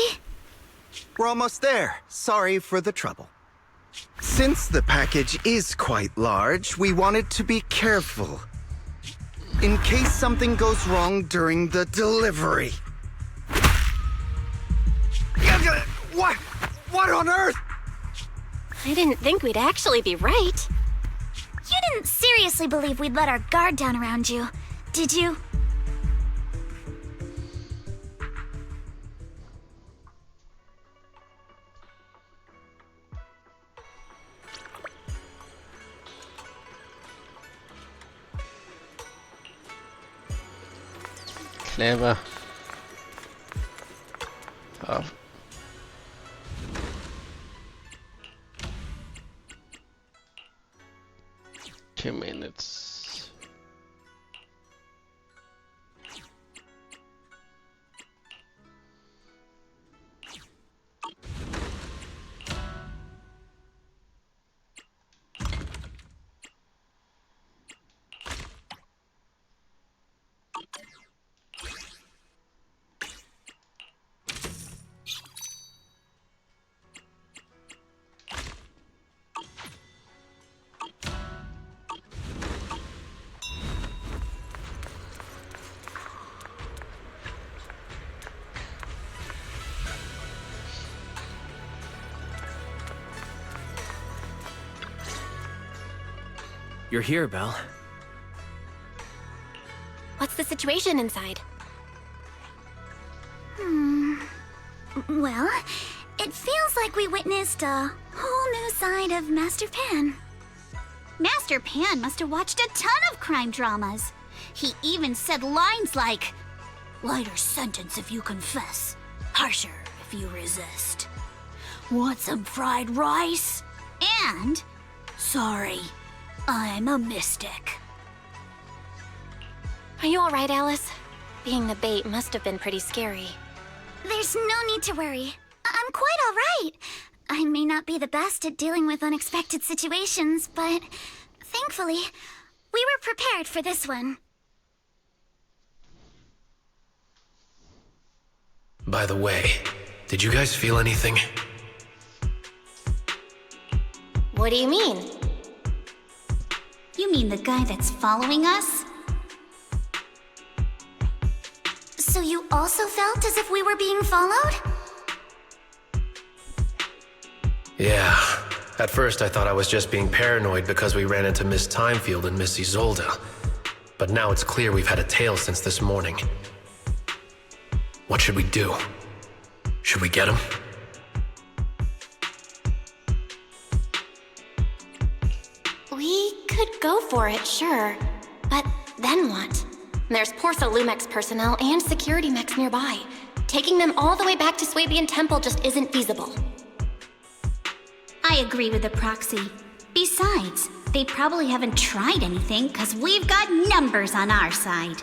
We're almost there. Sorry for the trouble. Since the package is quite large, we wanted to be careful. In case something goes wrong during the delivery. What on earth? I didn't think we'd actually be right. You didn't seriously believe we'd let our guard down around you, did you? Never. Oh. Two minutes. You're here, Belle. What's the situation inside? Well, it feels like we witnessed a whole new side of Master Pan. Master Pan must have watched a ton of crime dramas. He even said lines like, "Lighter sentence if you confess, harsher if you resist. Want some fried rice?" And, "Sorry, I'm a mystic." Are you alright, Alice? Being the bait must have been pretty scary. There's no need to worry. I'm quite all right. I may not be the best at dealing with unexpected situations, but thankfully, we were prepared for this one. By the way, did you guys feel anything? What do you mean? You mean the guy that's following us? So you also felt as if we were being followed? Yeah. At first I thought I was just being paranoid because we ran into Miss Timefield and Miss Isolde. But now it's clear we've had a tail since this morning. What should we do? Should we get him? We could go for it, sure. But then what? There's Porsalumex personnel and security mechs nearby. Taking them all the way back to Swabian Temple just isn't feasible. I agree with the proxy. Besides, they probably haven't tried anything because we've got numbers on our side.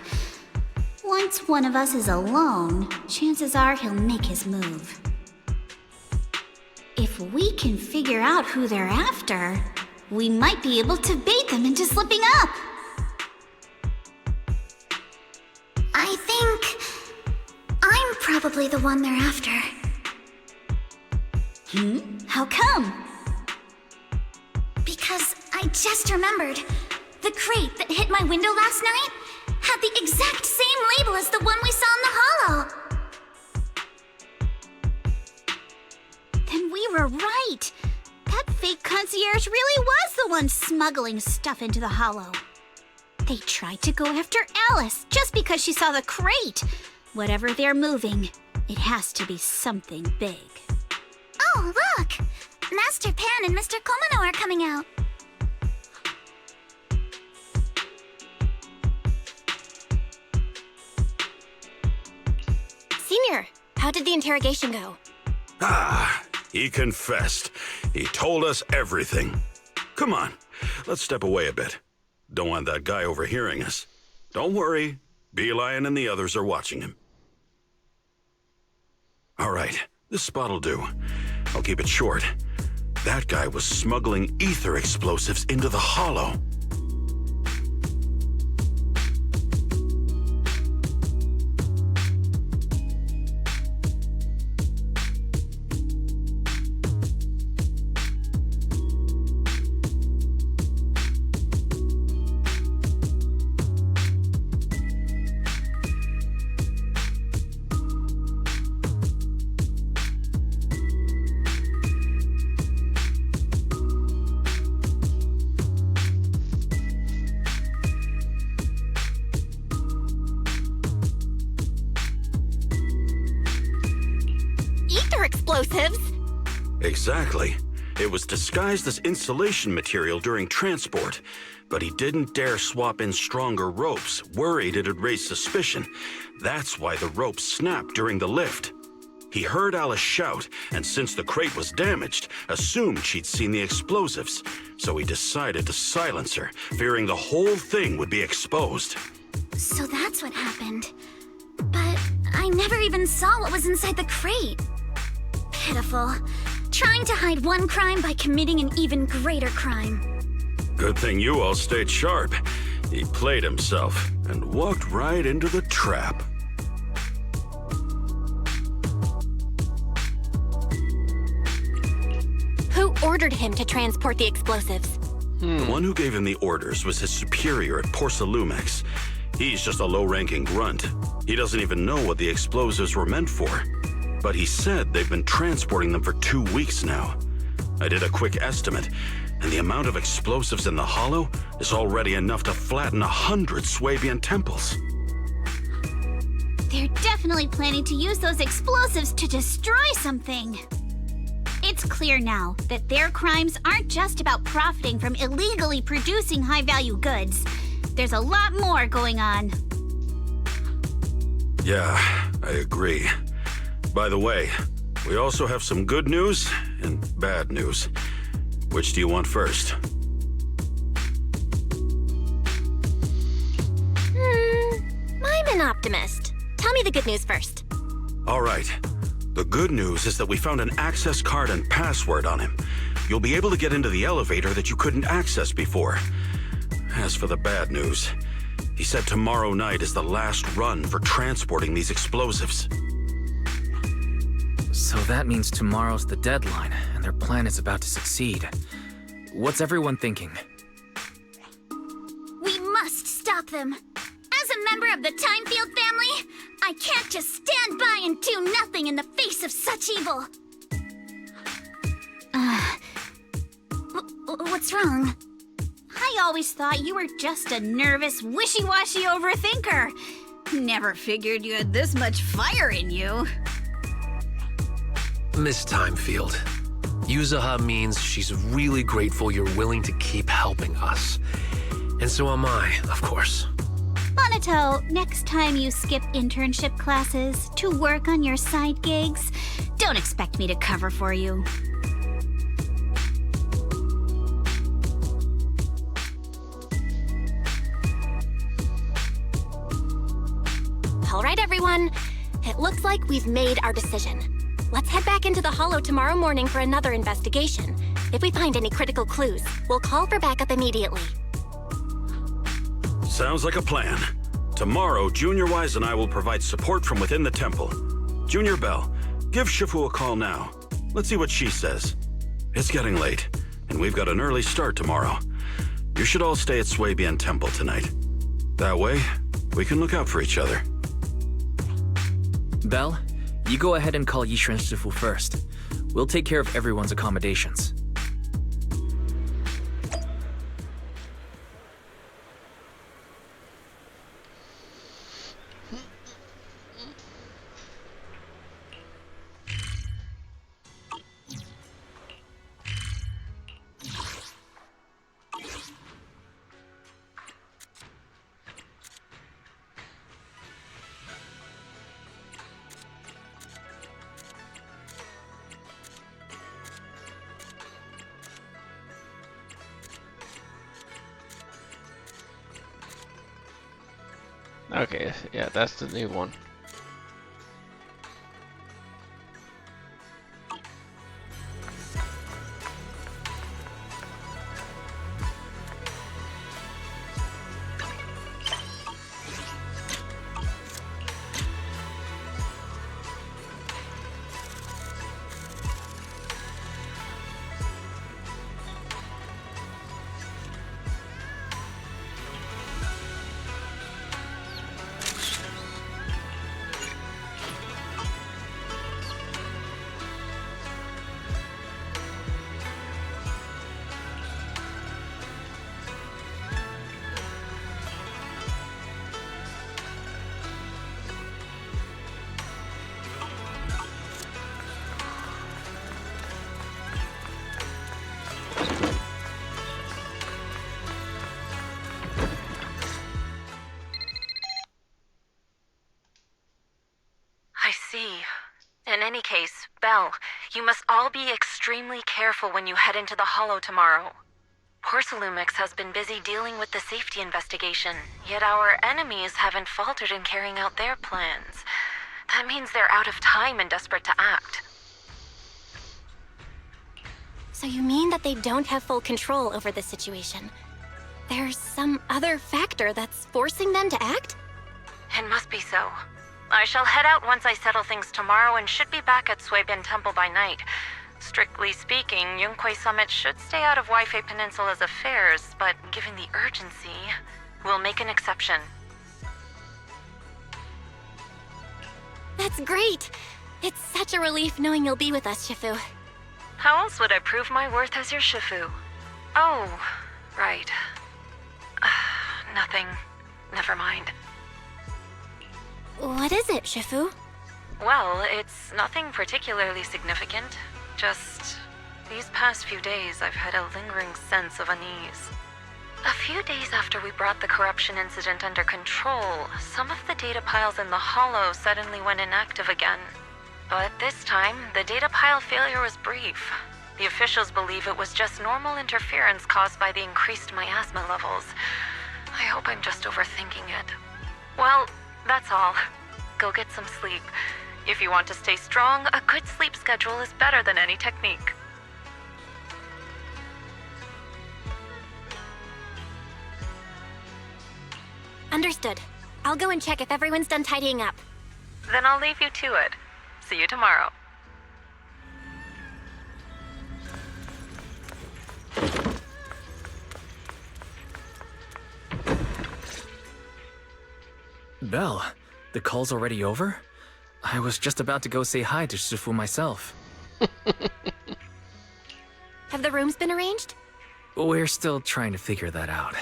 Once one of us is alone, chances are he'll make his move. If we can figure out who they're after, we might be able to bait them into slipping up. I think I'm probably the one they're after. How come? Because I just remembered. The crate that hit my window last night had the exact same label as the one we saw in the hollow. Then we were right. That fake concierge really was the one smuggling stuff into the hollow. They tried to go after Alice just because she saw the crate. Whatever they're moving, it has to be something big. Oh, look! Master Pan and Mr. Komino are coming out. Senior, how did the interrogation go? He confessed. He told us everything. Come on, let's step away a bit. Don't want that guy overhearing us. Don't worry, Beelion and the others are watching him. All right, this spot'll do. I'll keep it short. That guy was smuggling ether explosives into the hollow. Explosives? Exactly. It was disguised as insulation material during transport, but he didn't dare swap in stronger ropes, worried it'd raise suspicion. That's why the rope snapped during the lift. He heard Alice shout, and since the crate was damaged, assumed she'd seen the explosives. So he decided to silence her, fearing the whole thing would be exposed. So that's what happened. But I never even saw what was inside the crate. Pitiful. Trying to hide one crime by committing an even greater crime. Good thing you all stayed sharp. He played himself and walked right into the trap. Who ordered him to transport the explosives? The one who gave him the orders was his superior at Porsalumex. He's just a low-ranking grunt. He doesn't even know what the explosives were meant for. But he said they've been transporting them for 2 weeks now. I did a quick estimate, and the amount of explosives in the hollow is already enough to flatten 100 Swabian temples. They're definitely planning to use those explosives to destroy something. It's clear now that their crimes aren't just about profiting from illegally producing high-value goods. There's a lot more going on. Yeah, I agree. By the way, we also have some good news and bad news. Which do you want first? I'm an optimist. Tell me the good news first. All right. The good news is that we found an access card and password on him. You'll be able to get into the elevator that you couldn't access before. As for the bad news, he said tomorrow night is the last run for transporting these explosives. So that means tomorrow's the deadline, and their plan is about to succeed. What's everyone thinking? We must stop them. As a member of the Timefield family, I can't just stand by and do nothing in the face of such evil. What's wrong? I always thought you were just a nervous, wishy-washy overthinker. Never figured you had this much fire in you. Miss Timefield, Yuzuha means she's really grateful you're willing to keep helping us. And so am I, of course. Monato, next time you skip internship classes to work on your side gigs, don't expect me to cover for you. All right, everyone. It looks like we've made our decision. Let's head back into the Hollow tomorrow morning for another investigation. If we find any critical clues, we'll call for backup immediately. Sounds like a plan. Tomorrow, Junior Wise and I will provide support from within the temple. Junior Bell, give Shifu a call now. Let's see what she says. It's getting late, and we've got an early start tomorrow. You should all stay at Swabian Temple tonight. That way, we can look out for each other. Belle, you go ahead and call Yishuan Shifu first. We'll take care of everyone's accommodations. Okay, yeah, that's the new one. any case, Belle, you must all be extremely careful when you head into the Hollow tomorrow. Porcelumix has been busy dealing with the safety investigation, yet our enemies haven't faltered in carrying out their plans. That means they're out of time and desperate to act. So you mean that they don't have full control over the situation? There's some other factor that's forcing them to act? It must be so. I shall head out once I settle things tomorrow and should be back at Suibin Temple by night. Strictly speaking, Yunquei Summit should stay out of Waifei Peninsula's affairs, but given the urgency, we'll make an exception. That's great! It's such a relief knowing you'll be with us, Shifu. How else would I prove my worth as your Shifu? Oh, right. Nothing. Never mind. What is it, Shifu? Well, it's nothing particularly significant. Just these past few days, I've had a lingering sense of unease. A few days after we brought the corruption incident under control, some of the data piles in the Hollow suddenly went inactive again. But this time, the data pile failure was brief. The officials believe it was just normal interference caused by the increased miasma levels. I hope I'm just overthinking it. Well, that's all. Go get some sleep. If you want to stay strong, a good sleep schedule is better than any technique. Understood. I'll go and check if everyone's done tidying up. Then I'll leave you to it. See you tomorrow. Belle, the call's already over? I was just about to go say hi to Shifu myself. Have the rooms been arranged? We're still trying to figure that out.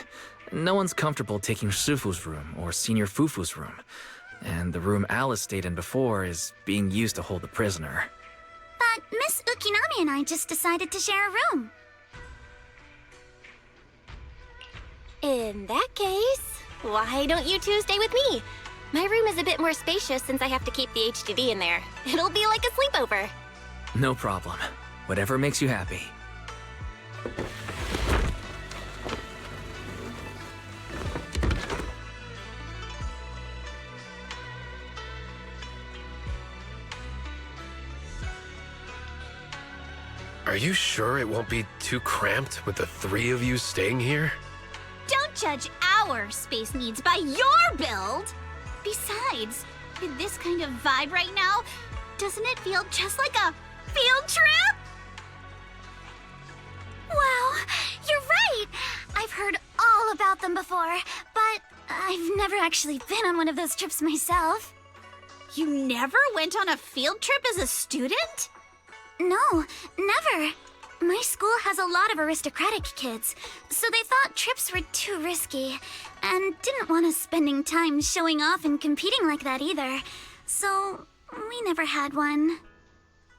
No one's comfortable taking Shifu's room or Senior Fufu's room. And the room Alice stayed in before is being used to hold the prisoner. But Miss Ukinami and I just decided to share a room. In that case, why don't you two stay with me? My room is a bit more spacious since I have to keep the HDD in there. It'll be like a sleepover. No problem. Whatever makes you happy. Are you sure it won't be too cramped with the three of you staying here? Don't judge our space needs by your build! Besides, with this kind of vibe right now, doesn't it feel just like a field trip? Wow, you're right! I've heard all about them before, but I've never actually been on one of those trips myself. You never went on a field trip as a student? No, never. My school has a lot of aristocratic kids, so they thought trips were too risky, and didn't want us spending time showing off and competing like that either. So, we never had one.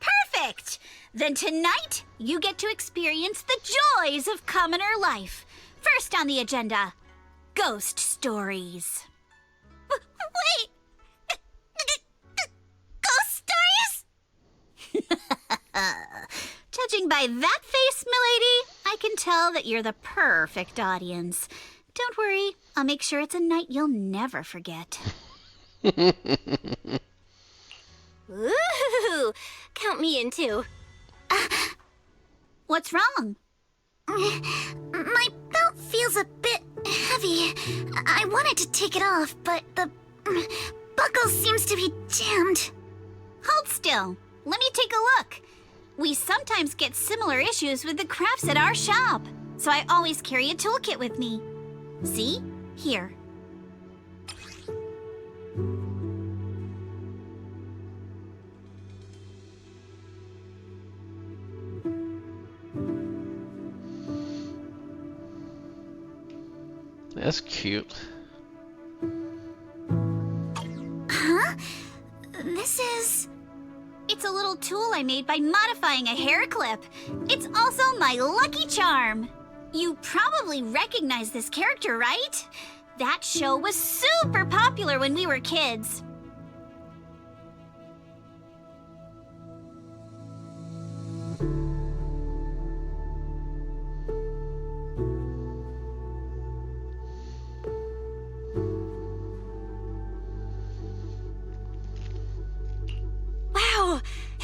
Perfect! Then tonight, you get to experience the joys of commoner life. First on the agenda, ghost stories. Wait! Ghost stories? Judging by that face, milady, I can tell that you're the perfect audience. Don't worry, I'll make sure it's a night you'll never forget. Ooh, count me in too. What's wrong? My belt feels a bit heavy. I wanted to take it off, but the buckle seems to be jammed. Hold still. Let me take a look. We sometimes get similar issues with the crafts at our shop, so I always carry a toolkit with me. See? Here. That's cute. Huh? This is... It's a little tool I made by modifying a hair clip. It's also my lucky charm. You probably recognize this character, right? That show was super popular when we were kids.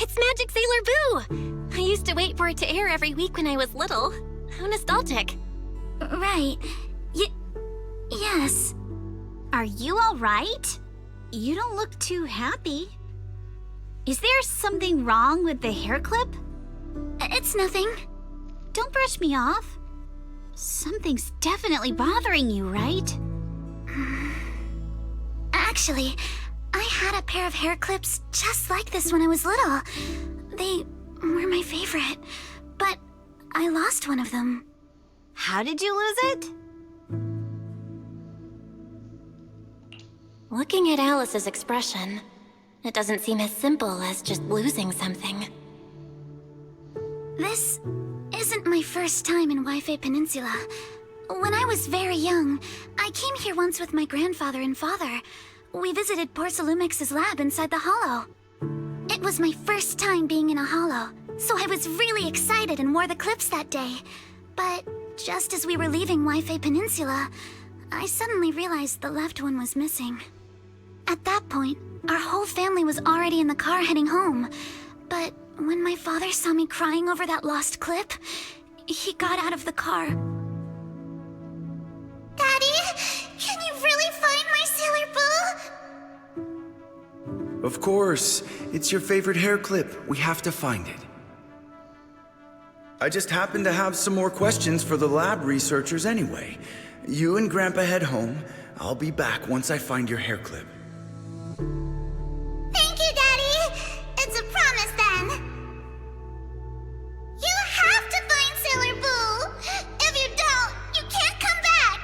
It's Magic Sailor Boo! I used to wait for it to air every week when I was little. How nostalgic. Right. Yes. Are you alright? You don't look too happy. Is there something wrong with the hair clip? It's nothing. Don't brush me off. Something's definitely bothering you, right? Actually, I had a pair of hair clips just like this when I was little. They were my favorite, but I lost one of them. How did you lose it? Looking at Alice's expression, it doesn't seem as simple as just losing something. This isn't my first time in Wi-Fi Peninsula. When I was very young, I came here once with my grandfather and father. We visited Porcelumex's lab inside the Hollow. It was my first time being in a Hollow, so I was really excited and wore the clips that day. But just as we were leaving Wi-Fi Peninsula, I suddenly realized the left one was missing. At that point, our whole family was already in the car heading home. But when my father saw me crying over that lost clip, he got out of the car. Daddy, can you really find my Sailor Boo? Of course. It's your favorite hair clip. We have to find it. I just happen to have some more questions for the lab researchers anyway. You and Grandpa head home. I'll be back once I find your hair clip. Thank you, Daddy. It's a promise then. You have to find Sailor Boo. If you don't, you can't come back.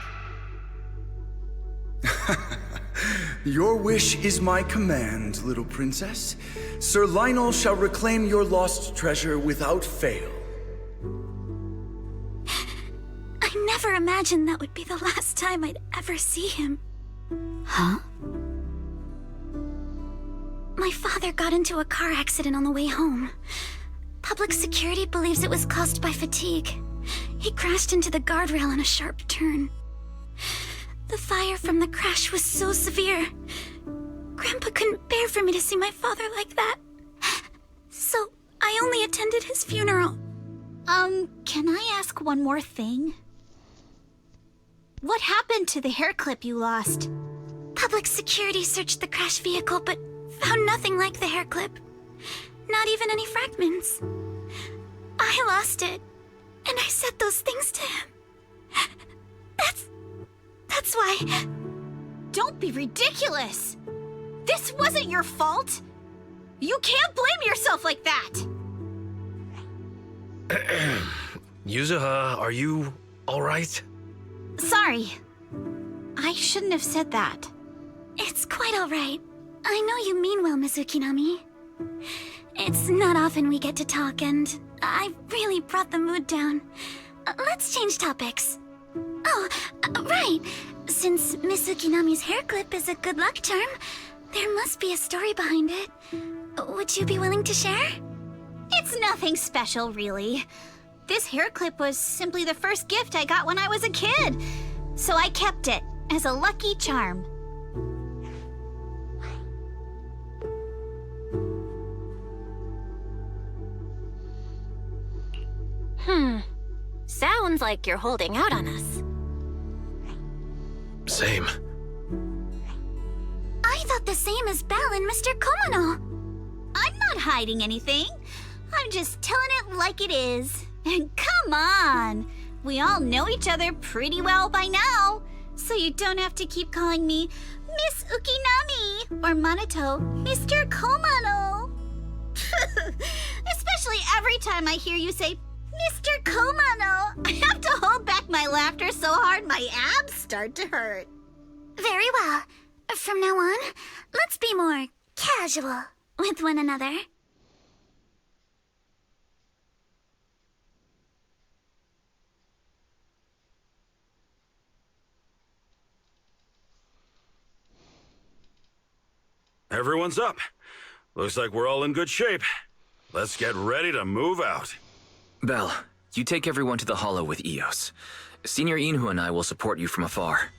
Your wish is my command, little princess. Sir Lionel shall reclaim your lost treasure without fail. I never imagined that would be the last time I'd ever see him. Huh? My father got into a car accident on the way home. Public security believes it was caused by fatigue. He crashed into the guardrail on a sharp turn. The fire from the crash was so severe. Grandpa couldn't bear for me to see my father like that. So I only attended his funeral. Can I ask one more thing? What happened to the hair clip you lost? Public security searched the crashed vehicle, but found nothing like the hair clip. Not even any fragments. I lost it, and I said those things to him. That's why... Don't be ridiculous! This wasn't your fault! You can't blame yourself like that! Yuzuha, are you alright? Sorry. I shouldn't have said that. It's quite alright. I know you mean well, Miss Ukinami. It's not often we get to talk, and I really brought the mood down. Let's change topics. Oh, right. Since Miss Ukinami's hair clip is a good luck charm, there must be a story behind it. Would you be willing to share? It's nothing special, really. This hair clip was simply the first gift I got when I was a kid. So I kept it as a lucky charm. Sounds like you're holding out on us. Same. I thought the same as Belle and Mr. Komano. I'm not hiding anything. I'm just telling it like it is. And come on! We all know each other pretty well by now. So you don't have to keep calling me Miss Ukinami or Manato Mr. Komano. Especially every time I hear you say Mr. Komano, I have to hold back my laughter so hard my abs start to hurt. Very well. From now on, let's be more casual with one another. Everyone's up. Looks like we're all in good shape. Let's get ready to move out. Belle, you take everyone to the Hollow with Eos. Senior Inhu and I will support you from afar.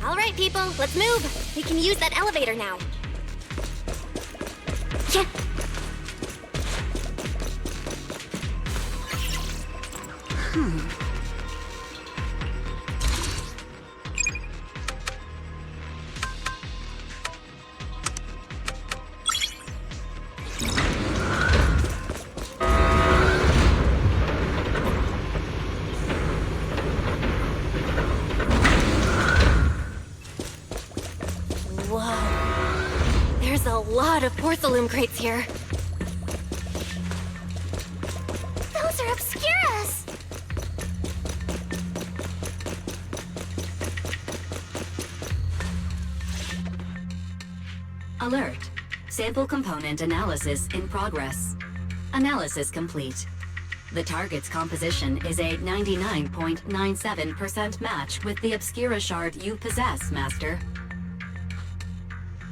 All right, people, let's move. We can use that elevator now. Yeah. Whoa. There's a lot of porcelain crates here. Those are Obscuras! Alert. Sample component analysis in progress. Analysis complete. The target's composition is a 99.97% match with the Obscura shard you possess, Master.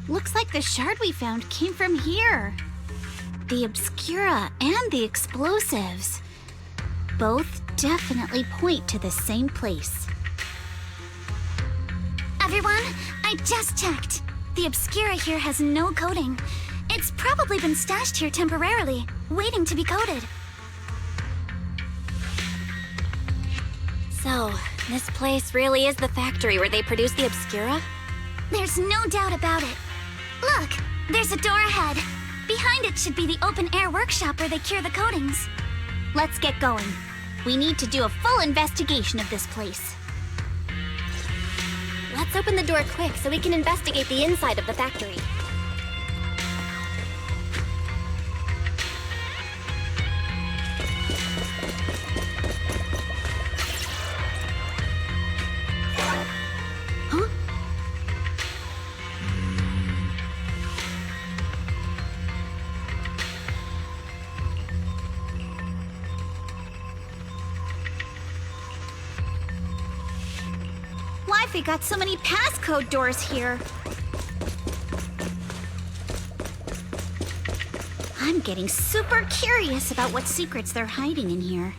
Looks like the shard we found came from here. The Obscura and the explosives. Both definitely point to the same place. Everyone, I just checked. The Obscura here has no coding. It's probably been stashed here temporarily, waiting to be coded. So, this place really is the factory where they produce the Obscura? There's no doubt about it. Look, there's a door ahead. Behind it should be the open-air workshop where they cure the coatings. Let's get going. We need to do a full investigation of this place. Let's open the door quick so we can investigate the inside of the factory. Huh? Why've we got so many passcode doors here? I'm getting super curious about what secrets they're hiding in here.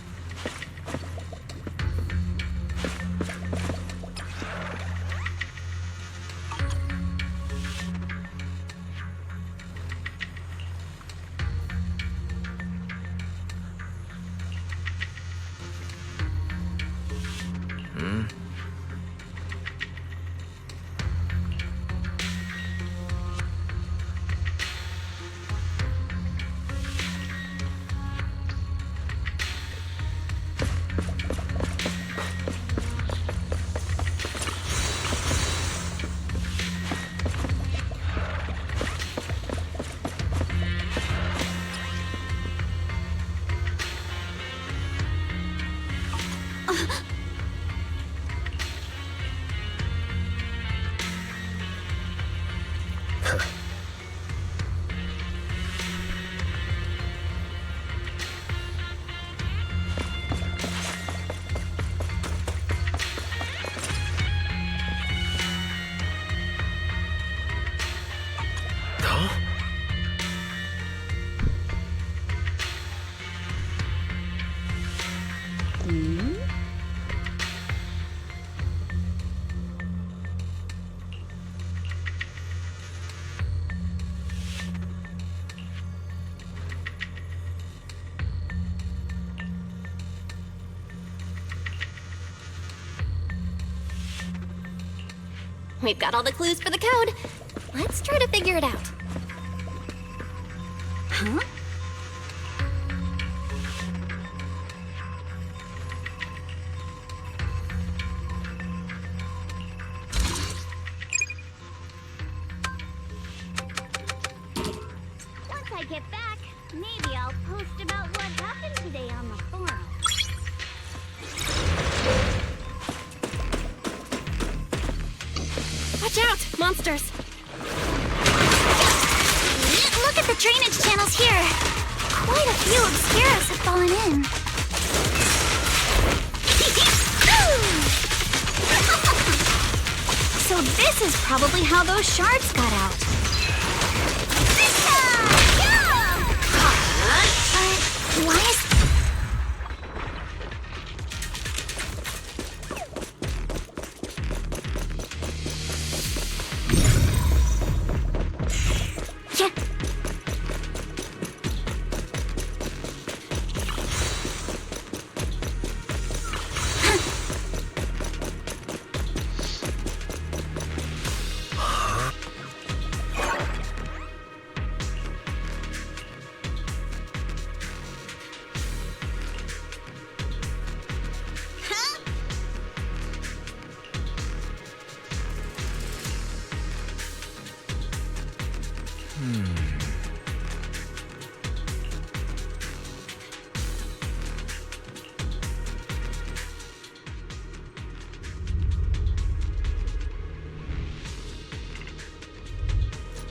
We've got all the clues for the code. Let's try to figure it out. Huh? Once I get back, maybe I'll post about what happened today on the forum. Watch out! Monsters! Look at the drainage channels here. Quite a few Obscuras have fallen in. So this is probably how those shards got out. But why is...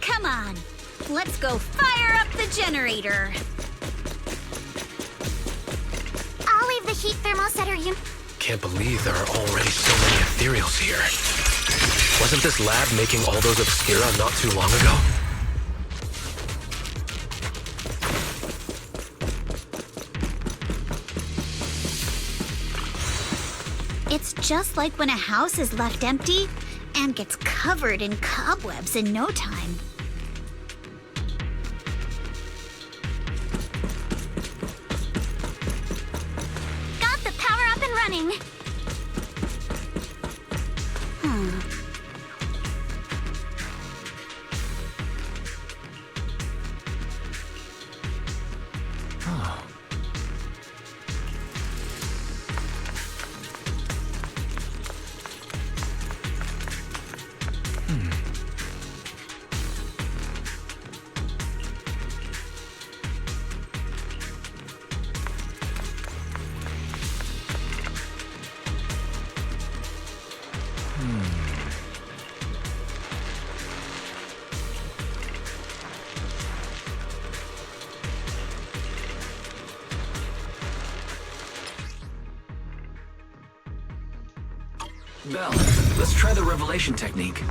Come on, let's go fire up the generator. I'll leave the heat thermosetter unit. Can't believe there are already so many ethereals here. Wasn't this lab making all those Obscura not too long ago? It's just like when a house is left empty and gets covered in cobwebs in no time. Got the power up and running. Belle, let's try the revelation technique.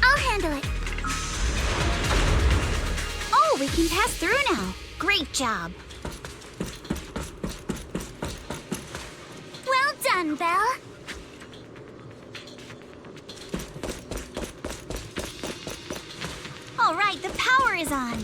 I'll handle it. Oh, we can pass through now. Great job. Well done, Belle. All right, the power is on.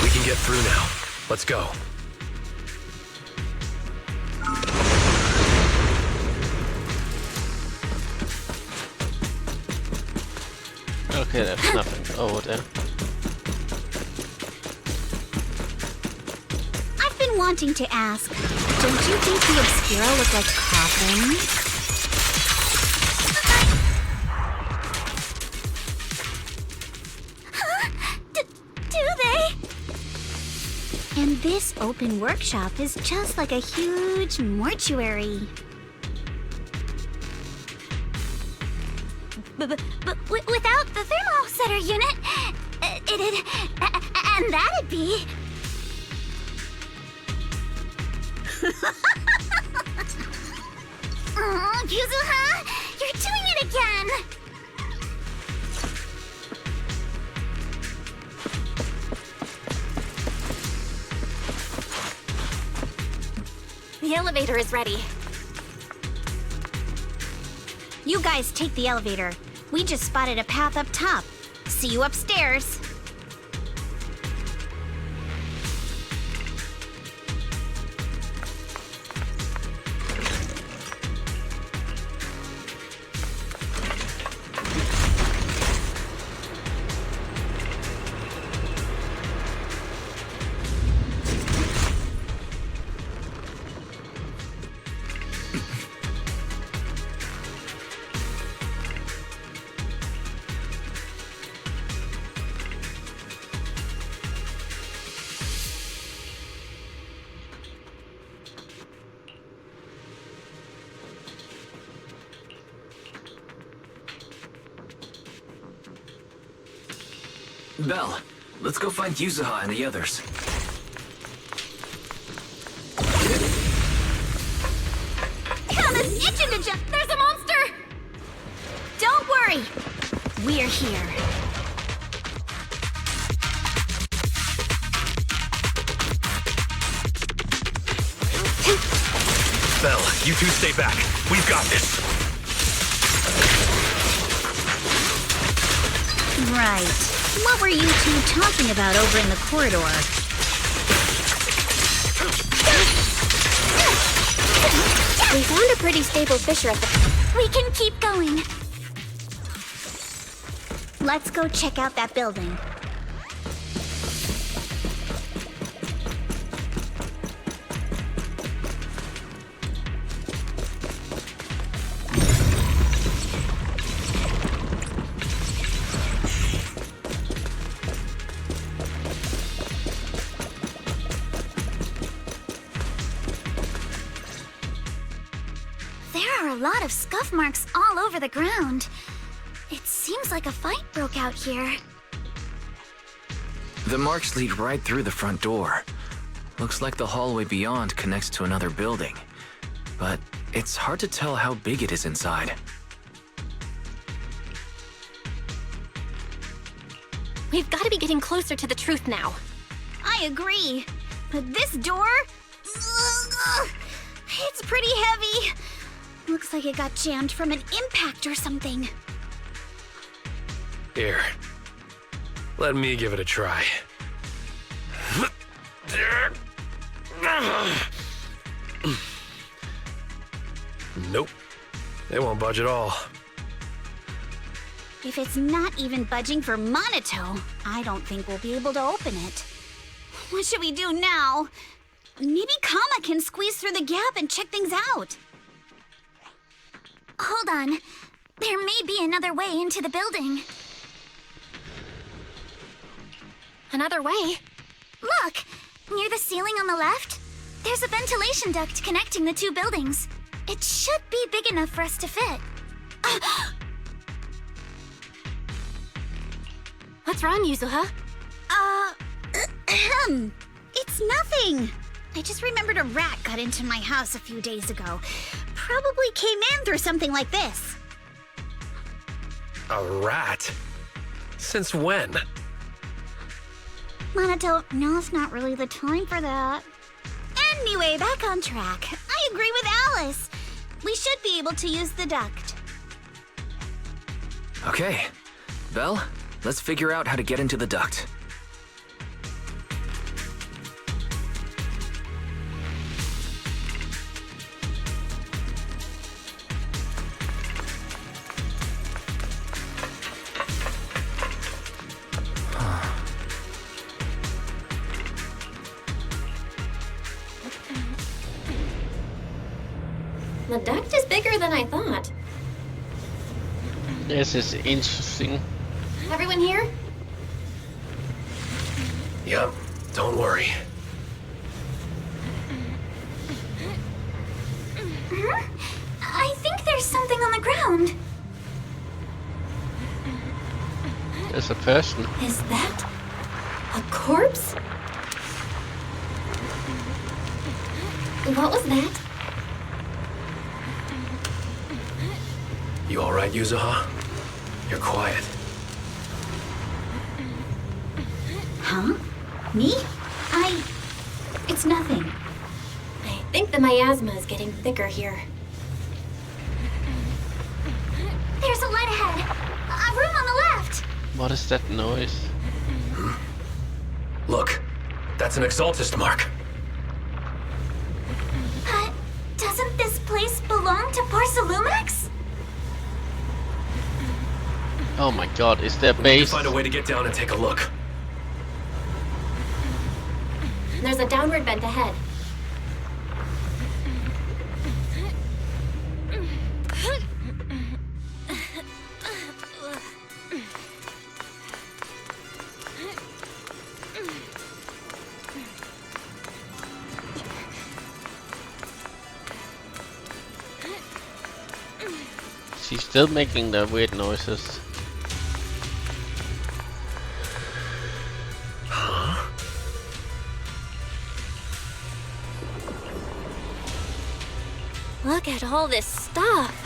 We can get through now. Let's go. Okay, there's nothing over there. I've been wanting to ask, don't you think the Obscura look like coffins? Do they? And this open workshop is just like a huge mortuary. But without the thermosetter unit, and that'd be... Oh, Yuzuha, you're doing it again! The elevator is ready. You guys take the elevator. We just spotted a path up top. See you upstairs. Belle, let's go find Yuzuha and the others. Kama's itching to jump. There's a monster! Don't worry. We're here. Belle, you two stay back. We've got this. Right. What were you two talking about over in the corridor? We found a pretty stable fissure at the... We can keep going. Let's go check out that building. A lot of scuff marks all over the ground. It seems like a fight broke out here. The marks lead right through the front door. Looks like the hallway beyond connects to another building. But it's hard to tell how big it is inside. We've got to be getting closer to the truth now. I agree. But this door... it's pretty heavy. Looks like it got jammed from an impact or something. Here. Let me give it a try. Nope. It won't budge at all. If it's not even budging for Monato, I don't think we'll be able to open it. What should we do now? Maybe Kama can squeeze through the gap and check things out. Hold on. There may be another way into the building. Another way? Look! Near the ceiling on the left, there's a ventilation duct connecting the two buildings. It should be big enough for us to fit. What's wrong, Yuzuha? It's nothing. I just remembered a rat got into my house a few days ago. Probably came in through something like this. A rat? Since when? Monato, now's not really the time for that. Anyway, back on track. I agree with Alice. We should be able to use the duct. Okay. Belle, let's figure out how to get into the duct. The duct is bigger than I thought. This is interesting. Everyone here? Yep, don't worry. I think there's something on the ground. There's a person. Is that a corpse? What was that? You alright, Yuzuha? You're quiet. Huh? Me? It's nothing. I think the miasma is getting thicker here. There's a light ahead. A room on the left. What is that noise? Look, that's an Exaltist mark. Doesn't this place belong to Porcelumex? Oh my god, is there a We need to base? find a way to get down and take a look. There's a downward vent ahead. She's still making the weird noises. Look at all this stuff.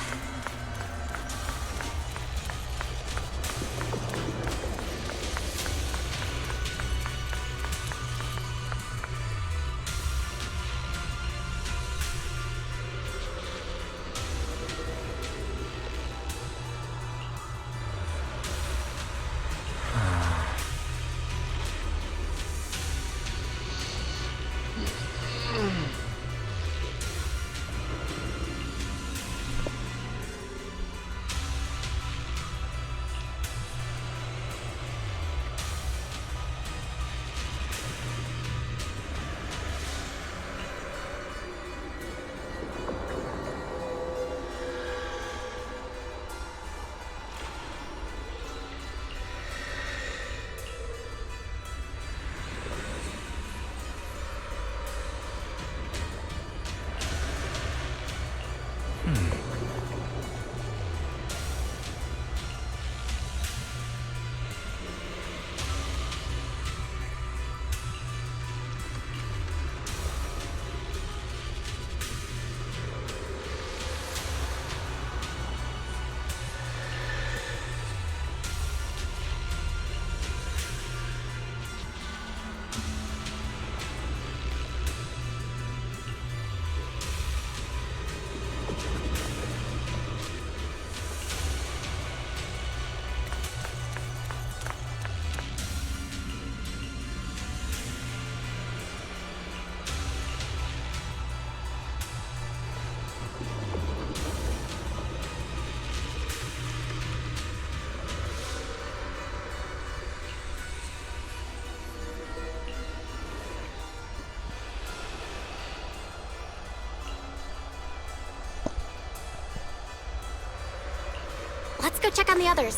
Let's go check on the others.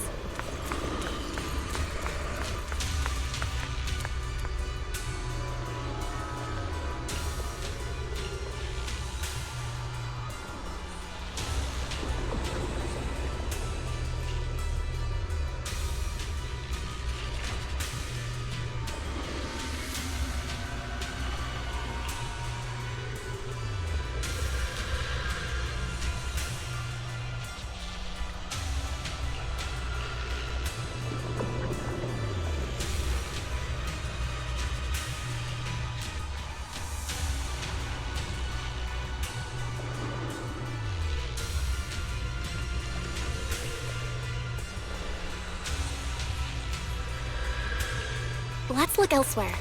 Let's look elsewhere.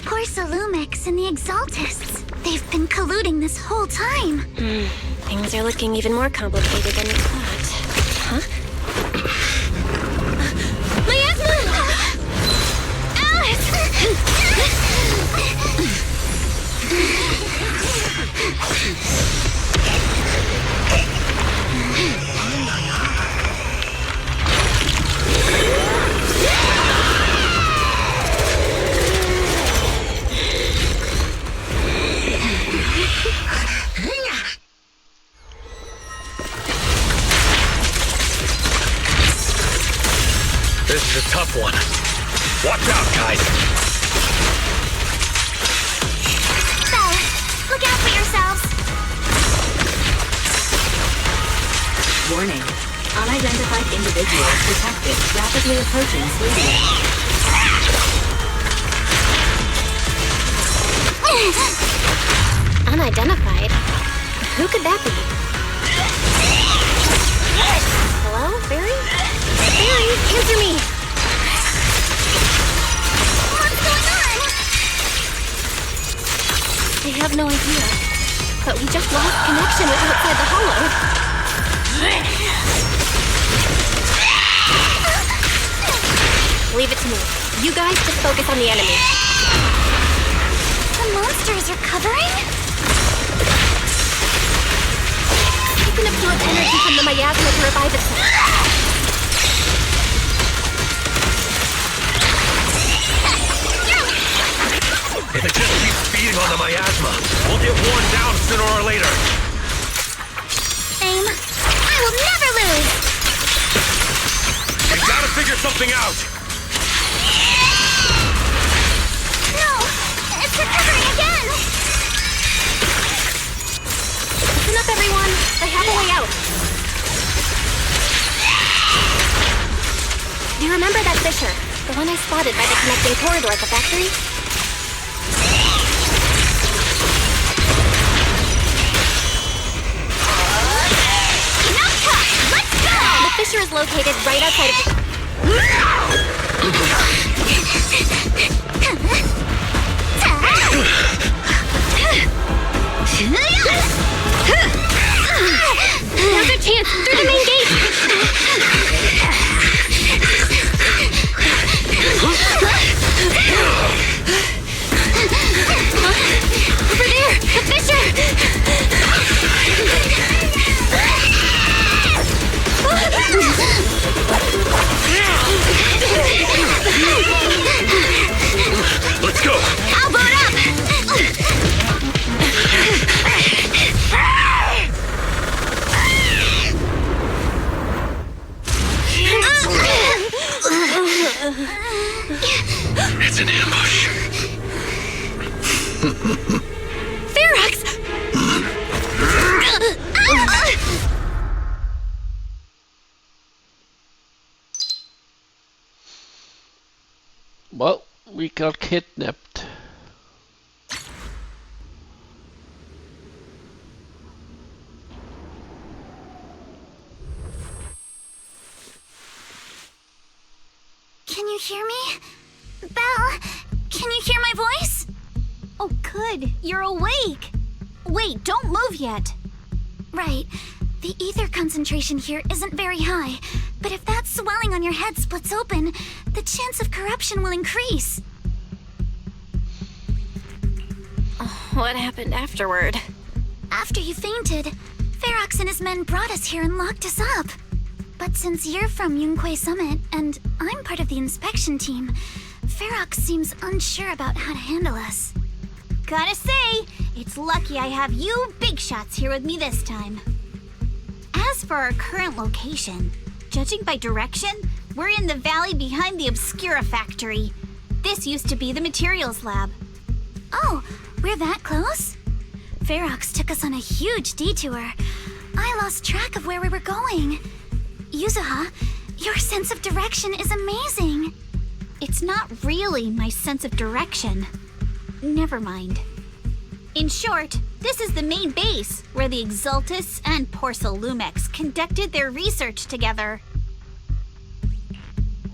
Porsalumix and the Exaltists. They've been colluding this whole time. Things are looking even more complicated than we thought. Huh? Miasma! This is a tough one. Watch out, guys. Belle, look out for yourselves. Warning. Unidentified individuals detected rapidly approaching stadium. Unidentified? Who could that be? Hello, Fairy? Fairy, answer me! What's going on? I have no idea. But we just lost connection with outside the hollow. Leave it to me. You guys just focus on the enemy. The monsters are covering? You can absorb energy from the miasma to revive itself. If it just keeps feeding on the miasma, we'll get worn down sooner or later. Aim. I will never lose! We gotta figure something out! No! It's recovering again! Listen up, everyone. I have a way out. Do you remember that fissure? The one I spotted by the connecting corridor at the factory? Let's go! The fissure is located right outside of the... Now's our chance! Through the main gate! Over there! The fissure! Let's go! I'll boot up! It's an ambush. Ferox! Well, we got kidnapped. Can you hear me? Belle, can you hear my voice? Oh, good. You're awake. Wait, don't move yet. Right. The ether concentration here isn't very high, but if that swelling on your head splits open, the chance of corruption will increase. What happened afterward? After you fainted, Ferox and his men brought us here and locked us up. But since you're from Yunque Summit, and I'm part of the inspection team, Ferox seems unsure about how to handle us. Gotta say, it's lucky I have you big shots here with me this time. As for our current location, judging by direction, we're in the valley behind the Obscura factory. This used to be the materials lab. Oh, we're that close? Ferox took us on a huge detour. I lost track of where we were going. Yuzuha, your sense of direction is amazing. It's not really my sense of direction. Never mind. In short, this is the main base where the Exultus and Porcelumex conducted their research together.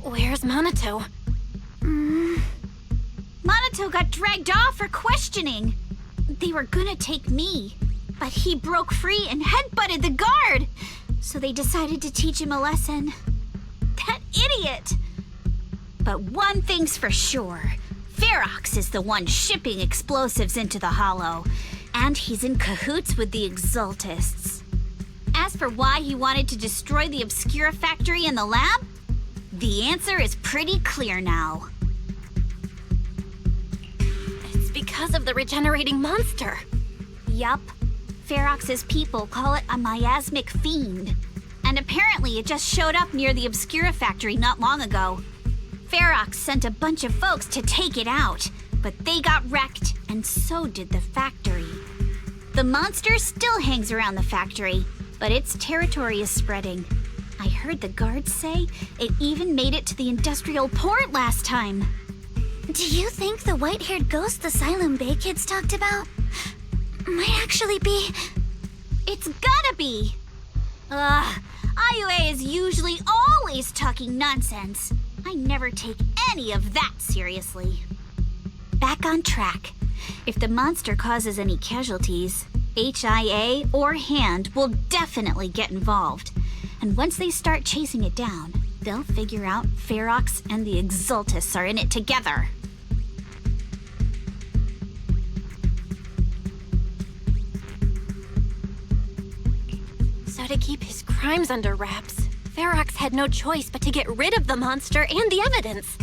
Where's Monato? Monato got dragged off for questioning. They were gonna take me, but he broke free and headbutted the guard. So they decided to teach him a lesson. That idiot! But one thing's for sure. Ferox is the one shipping explosives into the Hollow, and he's in cahoots with the Exultists. As for why he wanted to destroy the Obscura factory and the lab, the answer is pretty clear now. It's because of the regenerating monster. Yup. Ferox's people call it a miasmic fiend. And apparently it just showed up near the Obscura factory not long ago. Ferox sent a bunch of folks to take it out, but they got wrecked, and so did the factory. The monster still hangs around the factory, but its territory is spreading. I heard the guards say it even made it to the industrial port last time. Do you think the white-haired ghost the Siloam Bay kids talked about might actually be... It's gotta be! Ugh, IUA is usually always talking nonsense. I never take any of that seriously. Back on track. If the monster causes any casualties, HIA or HAND will definitely get involved. And once they start chasing it down, they'll figure out Ferox and the Exultus are in it together. So to keep his crimes under wraps, Ferox had no choice but to get rid of the monster and the evidence.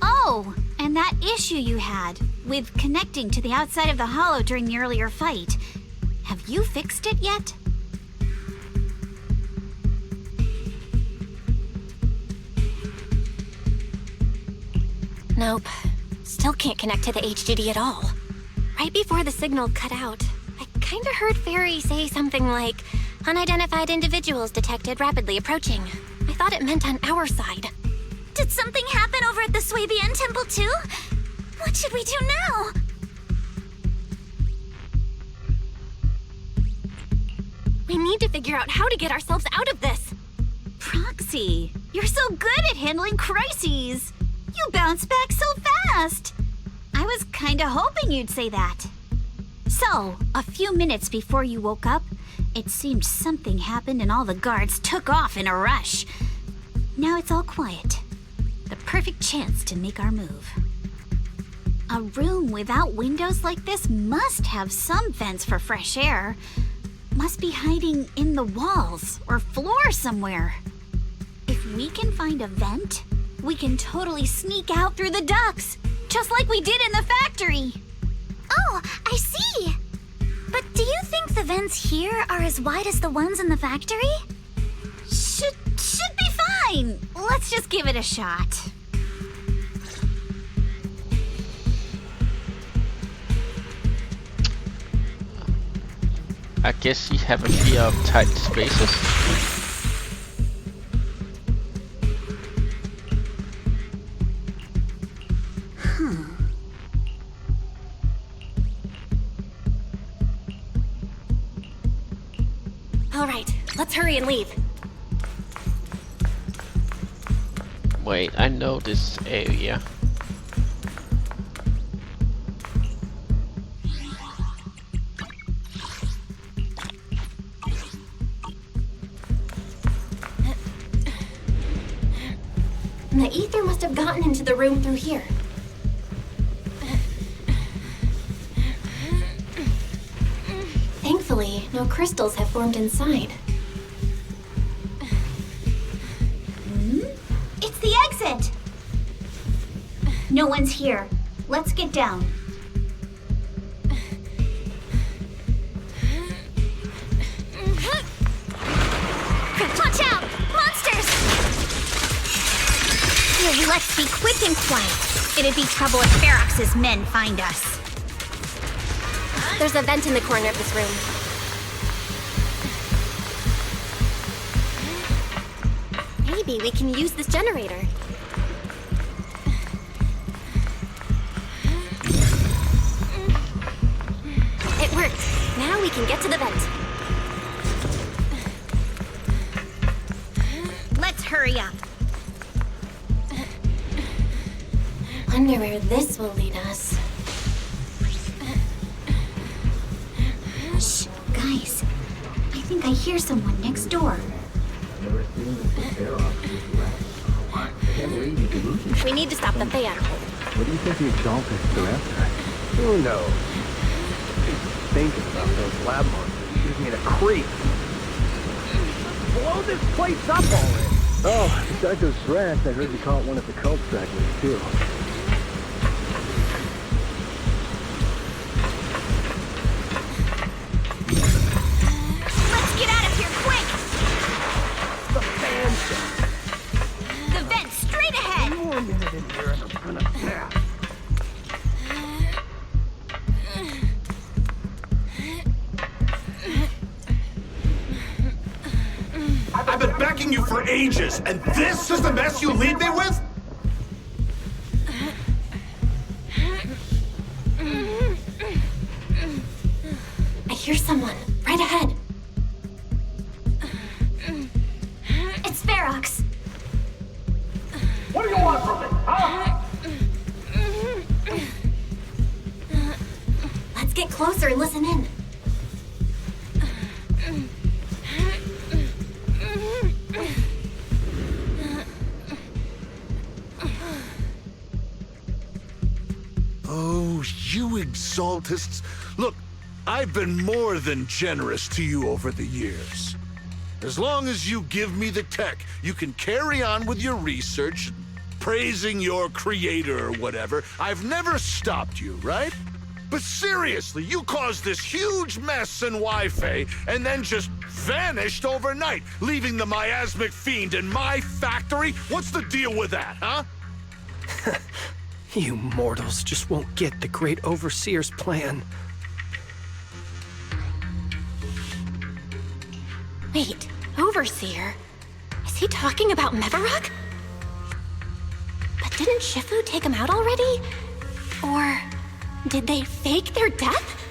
Oh, and that issue you had with connecting to the outside of the hollow during the earlier fight. Have you fixed it yet? Nope. Still can't connect to the HDD at all. Right before the signal cut out, I kinda heard Fairy say something like, "Unidentified individuals detected rapidly approaching." I thought it meant on our side. Did something happen over at the Swabian Temple too? What should we do now? We need to figure out how to get ourselves out of this. Proxy, you're so good at handling crises. You bounce back so fast. I was kinda hoping you'd say that. So, a few minutes before you woke up, it seemed something happened and all the guards took off in a rush. Now it's all quiet. The perfect chance to make our move. A room without windows like this must have some vents for fresh air. Must be hiding in the walls or floor somewhere. If we can find a vent, we can totally sneak out through the ducts, just like we did in the factory. Oh, I see. But do you think the vents here are as wide as the ones in the factory? Should be fine. Let's just give it a shot. I guess you have a fear of tight spaces. All right, let's hurry and leave. Wait, I know this area. The ether must have gotten into the room through here. Thankfully, no crystals have formed inside. It's the exit! No one's here. Let's get down. Watch out! Monsters! Let's be quick and quiet. It'd be trouble if Ferox's men find us. There's a vent in the corner of this room. Maybe we can use this generator. It worked. Now we can get to the vent. Let's hurry up. Wonder where this will lead us. Shh, guys. I think I hear someone next door. We need to stop the fan. What do you think the Exaltists are after? Who knows? Thinking about those lab monsters gives me the creep. Blow this place up already! Oh, besides those rats, I heard you caught one of the cult stragglers, too. Let's get out of here quick! The fan The vent straight ahead! One more minute in here and I'm gonna snap. I've been back tracking you for ages, and this is the mess you leave me with? I hear someone. Right ahead. It's Ferox. What do you want from me, huh? Let's get closer and listen in. Oh, you exaltists. Look, I've been more than generous to you over the years. As long as you give me the tech, you can carry on with your research, praising your creator or whatever. I've never stopped you, right? But seriously, you caused this huge mess in Wi-Fi and then just vanished overnight, leaving the miasmic fiend in my factory? What's the deal with that, huh? You mortals just won't get the Great Overseer's plan. Wait, Overseer? Is he talking about Mevarok? But didn't Shifu take him out already? Or did they fake their death?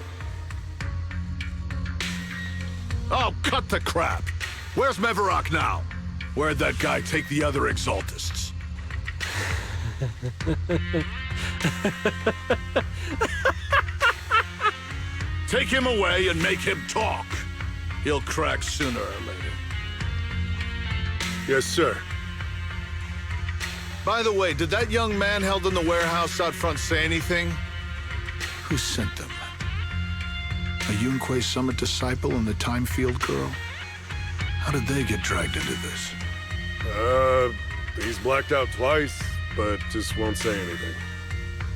Oh, cut the crap! Where's Mevarok now? Where'd that guy take the other exaltists? Take him away and make him talk. He'll crack sooner or later. Yes, sir. By the way, did that young man held in the warehouse out front say anything? Who sent them? A Yunque Summit disciple and the Time Field girl? How did they get dragged into this? He's blacked out twice, but just won't say anything.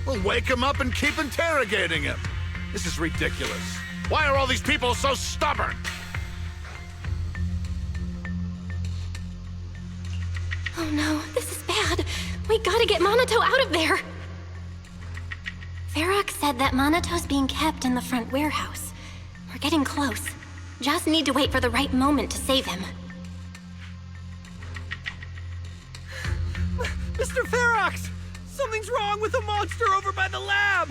Well, wake him up and keep interrogating him. This is ridiculous. Why are all these people so stubborn? Oh no, this is bad. We gotta get Monato out of there. Ferox said that Monato's being kept in the front warehouse. We're getting close. Just need to wait for the right moment to save him. Mr. Ferox! Something's wrong with the monster over by the lab!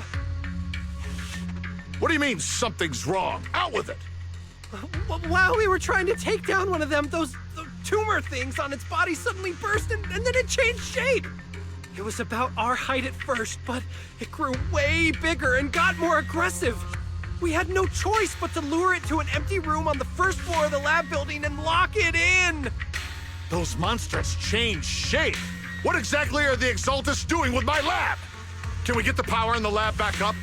What do you mean, something's wrong? Out with it! While we were trying to take down one of them, those tumor things on its body suddenly burst and then it changed shape. It was about our height at first, but it grew way bigger and got more aggressive. We had no choice but to lure it to an empty room on the first floor of the lab building and lock it in. Those monsters changed shape. What exactly are the Exaltists doing with my lab? Can we get the power in the lab back up?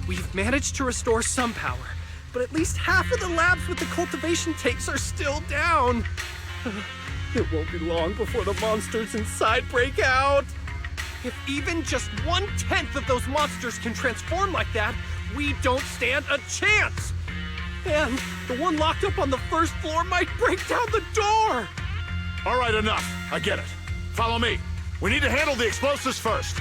We've managed to restore some power, but at least half of the labs with the cultivation tanks are still down. It won't be long before the monsters inside break out. If even just 1/10 of those monsters can transform like that, we don't stand a chance. And the one locked up on the first floor might break down the door. All right, enough. I get it. Follow me. We need to handle the explosives first.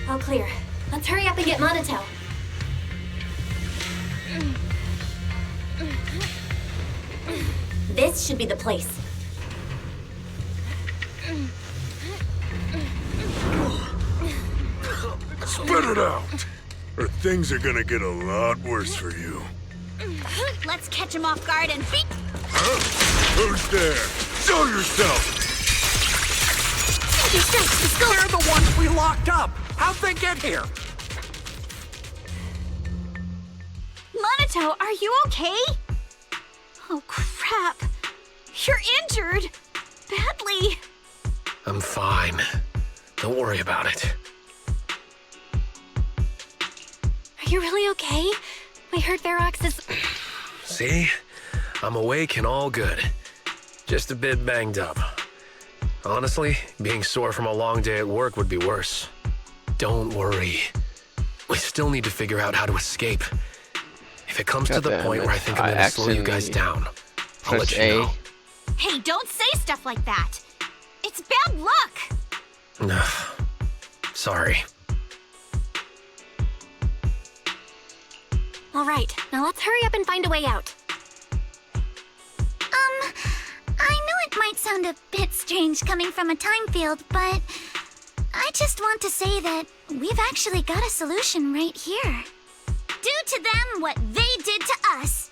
All clear. Let's hurry up and get Monato. This should be the place. Spit it out, or things are gonna get a lot worse for you. Let's catch him off guard and beat. Huh? Who's there? Show yourself! They're the ones we locked up. How'd they get here? Monato, are you okay? Oh, crap. You're injured. Badly. I'm fine. Don't worry about it. Are you really okay? We heard Ferox is... See? I'm awake and all good. Just a bit banged up. Honestly, being sore from a long day at work would be worse. Don't worry. We still need to figure out how to escape. If it comes to the point where I think I'm gonna slow you guys down, I'll let you know. Hey, don't say stuff like that. It's bad luck. Sorry. All right, now let's hurry up and find a way out. I know it might sound a bit strange coming from a time field, but I just want to say that we've actually got a solution right here. Do to them what they did to us.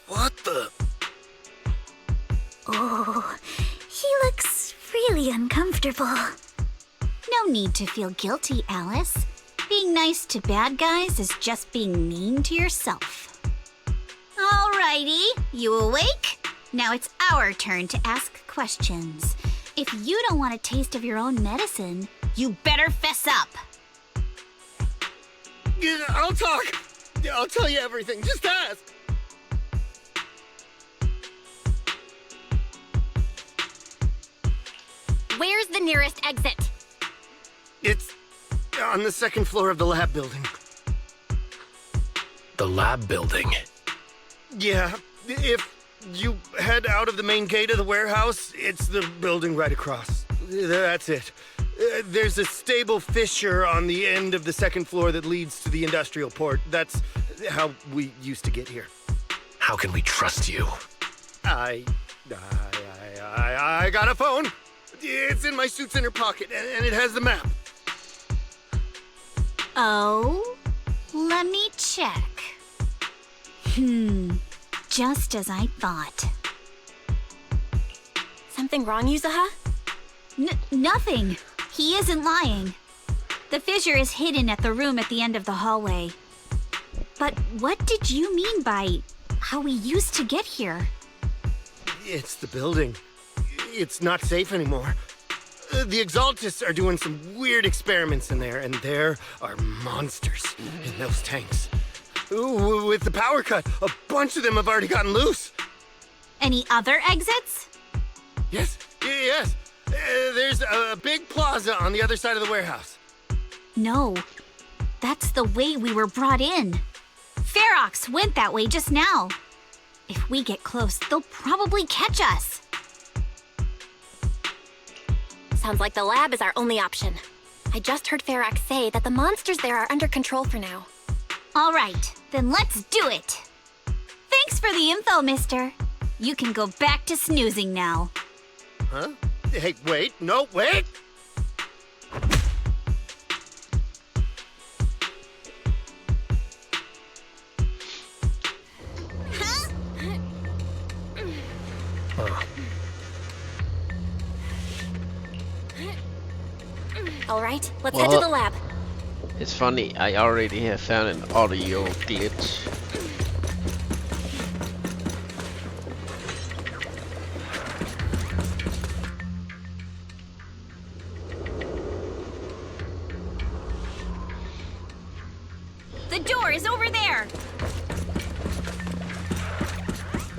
What the? Oh, he looks really uncomfortable. No need to feel guilty, Alice. Being nice to bad guys is just being mean to yourself. Alrighty, you awake? Now it's our turn to ask questions. If you don't want a taste of your own medicine, you better fess up. Yeah, I'll talk. I'll tell you everything. Just ask. Where's the nearest exit? It's on the second floor of the lab building. The lab building? Yeah, if you head out of the main gate of the warehouse, it's the building right across. That's it. There's a stable fissure on the end of the second floor that leads to the industrial port. That's how we used to get here. How can we trust you? I got a phone. It's in my suit's inner pocket, and it has the map. Oh, let me check. Just as I thought. Something wrong, Yuzuha? Nothing. He isn't lying. The fissure is hidden at the room at the end of the hallway. But what did you mean by how we used to get here? It's the building. It's not safe anymore. The Exaltists are doing some weird experiments in there, and there are monsters in those tanks. Ooh, with the power cut, a bunch of them have already gotten loose. Any other exits? Yes. There's a big plaza on the other side of the warehouse. No, that's the way we were brought in. Ferox went that way just now. If we get close, they'll probably catch us. Sounds like the lab is our only option. I just heard Ferox say that the monsters there are under control for now. All right, then let's do it. Thanks for the info, mister. You can go back to snoozing now. Huh? Hey, wait. No, wait! All right, let's head to the lab. It's funny, I already have found an audio glitch. The door is over there.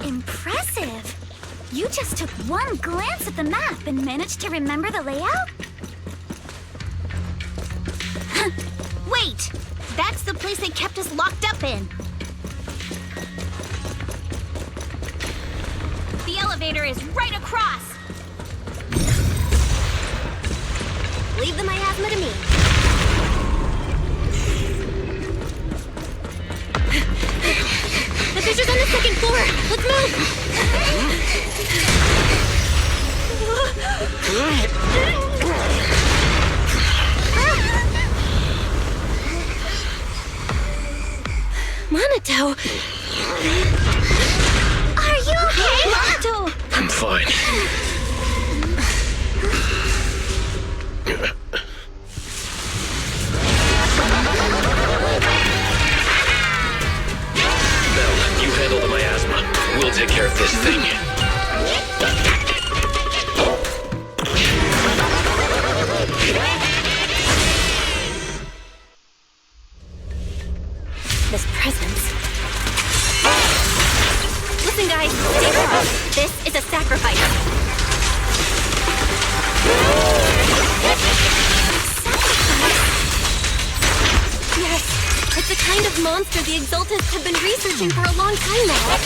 Impressive. You just took one glance at the map and managed to remember the layout? Wait! That's the place they kept us locked up in. The elevator is right across. Leave the miasma to me. The fissure's on the second floor. Let's Monato! Are you okay, Monato? I'm fine. Belle, you handle the miasma. We'll take care of this thing. This presence. Listen, guys, stay calm. This is a sacrifice. Yes, It's a kind of monster the Exaltists have been researching for a long time now.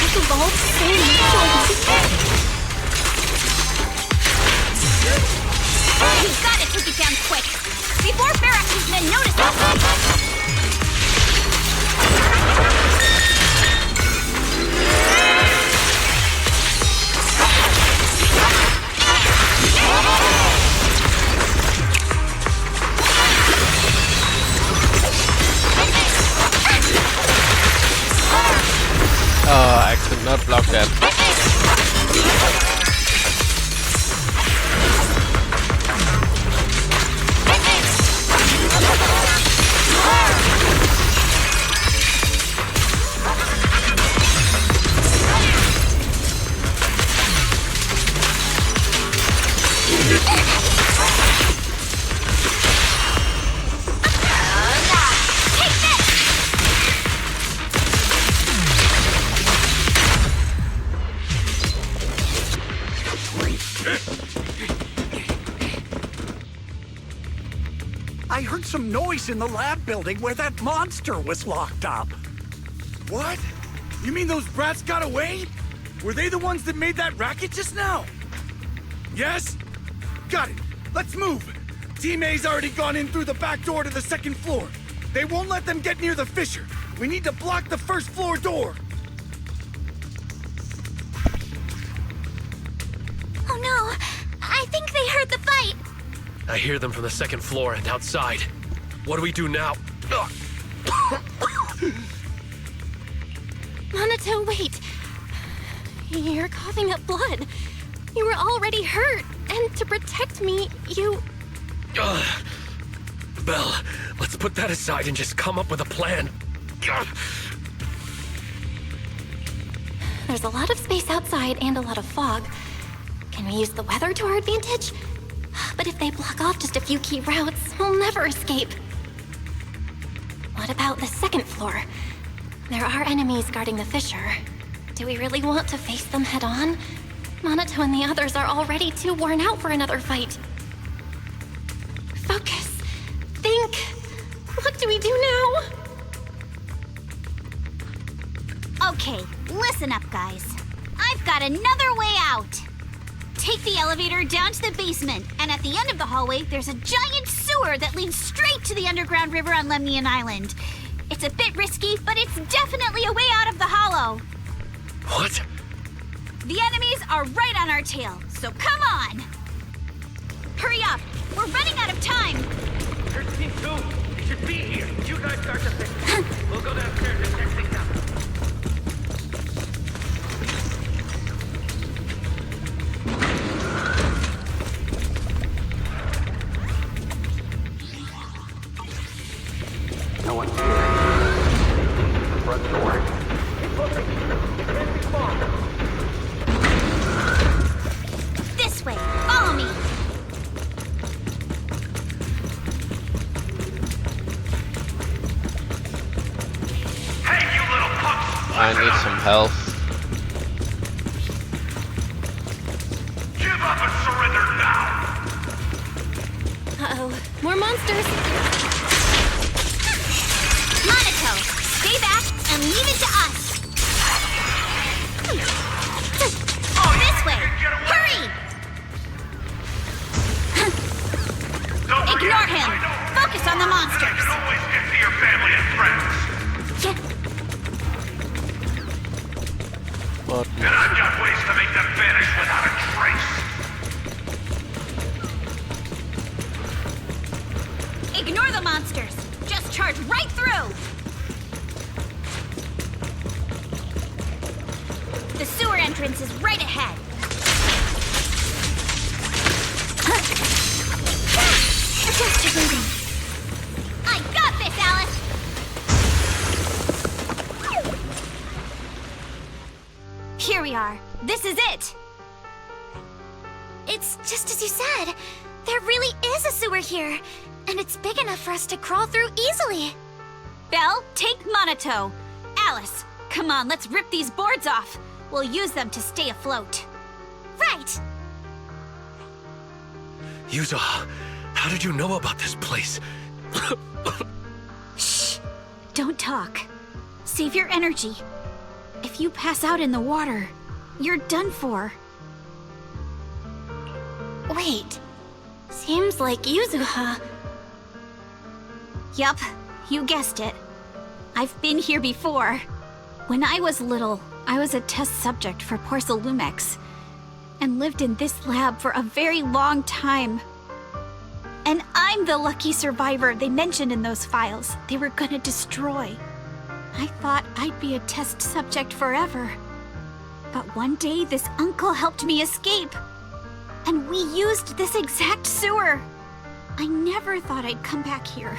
It's evolved so much. We've got to take it down quick, before Ferrox's men notice us! Oh, I could not block that. I heard some noise in the lab building where that monster was locked up. What? You mean those brats got away? Were they the ones that made that racket just now? Yes? Got it. Let's move. Team A's already gone in through the back door to the second floor. They won't let them get near the fissure. We need to block the first floor door. Oh no! I think they heard the fight! I hear them from the second floor and outside. What do we do now? Minato, wait. You're coughing up blood. You were already hurt, and to protect me, you... Belle, let's put that aside and just come up with a plan. There's a lot of space outside and a lot of fog. Can we use the weather to our advantage? But if they block off just a few key routes, we'll never escape. What about the second floor? There are enemies guarding the fissure. Do we really want to face them head on? Minato and the others are already too worn out for another fight. Focus. Think. What do we do now? Okay, listen up, guys. I've got another way out. Take the elevator down to the basement, and at the end of the hallway, there's a giant sewer that leads straight to the underground river on Lemnian Island. It's a bit risky, but it's definitely a way out of the hollow. What? The enemies are right on our tail, so come on! Hurry up! We're running out of time! There's Team 2. It should be here. You guys start the thing. We'll go downstairs and check things out. No one's here. Front door. This way! Follow me! I need some health. Give up and surrender now! Uh-oh. More monsters! Minato, stay back and leave it to us! This way! Hurry! Ignore him! Focus on the monsters! You can always get to your family and friends. What? And I've got ways to make them vanish without a trace. Ignore the monsters! Just charge right through! The sewer entrance is right ahead. Just moving. I got this, Alice! Here we are. This is it! It's just as you said. There really is a sewer here. And it's big enough for us to crawl through easily. Belle, take Minato. Alice, come on, let's rip these boards off. We'll use them to stay afloat. Right. Yuzo, how did you know about this place? Shh! Don't talk. Save your energy. If you pass out in the water, you're done for. Wait. Seems like Yuzuha. Yup, you guessed it. I've been here before. When I was little, I was a test subject for Porcelumex, and lived in this lab for a very long time. And I'm the lucky survivor they mentioned in those files they were gonna destroy. I thought I'd be a test subject forever. But one day, this uncle helped me escape. And we used this exact sewer. I never thought I'd come back here.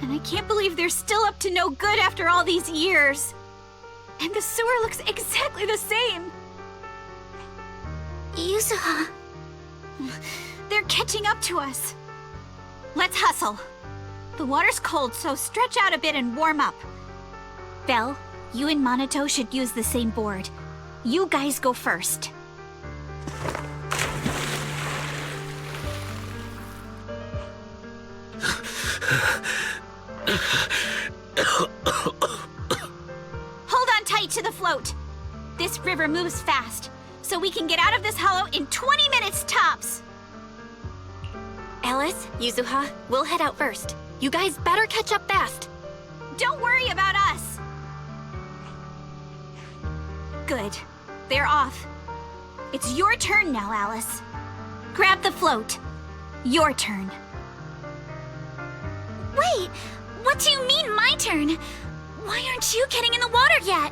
And I can't believe they're still up to no good after all these years. And the sewer looks exactly the same. Yuzuha. They're catching up to us. Let's hustle. The water's cold, so stretch out a bit and warm up. Belle, you and Monato should use the same board. You guys go first. Hold on tight to the float. This river moves fast, so we can get out of this hollow in 20 minutes tops. Alice, Yuzuha, we'll head out first. You guys better catch up fast. Don't worry about us. Good. They're off. It's your turn now, Alice. Grab the float. Your turn. Wait, what do you mean my turn? Why aren't you getting in the water yet?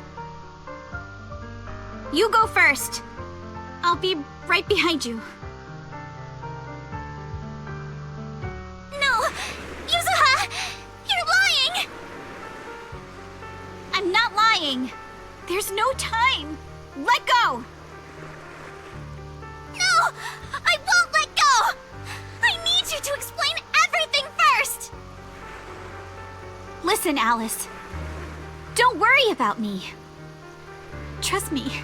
You go first. I'll be right behind you. No! Yuzuha! You're lying! I'm not lying. There's no time. Let go! No! I won't let go! I need you to explain everything first! Listen, Alice. Don't worry about me. Trust me.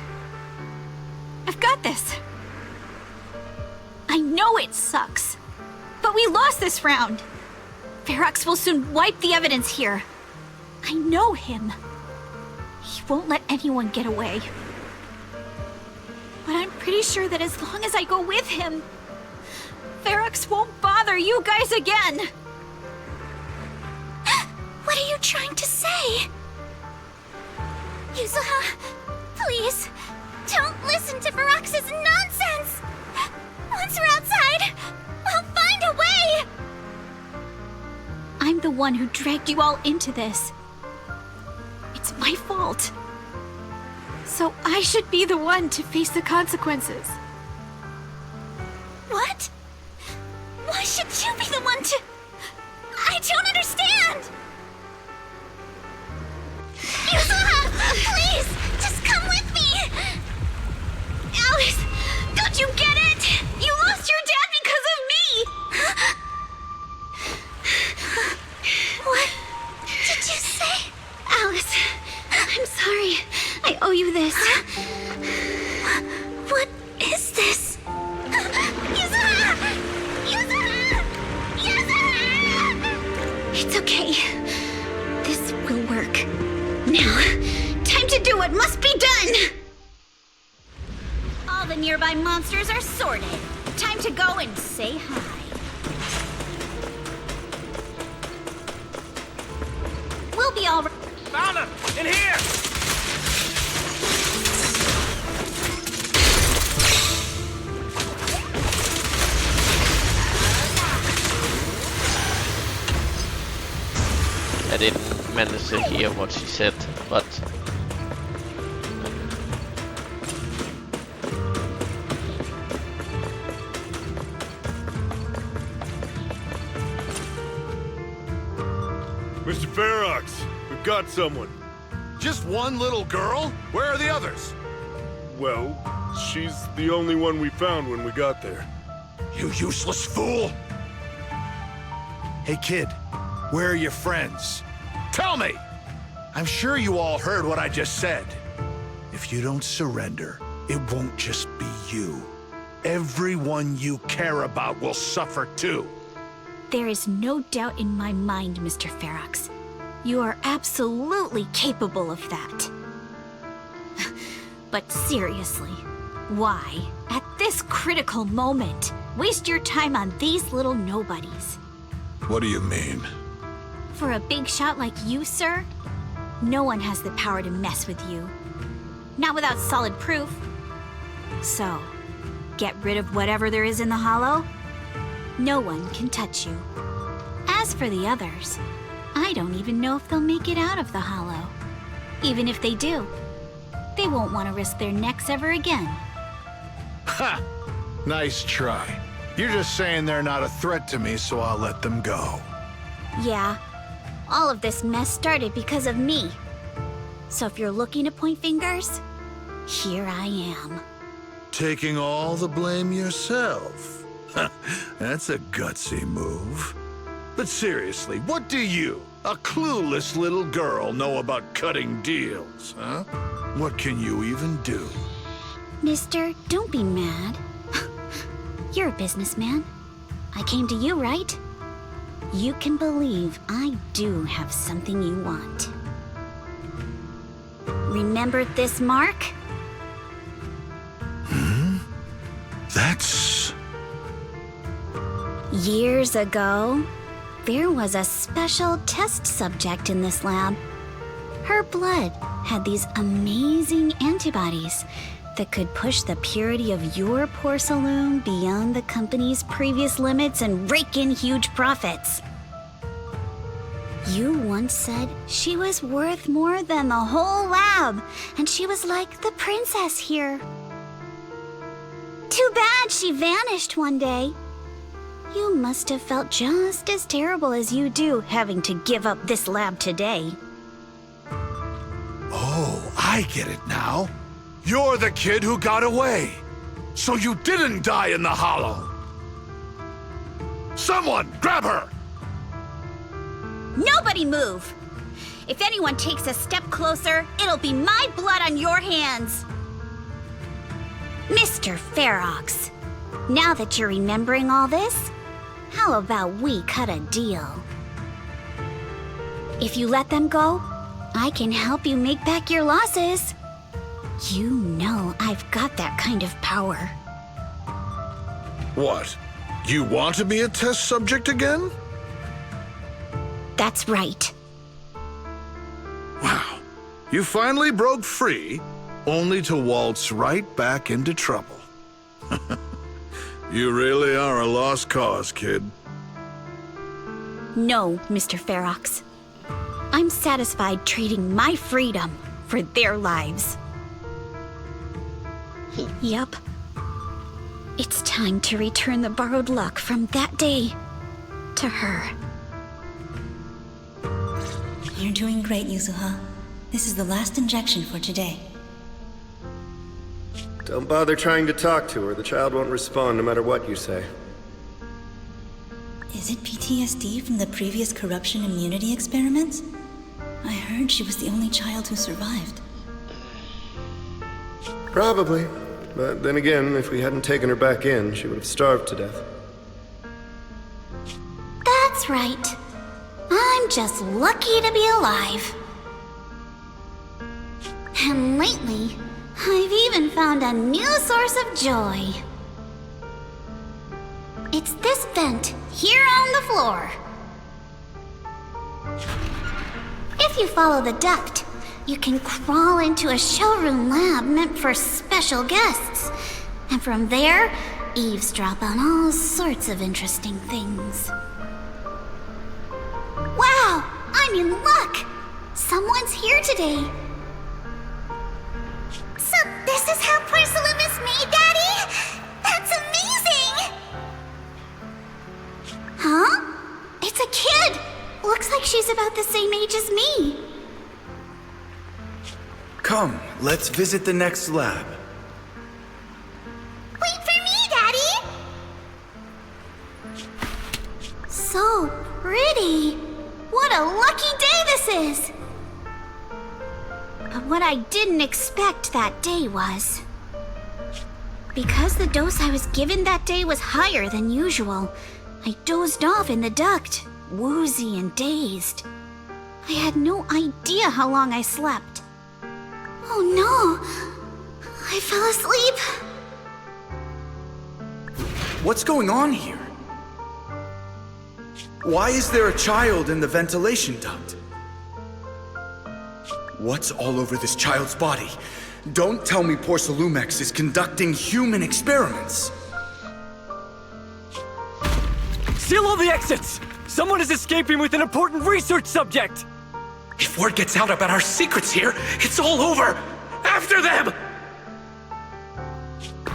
I've got this. I know it sucks, but we lost this round. Ferox will soon wipe the evidence here. I know him. He won't let anyone get away. But I'm pretty sure that as long as I go with him, Ferox won't bother you guys again. What are you trying to say? Yuzuha, please, don't listen to Ferox's nonsense! Once we're outside, we'll find a way! I'm the one who dragged you all into this. It's my fault. So I should be the one to face the consequences. What? Why should you be the one to... I don't understand! Yuzuha, please, just come with me! Alice, don't you get it? You lost your dad because of me! What did you say? Alice, I'm sorry. I owe you this. What is this? Yuzuha! Yuzuha! Yuzuha! It's okay. This will work. Now, time to do what must be done! All the nearby monsters are sorted. Time to go and say hi. We'll be all right. Found him! In here! I didn't manage to hear what she said, but Mr. Ferox, we've got someone. Just one little girl? Where are the others? Well, she's the only one we found when we got there. You useless fool! Hey kid, where are your friends? Tell me! I'm sure you all heard what I just said. If you don't surrender, it won't just be you. everyone you care about will suffer too. There is no doubt in my mind, Mr. Ferox. You are absolutely capable of that. But seriously, why, at this critical moment, waste your time on these little nobodies? What do you mean? For a big shot like you, sir, no one has the power to mess with you. Not without solid proof. So, get rid of whatever there is in the hollow. No one can touch you. As for the others, I don't even know if they'll make it out of the hollow. Even if they do, they won't want to risk their necks ever again. Ha! Nice try. You're just saying they're not a threat to me, so I'll let them go. Yeah, all of this mess started because of me. So if you're looking to point fingers, here I am. Taking all the blame yourself. That's a gutsy move. But seriously, what do you, a clueless little girl, know about cutting deals, huh? What can you even do? Mister, don't be mad. You're a businessman. I came to you, right? You can believe I do have something you want. Remember this mark? That's... Years ago, there was a special test subject in this lab. Her blood had these amazing antibodies that could push the purity of your Porcelain beyond the company's previous limits and rake in huge profits. You once said she was worth more than the whole lab, and she was like the princess here. Too bad she vanished one day. You must have felt just as terrible as you do having to give up this lab today. Oh, I get it now. You're the kid who got away. So you didn't die in the hollow. Someone, grab her! Nobody move! If anyone takes a step closer, it'll be my blood on your hands! Mr. Ferox, now that you're remembering all this, how about we cut a deal? If you let them go, I can help you make back your losses. You know I've got that kind of power. What? You want to be a test subject again? That's right. Wow. You finally broke free, only to waltz right back into trouble. You really are a lost cause, kid. No, Mr. Ferox. I'm satisfied trading my freedom for their lives. Yup. It's time to return the borrowed luck from that day to her. You're doing great, Yuzuha. This is the last injection for today. Don't bother trying to talk to her. The child won't respond no matter what you say. Is it PTSD from the previous corruption immunity experiments? I heard she was the only child who survived. Probably. But then again, if we hadn't taken her back in, she would have starved to death. That's right. I'm just lucky to be alive. And lately, I've even found a new source of joy. It's this vent here on the floor. If you follow the duct, you can crawl into a showroom lab meant for special guests. And from there, eavesdrop on all sorts of interesting things. Wow! I'm in luck! Someone's here today. So this is how porcelain is made, Daddy? That's amazing! Huh? It's a kid! Looks like she's about the same age as me. Come, let's visit the next lab. Wait for me, Daddy! So pretty. What a lucky day this is! But what I didn't expect that day was... Because the dose I was given that day was higher than usual, I dozed off in the duct, woozy and dazed. I had no idea how long I slept. Oh no! I fell asleep! What's going on here? Why is there a child in the ventilation duct? What's all over this child's body? Don't tell me Porcelumex is conducting human experiments. Seal all the exits! Someone is escaping with an important research subject! If word gets out about our secrets here, it's all over! After them!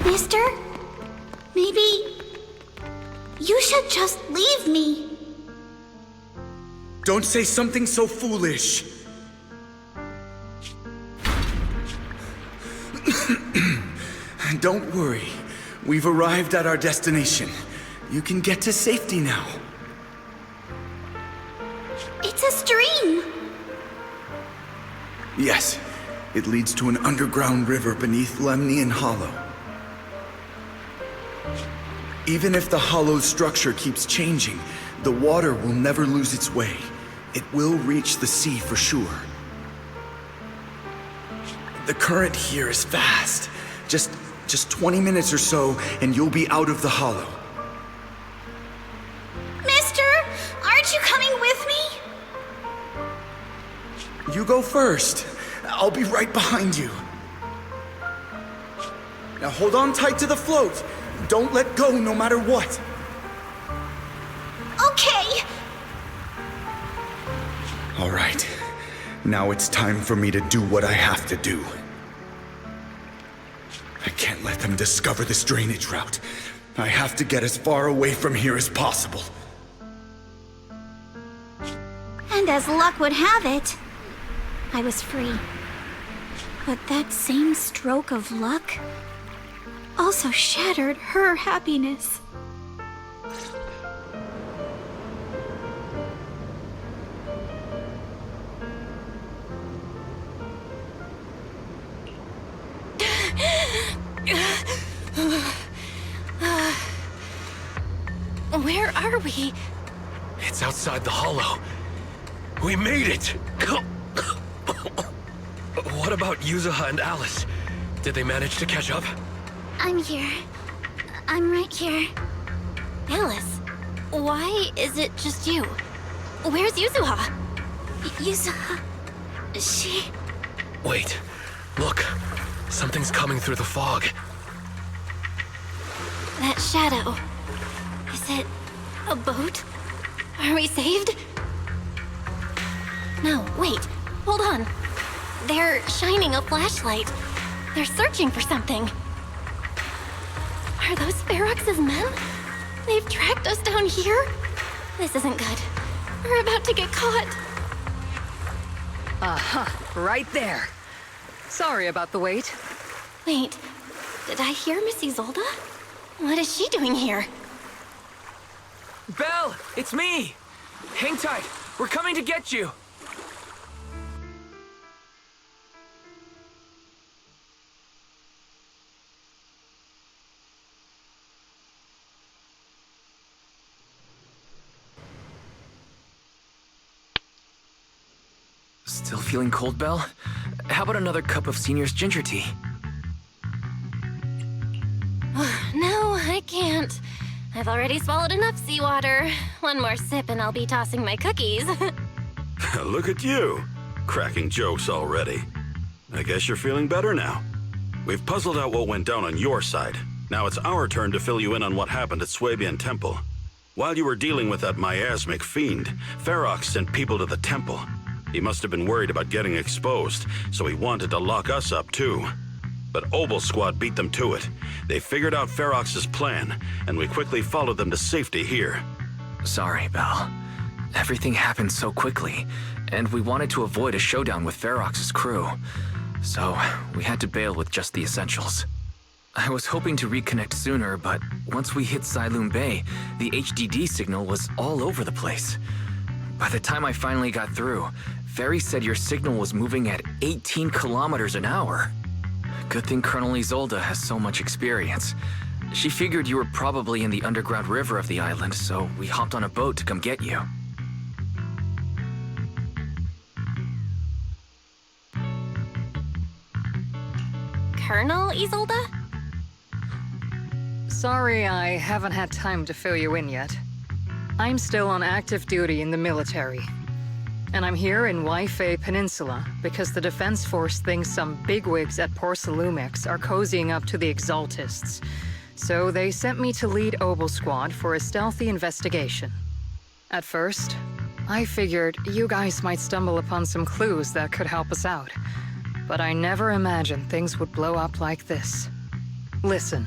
Mister? Maybe... you should just leave me. Don't say something so foolish. Don't worry. We've arrived at our destination. You can get to safety now. It's a stream! Yes, it leads to an underground river beneath Lemnian Hollow. Even if the hollow's structure keeps changing, the water will never lose its way. It will reach the sea for sure. The current here is fast. Just 20 minutes or so, and you'll be out of the hollow. Mister, aren't you coming with me? You go first. I'll be right behind you. Now hold on tight to the float. Don't let go no matter what. Okay. All right. Now it's time for me to do what I have to do. I can't let them discover this drainage route. I have to get as far away from here as possible. And as luck would have it, I was free. But that same stroke of luck also shattered her happiness. Where are we? It's outside the hollow. We made it! What about Yuzuha and Alice? Did they manage to catch up? I'm here. I'm right here. Alice, why is it just you? Where's Yuzuha? Yuzuha... she... Wait, look. Something's coming through the fog. That shadow. Is it a boat? Are we saved? No, wait. Hold on. They're shining a flashlight. They're searching for something. Are those Ferox's men? They've tracked us down here? This isn't good. We're about to get caught. Aha, right there. Sorry about the wait. Wait, did I hear Miss Isolde? What is she doing here? Belle, it's me! Hang tight, we're coming to get you! Still feeling cold, Belle? How about another cup of Senior's ginger tea? No, I can't. I've already swallowed enough seawater. One more sip and I'll be tossing my cookies. Look at you, cracking jokes already. I guess you're feeling better now. We've puzzled out what went down on your side. Now it's our turn to fill you in on what happened at Swabian Temple. While you were dealing with that miasmic fiend, Ferox sent people to the temple. He must have been worried about getting exposed, so he wanted to lock us up too. But Obel Squad beat them to it. They figured out Ferox's plan, and we quickly followed them to safety here. Sorry, Belle. Everything happened so quickly, and we wanted to avoid a showdown with Ferox's crew. So, we had to bail with just the essentials. I was hoping to reconnect sooner, but once we hit Sailoon Bay, the HDD signal was all over the place. By the time I finally got through, Ferry said your signal was moving at 18 kilometers an hour. Good thing Colonel Isolde has so much experience. She figured you were probably in the underground river of the island, so we hopped on a boat to come get you. Colonel Isolde? Sorry, I haven't had time to fill you in yet. I'm still on active duty in the military. And I'm here in Waifei Peninsula because the Defense Force thinks some bigwigs at Porcelumex are cozying up to the Exaltists. So they sent me to lead Obel Squad for a stealthy investigation. At first, I figured you guys might stumble upon some clues that could help us out. But I never imagined things would blow up like this. Listen,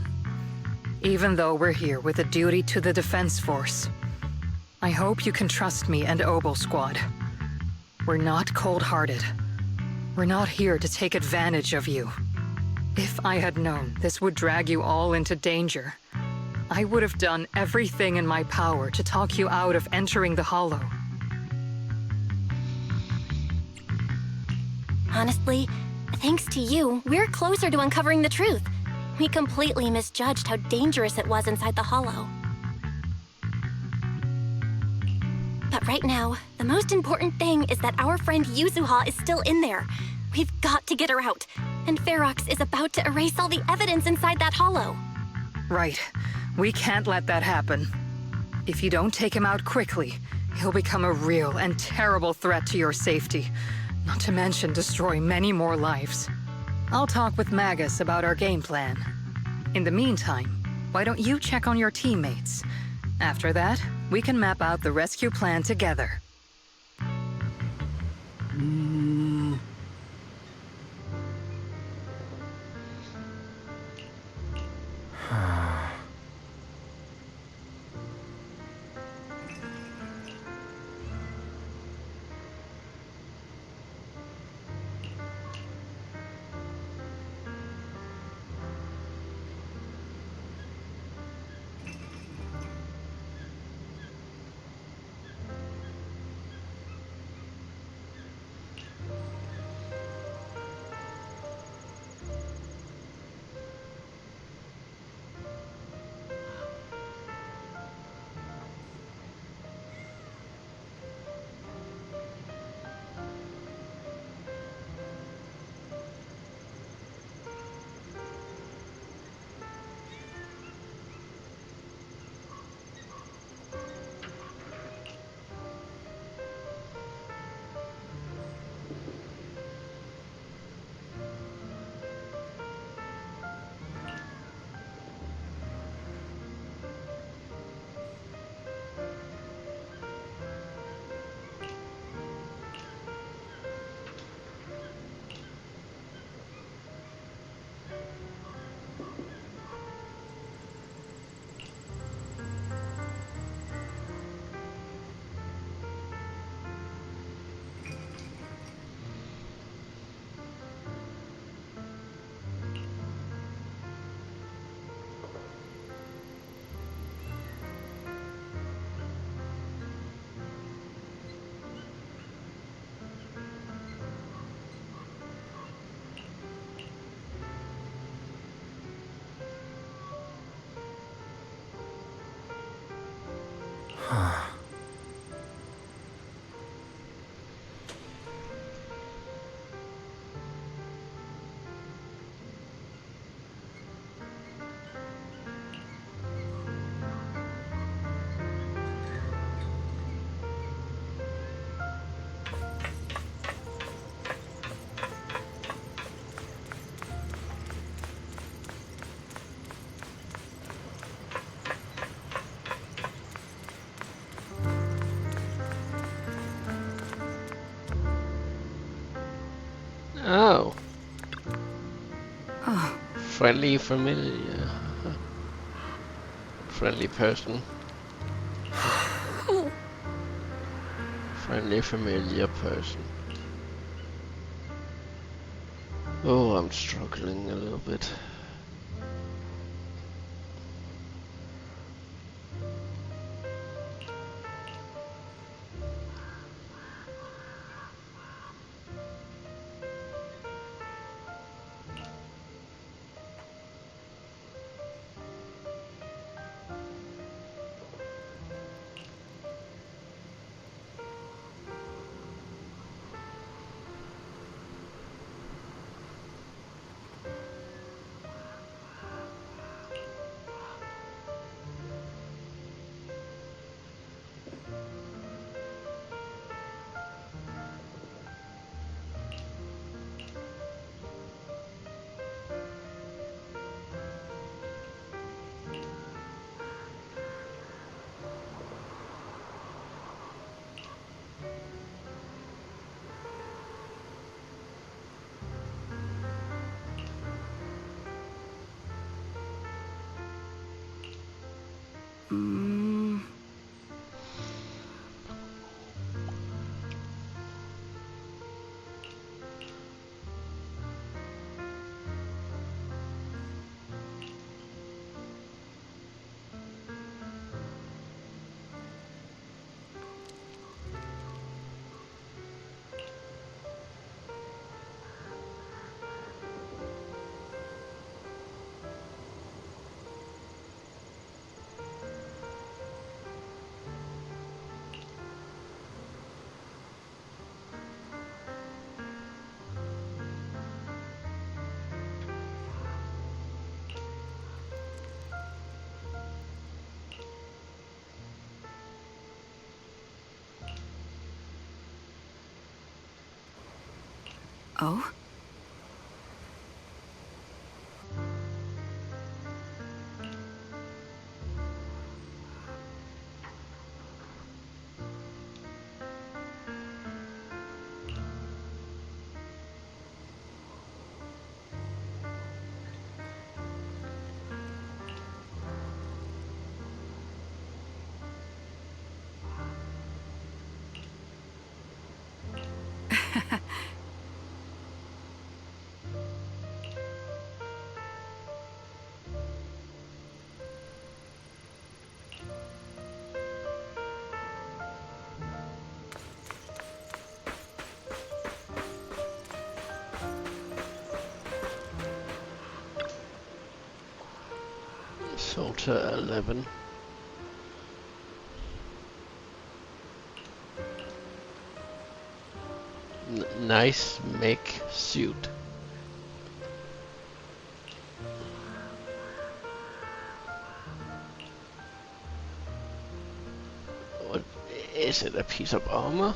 even though we're here with a duty to the Defense Force, I hope you can trust me and Obel Squad. We're not cold-hearted. We're not here to take advantage of you. If I had known this would drag you all into danger, I would have done everything in my power to talk you out of entering the Hollow. Honestly, thanks to you, we're closer to uncovering the truth. We completely misjudged how dangerous it was inside the Hollow. But right now, the most important thing is that our friend Yuzuha is still in there. We've got to get her out. And Ferox is about to erase all the evidence inside that Hollow. Right. We can't let that happen. If you don't take him out quickly, he'll become a real and terrible threat to your safety. Not to mention destroy many more lives. I'll talk with Magus about our game plan. In the meantime, why don't you check on your teammates? After that, we can map out the rescue plan together. Oh. Friendly, familiar. Friendly person. Friendly, familiar person. Oh, I'm struggling a little bit. Oh? Soldier 11. Nice mech suit. What is it? A piece of armor?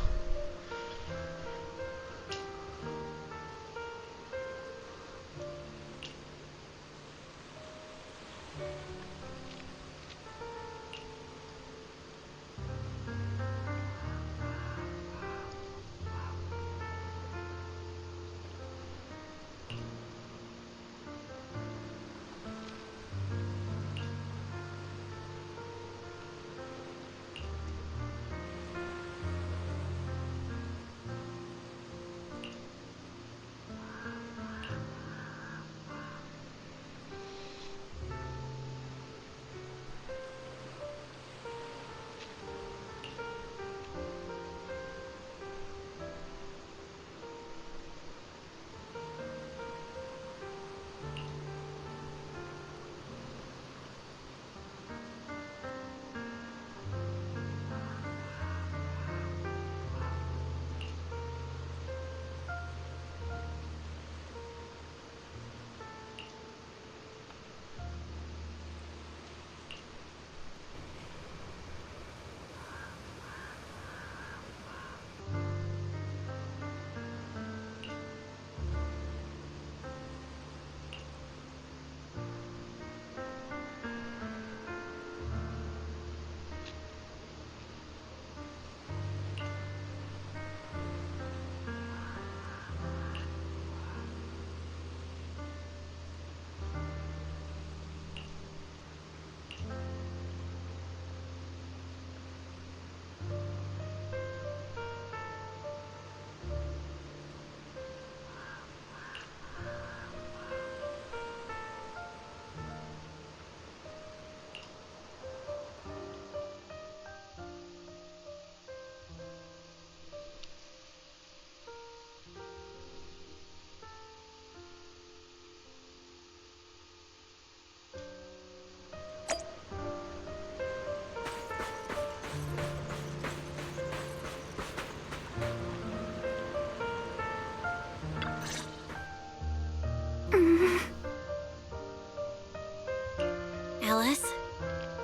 Alice?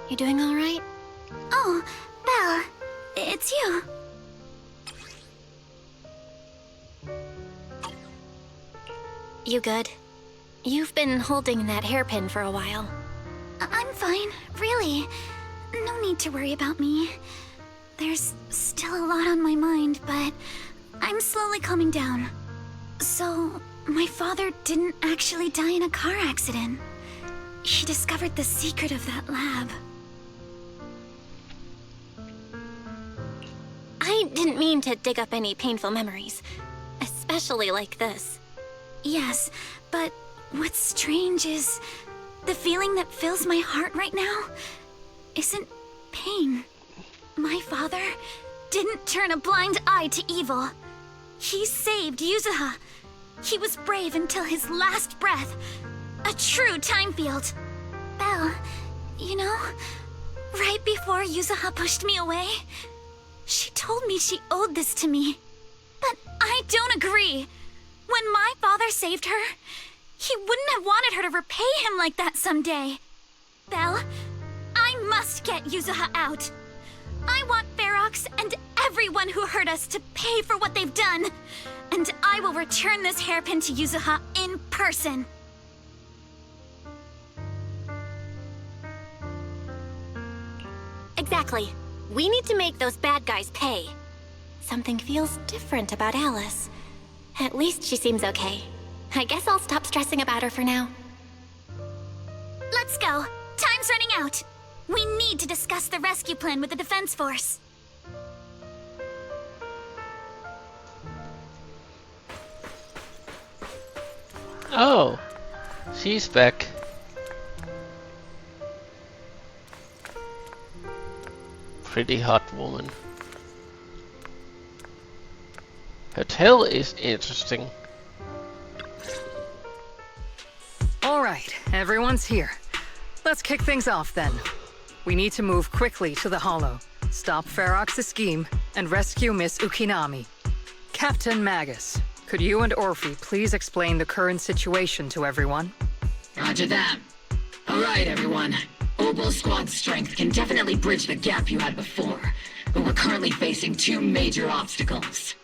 You doing all right? Oh, Belle, it's you. You good? You've been holding that hairpin for a while. I'm fine, really. No need to worry about me. There's still a lot on my mind, but I'm slowly calming down. So, my father didn't actually die in a car accident. He discovered the secret of that lab. I didn't mean to dig up any painful memories, especially like this. Yes, but what's strange is the feeling that fills my heart right now isn't pain. My father didn't turn a blind eye to evil. He saved Yuzuha. He was brave until his last breath. A true Timefield. Belle, you know, right before Yuzuha pushed me away, she told me she owed this to me. But I don't agree. When my father saved her, he wouldn't have wanted her to repay him like that someday. Belle, I must get Yuzuha out. I want Ferox and everyone who hurt us to pay for what they've done. And I will return this hairpin to Yuzuha in person. Exactly. We need to make those bad guys pay. Something feels different about Alice. At least she seems okay. I guess I'll stop stressing about her for now. Let's go. Time's running out. We need to discuss the rescue plan with the Defense Force. Oh, she's back. Pretty hot woman. Her tail is interesting. All right, everyone's here. Let's kick things off then. We need to move quickly to the Hollow, stop Ferox's scheme, and rescue Miss Ukinami. Captain Magus, could you and Orphe please explain the current situation to everyone? Roger that. All right, everyone. Obel Squad's strength can definitely bridge the gap you had before, but we're currently facing two major obstacles.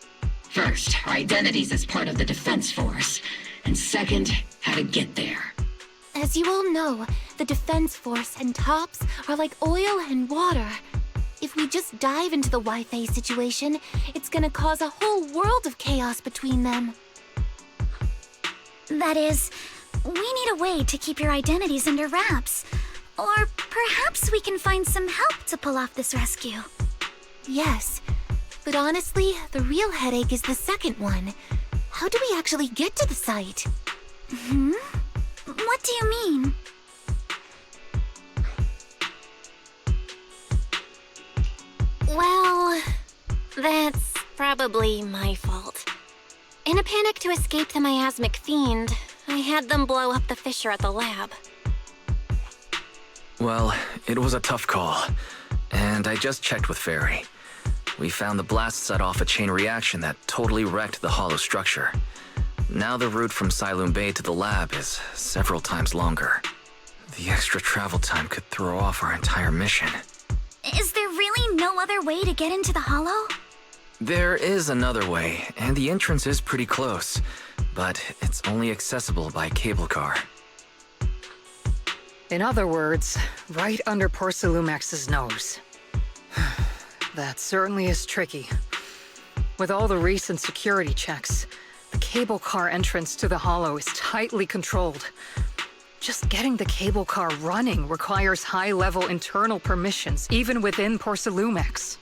First, our identities as part of the Defense Force, and second, how to get there. As you all know, the Defense Force and TOPS are like oil and water. If we just dive into the Wi-Fi situation, it's gonna cause a whole world of chaos between them. That is, we need a way to keep your identities under wraps. Or perhaps we can find some help to pull off this rescue. Yes, but honestly, the real headache is the second one. How do we actually get to the site? What do you mean? Well, that's probably my fault. In a panic to escape the miasmic fiend, I had them blow up the fissure at the lab. Well, it was a tough call, and I just checked with Fairy. We found the blast set off a chain reaction that totally wrecked the hollow structure. Now the route from Siloam Bay to the lab is several times longer. The extra travel time could throw off our entire mission. Is there really no other way to get into the Hollow? There is another way, and the entrance is pretty close, but it's only accessible by cable car. In other words, right under Porcelumex's nose. That certainly is tricky. With all the recent security checks, the cable car entrance to the Hollow is tightly controlled. Just getting the cable car running requires high-level internal permissions, even within Porcelumex.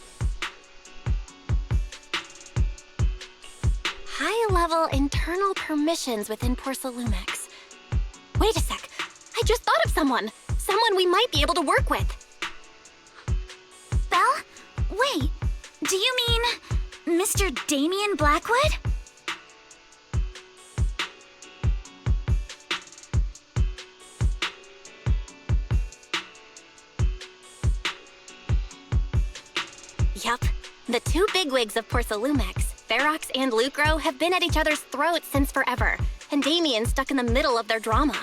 High-level internal permissions within Porcelumex. Wait a sec. I just thought of someone. Someone we might be able to work with. Belle? Wait, do you mean Mr. Damien Blackwood? Yup. The two bigwigs of Porcelumex, Ferox and Lucro, have been at each other's throats since forever, and Damien's stuck in the middle of their drama.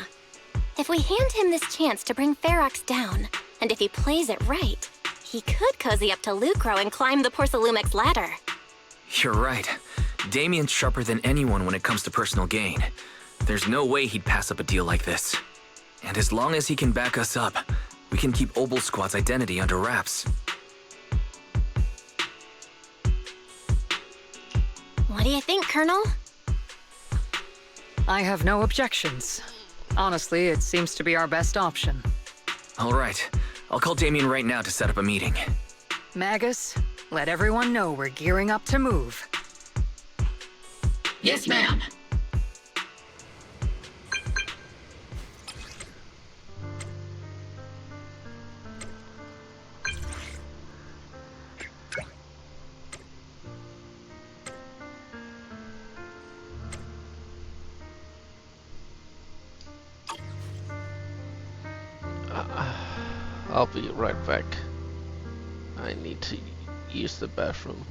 If we hand him this chance to bring Ferox down, and if he plays it right, he could cozy up to Lucro and climb the Porcelumex ladder. You're right. Damien's sharper than anyone when it comes to personal gain. There's no way he'd pass up a deal like this. And as long as he can back us up, we can keep Obel Squad's identity under wraps. What do you think, Colonel? I have no objections. Honestly, it seems to be our best option. All right. I'll call Damien right now to set up a meeting. Magus, Let everyone know we're gearing up to move. Yes, ma'am. I'll be right back. I need to use the bathroom.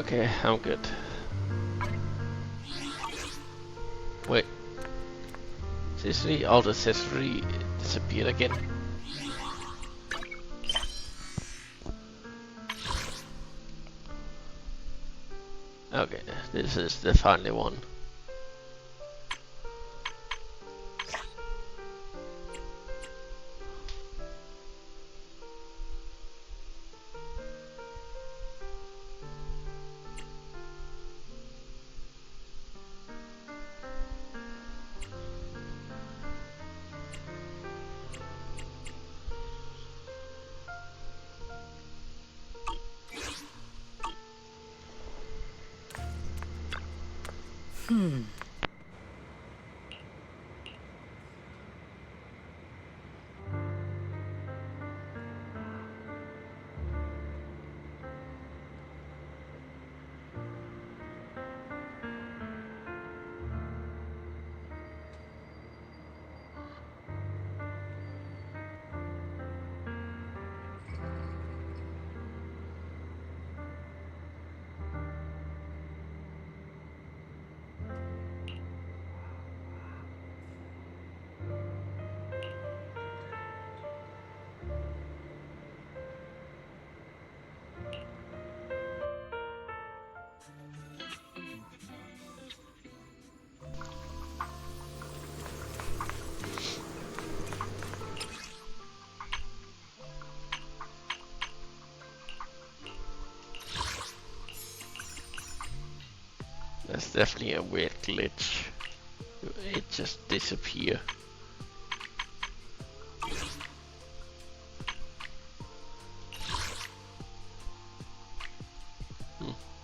Okay, I'm good. Wait. Seriously, all the accessory disappeared again? Okay, this is the final one. That's definitely a weird glitch. It just disappears.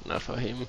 Not for him.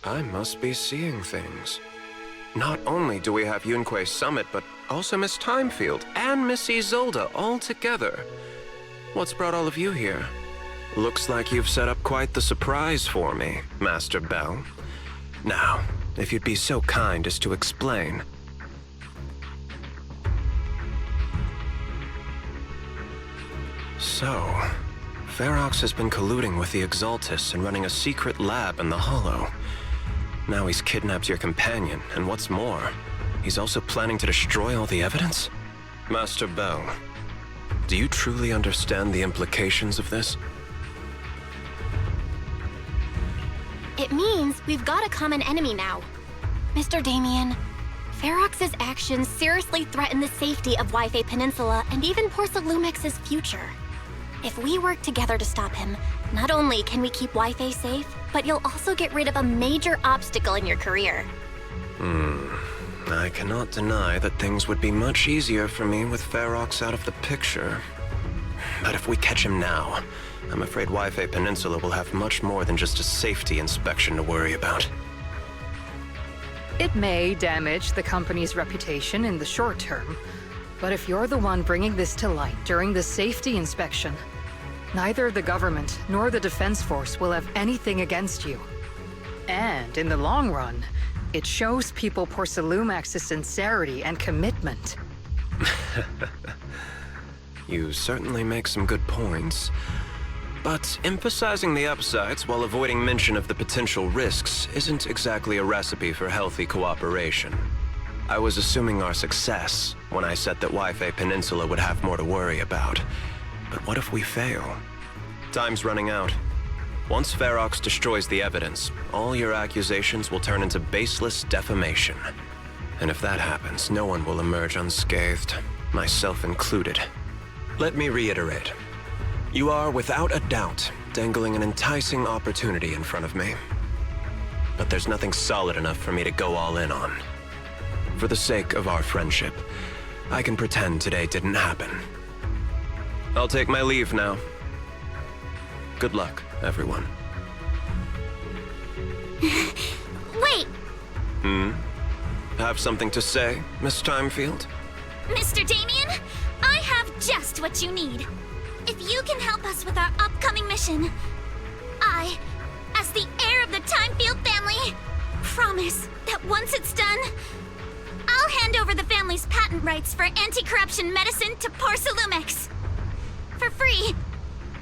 I must be seeing things. Not only do we have Yunque Summit, but also Miss Timefield and Miss Isolde all together. What's brought all of you here? Looks like you've set up quite the surprise for me, Master Bell. Now, if you'd be so kind as to explain. So, Ferox has been colluding with the Exaltis and running a secret lab in the Hollow. Now he's kidnapped your companion, and what's more, he's also planning to destroy all the evidence? Master Bell, do you truly understand the implications of this? It means we've got a common enemy now. Mr. Damien, Ferox's actions seriously threaten the safety of Wi-Fi Peninsula and even Porsalumex's future. If we work together to stop him, not only can we keep Wi-Fi safe, but you'll also get rid of a major obstacle in your career. I cannot deny that things would be much easier for me with Ferox out of the picture. But if we catch him now, I'm afraid Wi-Fi Peninsula will have much more than just a safety inspection to worry about. It may damage the company's reputation in the short term, but if you're the one bringing this to light during the safety inspection, neither the government nor the Defense Force will have anything against you. And in the long run, it shows people Porsalumex's sincerity and commitment. You certainly make some good points. But emphasizing the upsides while avoiding mention of the potential risks isn't exactly a recipe for healthy cooperation. I was assuming our success when I said that Wi-Fi Peninsula would have more to worry about. But what if we fail? Time's running out. Once Ferox destroys the evidence, all your accusations will turn into baseless defamation. And if that happens, no one will emerge unscathed, myself included. Let me reiterate. You are, without a doubt, dangling an enticing opportunity in front of me. But there's nothing solid enough for me to go all in on. For the sake of our friendship, I can pretend today didn't happen. I'll take my leave now. Good luck, everyone. Wait! Have something to say, Miss Timefield? Mr. Damien, I have just what you need. If you can help us with our upcoming mission, I, as the heir of the Timefield family, promise that once it's done, I'll hand over the family's patent rights for anti-corruption medicine to Porsalumex. For free.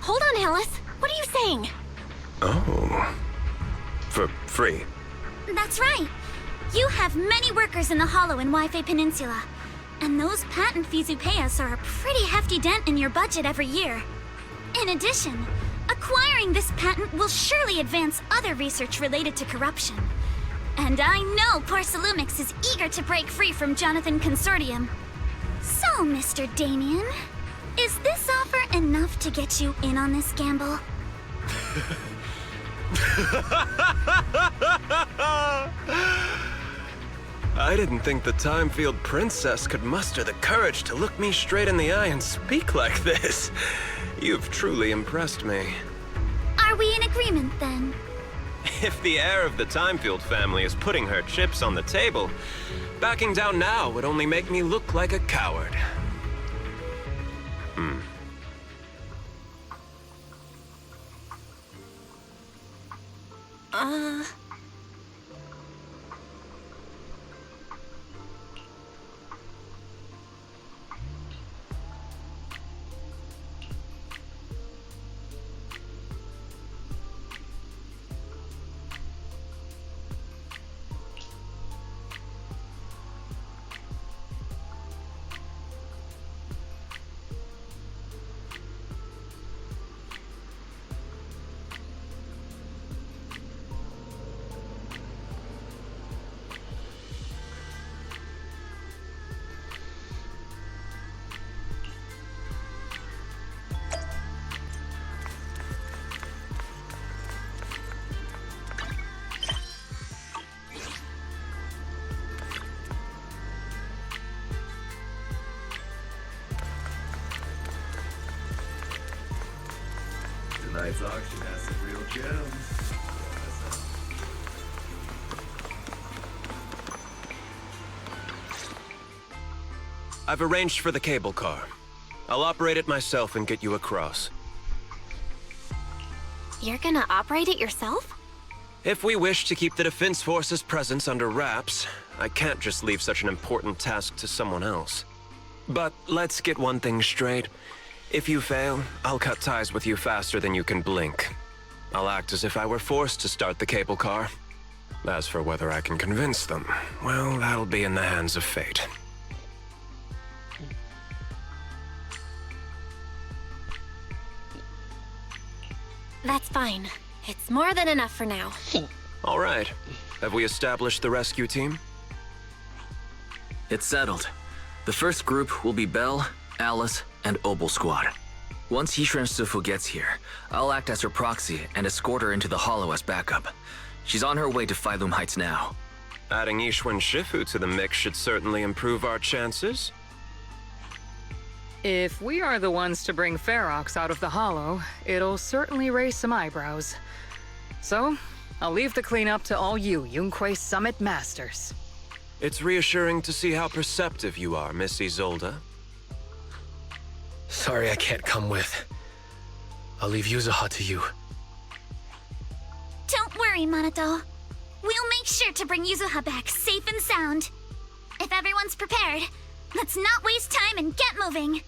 Hold on, Alice. What are you saying? Oh. For free? That's right. You have many workers in the Hollow in Wi-Fi Peninsula, and those patent fees you pay us are a pretty hefty dent in your budget every year. In addition, acquiring this patent will surely advance other research related to corruption. And I know Porsalumex is eager to break free from Jonathan Consortium. So, Mr. Damien, is this offer enough to get you in on this gamble? I didn't think the Timefield princess could muster the courage to look me straight in the eye and speak like this. You've truly impressed me. Are we in agreement, then? If the heir of the Timefield family is putting her chips on the table, backing down now would only make me look like a coward. Tonight's auction has some real gems. I've arranged for the cable car. I'll operate it myself and get you across. You're gonna operate it yourself? If we wish to keep the Defense Force's presence under wraps, I can't just leave such an important task to someone else. But let's get one thing straight. If you fail, I'll cut ties with you faster than you can blink. I'll act as if I were forced to start the cable car. As for whether I can convince them, well, that'll be in the hands of fate. That's fine. It's more than enough for now. All right. Have we established the rescue team? It's settled. The first group will be Belle, Alice, and Obel Squad. Once Yishuan Sifu gets here, I'll act as her proxy and escort her into the Hollow as backup. She's on her way to Phylum Heights now. Adding Yishuan Shifu to the mix should certainly improve our chances. If we are the ones to bring Ferox out of the Hollow, it'll certainly raise some eyebrows. So, I'll leave the cleanup to all you Yunque Summit Masters. It's reassuring to see how perceptive you are, Miss Isolde. Sorry I can't come with. I'll leave Yuzuha to you. Don't worry, Minato. We'll make sure to bring Yuzuha back safe and sound. If everyone's prepared, let's not waste time and get moving.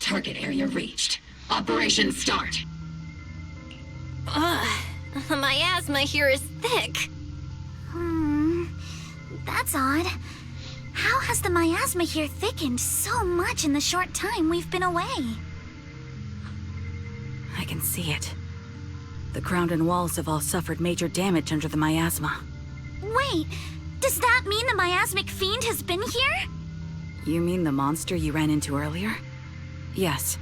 Target area reached. Operation start. Ugh, the miasma here is thick. That's odd. How has the miasma here thickened so much in the short time we've been away? can see it. The ground and walls have all suffered major damage under the miasma. Wait, does that mean the miasmic fiend has been here? You mean the monster you ran into earlier? Yes.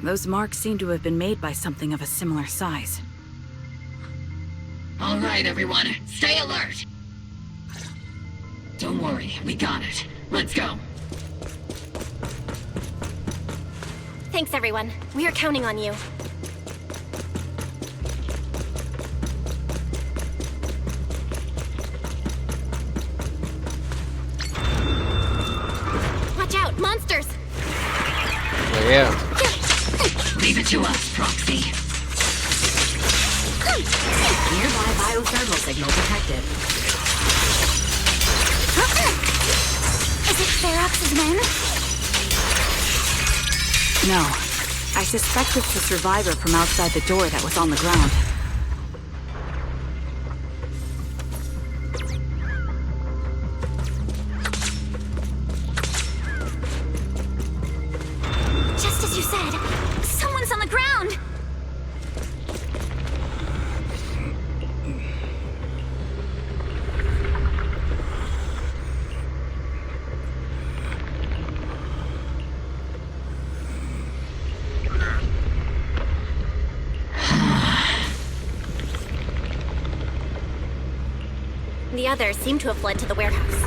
Those marks seem to have been made by something of a similar size. All right, everyone, stay alert. Don't worry, we got it. Let's go. Thanks, everyone. We are counting on you. Watch out, monsters! Oh, yeah. Leave it to us, Proxy. Nearby biothermal signal detected. Is it Ferox's men? No. I suspect it's the survivor from outside the door that was on the ground. Just as you said, someone's on the ground! The others seem to have fled to the warehouse.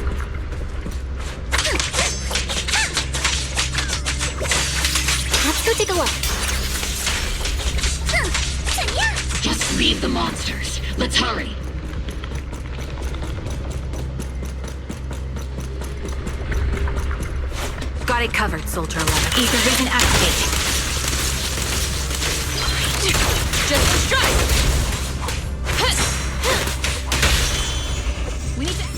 Let's go take a look. Just leave the monsters. Let's hurry. Got it covered, Soldier 11. Ether vision activated. Just a strike! We need to...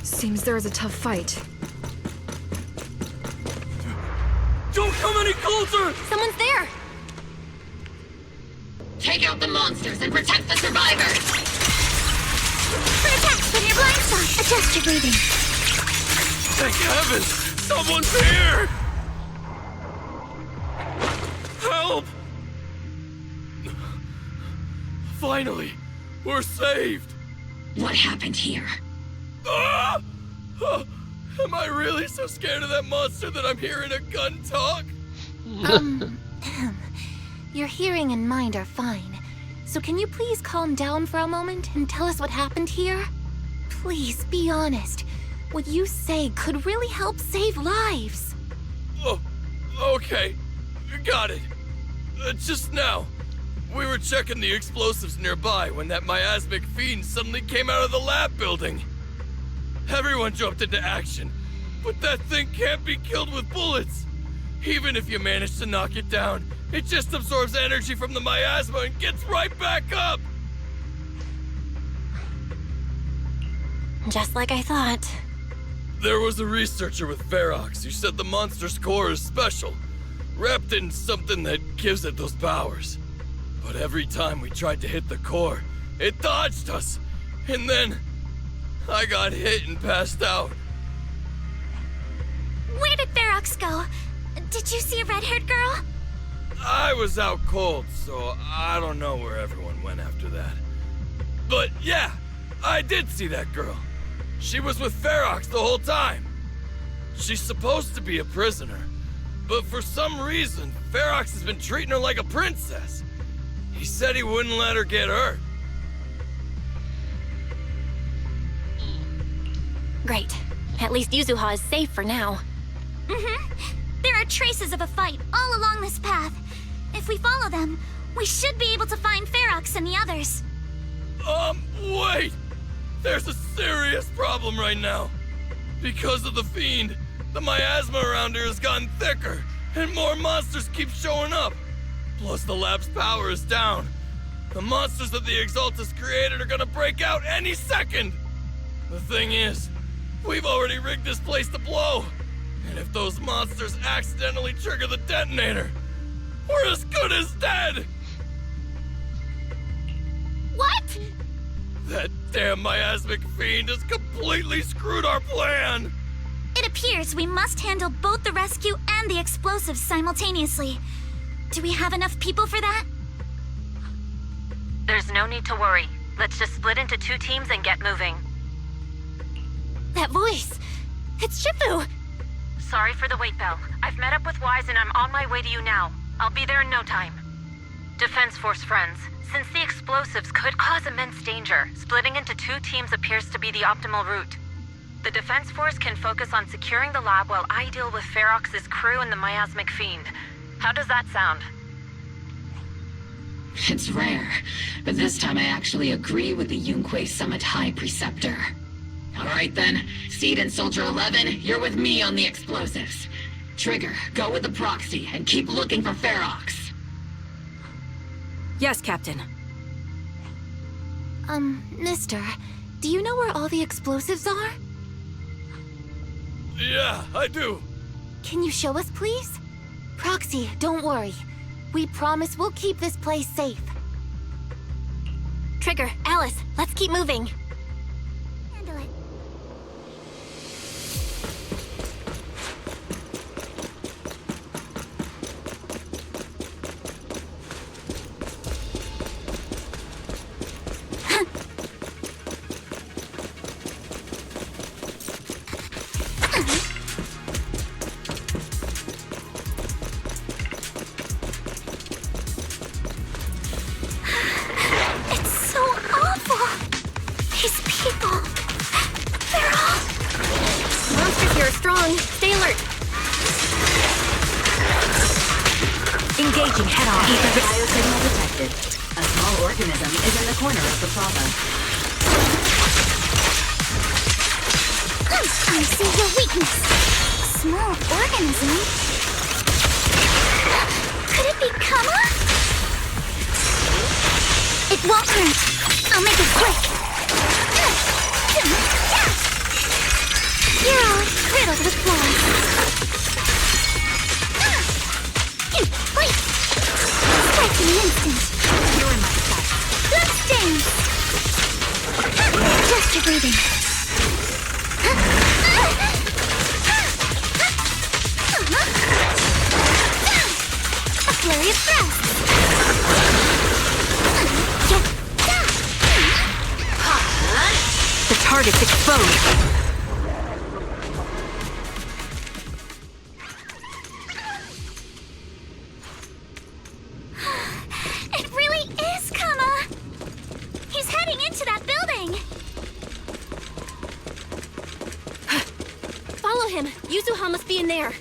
Seems there is a tough fight. Don't come any closer! Someone's there! Take out the monsters and protect the survivors! For attacks from your blind spot, adjust your breathing. Thank heavens! Someone's here! Help! Finally, we're saved! What happened here? Ah! Am I really so scared of that monster that I'm hearing a gun talk? Your hearing and mind are fine. So can you please calm down for a moment and tell us what happened here? Please, be honest. What you say could really help save lives. Oh, okay. Got it. Just now, we were checking the explosives nearby when that miasmic fiend suddenly came out of the lab building. Everyone jumped into action, but that thing can't be killed with bullets. Even if you manage to knock it down, it just absorbs energy from the miasma and gets right back up. Just like I thought. There was a researcher with Ferox who said the monster's core is special, wrapped in something that gives it those powers. But every time we tried to hit the core, it dodged us, and then I got hit and passed out. Where did Ferox go? Did you see a red-haired girl? I was out cold, so I don't know where everyone went after that. But yeah, I did see that girl. She was with Ferox the whole time. She's supposed to be a prisoner, but for some reason, Ferox has been treating her like a princess. He said he wouldn't let her get hurt. Great. At least Yuzuha is safe for now. There are traces of a fight all along this path. If we follow them, we should be able to find Ferox and the others. Wait! There's a serious problem right now. Because of the Fiend, the miasma around here has gotten thicker, and more monsters keep showing up. Plus the lab's power is down. The monsters that the Exaltus created are gonna break out any second! The thing is, we've already rigged this place to blow. And if those monsters accidentally trigger the detonator, we're as good as dead! What? That damn miasmic fiend has completely screwed our plan! It appears we must handle both the rescue and the explosives simultaneously. Do we have enough people for that? There's no need to worry. Let's just split into 2 teams and get moving. That voice! It's Shifu! Sorry for the wait, Belle. I've met up with Wise and I'm on my way to you now. I'll be there in no time. Defense Force friends, since the explosives could cause immense danger, splitting into 2 teams appears to be the optimal route. The Defense Force can focus on securing the lab while I deal with Ferox's crew and the miasmic fiend. How does that sound? It's rare, but this time I actually agree with the Yunque Summit High Preceptor. Alright then, Seed and Soldier 11, you're with me on the explosives. Trigger, go with the proxy and keep looking for Ferox. Yes, Captain. Mister, do you know where all the explosives are? Yeah, I do. Can you show us, please? Proxy, don't worry. We promise we'll keep this place safe. Trigger, Alice, let's keep moving. Handle it. Engaging head-on. Biosignal detected. A small organism is in the corner of the plaza. I see your weakness. Small organism? Could it be Kama? It won't hurt. I'll make it quick. You're all riddled with flaws. Wait! Strike in an instant. You're in my sight. Bloodstains! Just your breathing. A flurry of thrusts. The target's exposed. It really is Kama! He's heading into that building! Follow him. Yuzuha must be in there.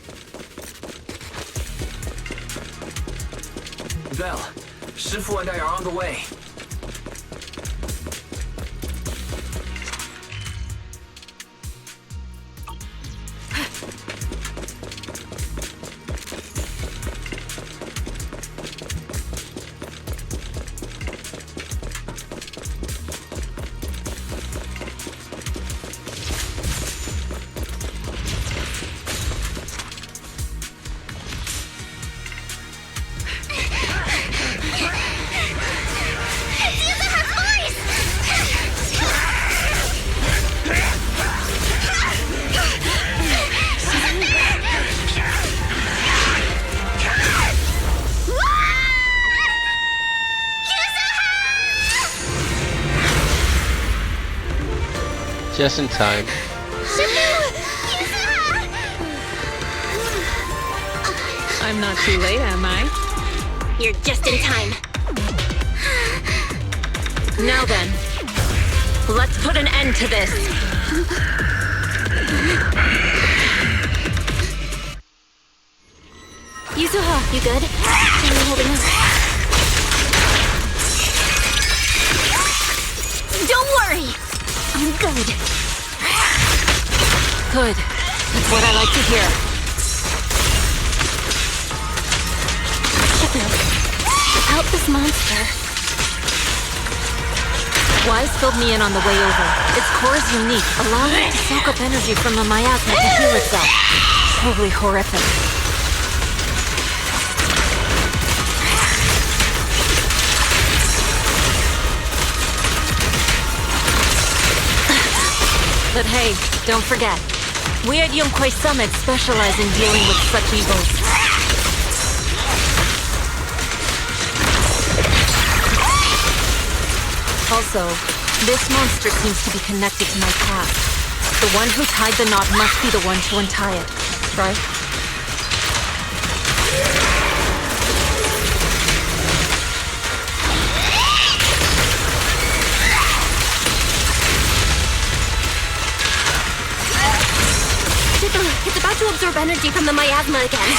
Belle, Shifu and I are on the way. Just in time. I'm not too late, am I? You're just in time. Now then, let's put an end to this. Yuzuha, you good? How are you holding up? Don't worry! I'm good. Good. That's what I like to hear. Help this monster. Wise filled me in on the way over. Its core is unique, allowing it to soak up energy from the miasma to heal itself. Totally horrific. But hey, don't forget, we at Yunkwei Summit specialize in dealing with such evils. Also, this monster seems to be connected to my past. The one who tied the knot must be the one to untie it, right? It's about to absorb energy from the miasma again.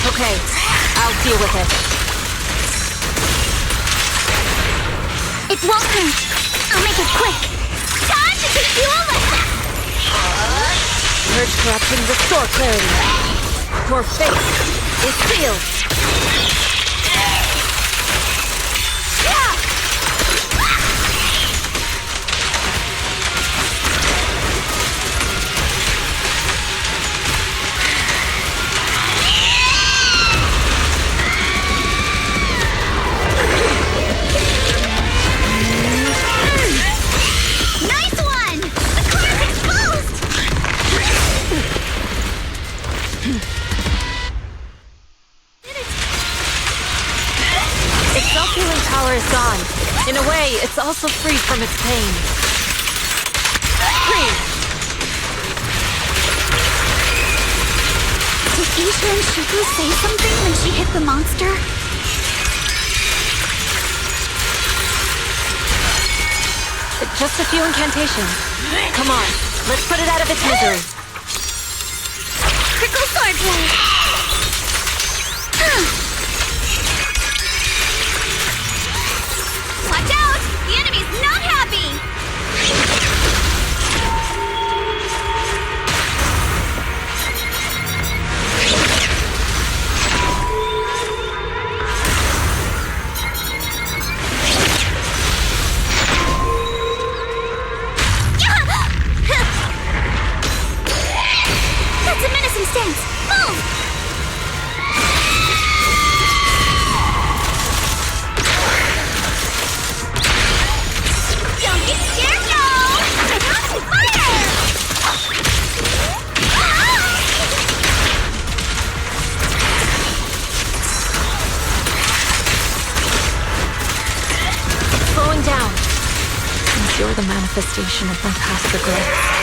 Okay, I'll deal with it. It won't hurt. I'll make it quick. Time to teach you a lesson. Purge corruption, restore clarity. Your fate is sealed. Nice one! The car is exposed! Its self-healing power is gone. In a way, it's also freed from its pain. Free! Did Isha and Shuko say something when she hit the monster? Just a few incantations. Come on, let's put it out of its misery. Critical sword blade! Watch out! The enemy's not happy! That's a menacing stance! Move! Don't get scared, no! Fire! It's slowing down. Since you're the manifestation of my past regrets.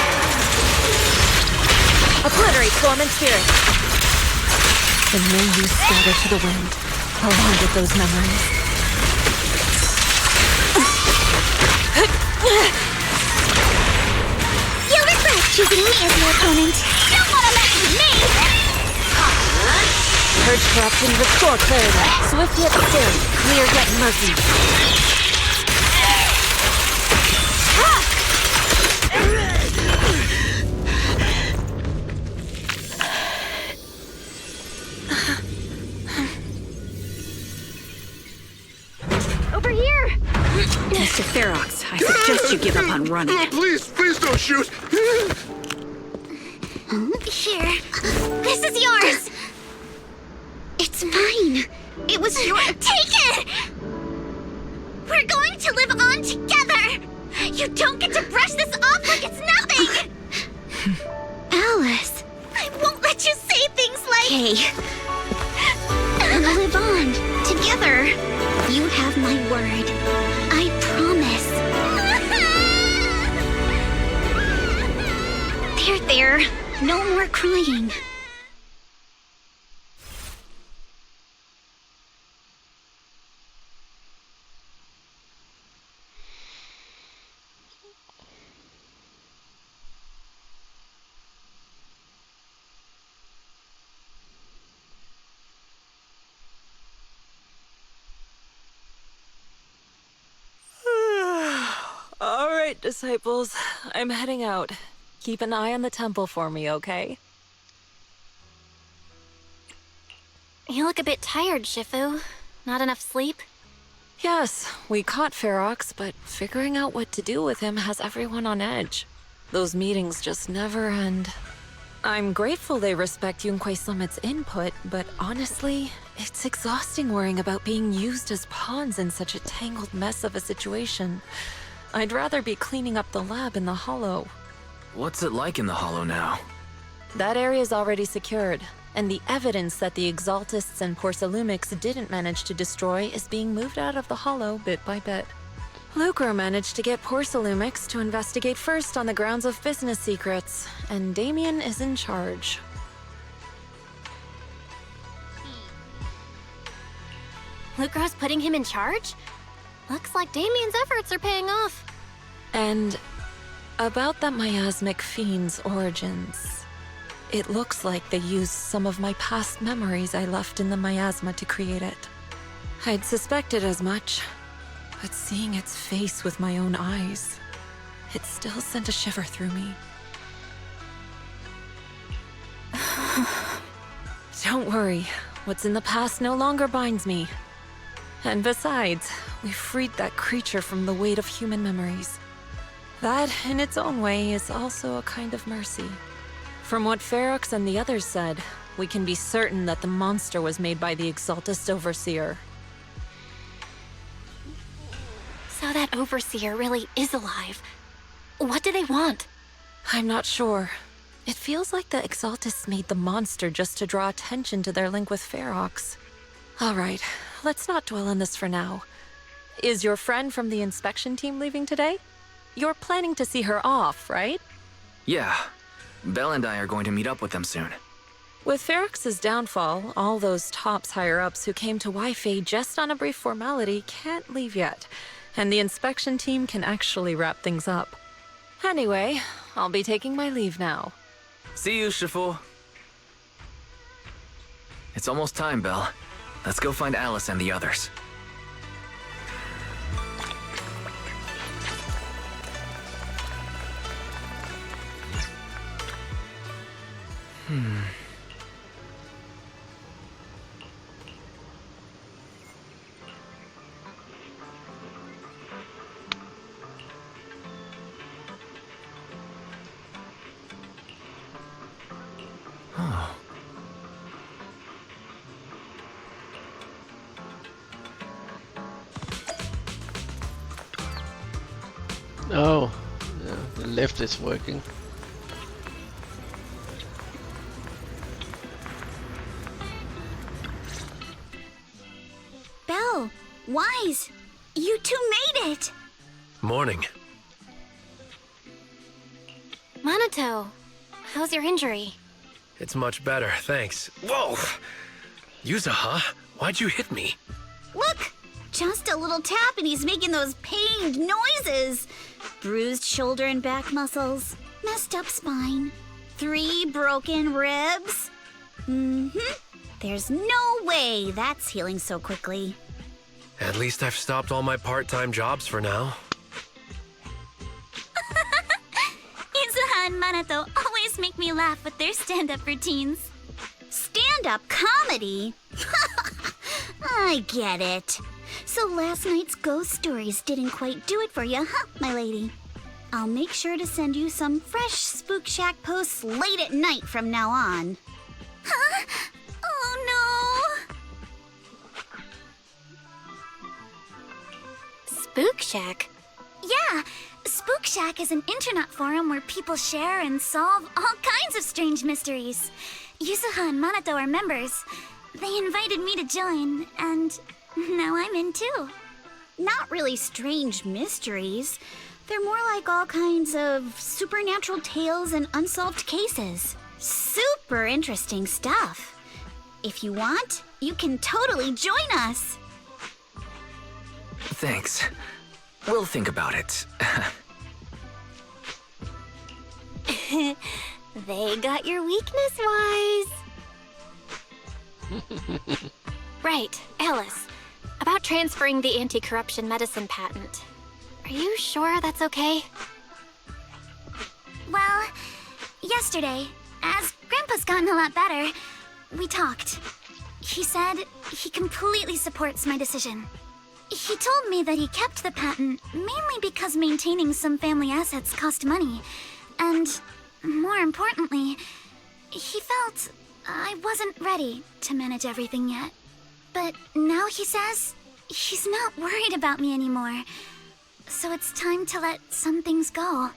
Obliterate form and spirit. And may you scatter to the wind, along with those memories. You'll regret choosing me as your opponent. Don't want to mess with me! Purge corruption, restore clarity. Swift yet still, clear yet murky. Over here! Mr. Ferox, I suggest you give up on running. Please don't shoot! Here. This is yours! It's mine. It was your— Take it! We're going to live on together! You don't get to brush this off like it's nothing! Alice, I won't let you say things like— Hey. We'll live on, together. You have my word. I promise. There. No more crying. disciples. I'm heading out. Keep an eye on the temple for me, okay? You look a bit tired, Shifu. Not enough sleep? Yes, we caught Ferox, but figuring out what to do with him has everyone on edge. Those meetings just never end. I'm grateful they respect Yunque Summit's input, but honestly, it's exhausting worrying about being used as pawns in such a tangled mess of a situation. I'd rather be cleaning up the lab in the Hollow. What's it like in the Hollow now? That area's already secured, and the evidence that the Exaltists and Porcelumix didn't manage to destroy is being moved out of the Hollow bit by bit. Lucro managed to get Porcelumix to investigate first on the grounds of business secrets, and Damien is in charge. Lucro's putting him in charge? Looks like Damien's efforts are paying off. And about that miasmic fiend's origins. It looks like they used some of my past memories I left in the miasma to create it. I'd suspected as much, but seeing its face with my own eyes, it still sent a shiver through me. Don't worry, what's in the past no longer binds me. And besides, we freed that creature from the weight of human memories. That, in its own way, is also a kind of mercy. From what Ferox and the others said, we can be certain that the monster was made by the Exaltist Overseer. So that Overseer really is alive. What do they want? I'm not sure. It feels like the Exaltists made the monster just to draw attention to their link with Ferox. All right, let's not dwell on this for now. Is your friend from the inspection team leaving today? You're planning to see her off, right? Yeah. Belle and I are going to meet up with them soon. With Ferox's downfall, all those tops higher-ups who came to Wi-Fi just on a brief formality can't leave yet, and the inspection team can actually wrap things up. Anyway, I'll be taking my leave now. See you, Shifu. It's almost time, Belle. Let's go find Alice and the others. Oh, yeah, the lift is working. Belle, Wise, you two made it! Morning. Minato, how's your injury? It's much better, thanks. Whoa! Yuzuha, why'd you hit me? Look! Just a little tap and he's making those pained noises. Bruised shoulder and back muscles. Messed up spine. 3 broken ribs. There's no way that's healing so quickly. At least I've stopped all my part-time jobs for now. Yuzuha and Minato always make me laugh with their stand-up routines. Stand-up comedy? I get it. So last night's ghost stories didn't quite do it for you, huh, my lady? I'll make sure to send you some fresh Spook Shack posts late at night from now on. Huh? Oh no! Spook Shack? Yeah, Spook Shack is an internet forum where people share and solve all kinds of strange mysteries. Yuzuha and Minato are members. They invited me to join, and now I'm in too. Not really strange mysteries. They're more like all kinds of supernatural tales and unsolved cases. Super interesting stuff. If you want, you can totally join us. Thanks. We'll think about it. They got your weakness, Wise. Right, Alice. About transferring the anti-corruption medicine patent. Are you sure that's okay? yesterday, as Grandpa's gotten a lot better, we talked. He said he completely supports my decision. He told me that he kept the patent mainly because maintaining some family assets cost money, and more importantly, he felt I wasn't ready to manage everything yet. But now he says he's not worried about me anymore, so it's time to let some things go.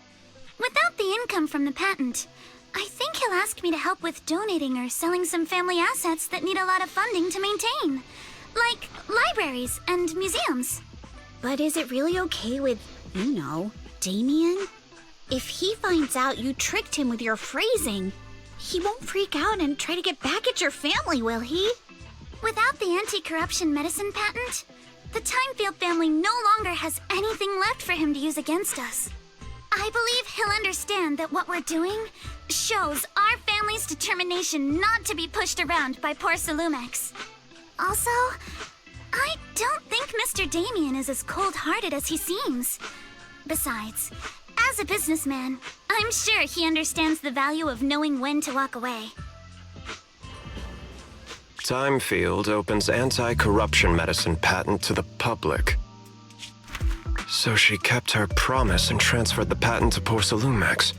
Without the income from the patent, I think he'll ask me to help with donating or selling some family assets that need a lot of funding to maintain. Like libraries and museums. But is it really okay with, Damien? If he finds out you tricked him with your phrasing, he won't freak out and try to get back at your family, will he? Without the anti-corruption medicine patent, the Timefield family no longer has anything left for him to use against us. I believe he'll understand that what we're doing shows our family's determination not to be pushed around by Porcelumex. Also, I don't think Mr. Damien is as cold-hearted as he seems. Besides, as a businessman, I'm sure he understands the value of knowing when to walk away. Timefield opens anti-corruption medicine patent to the public. So she kept her promise and transferred the patent to Porcelumex.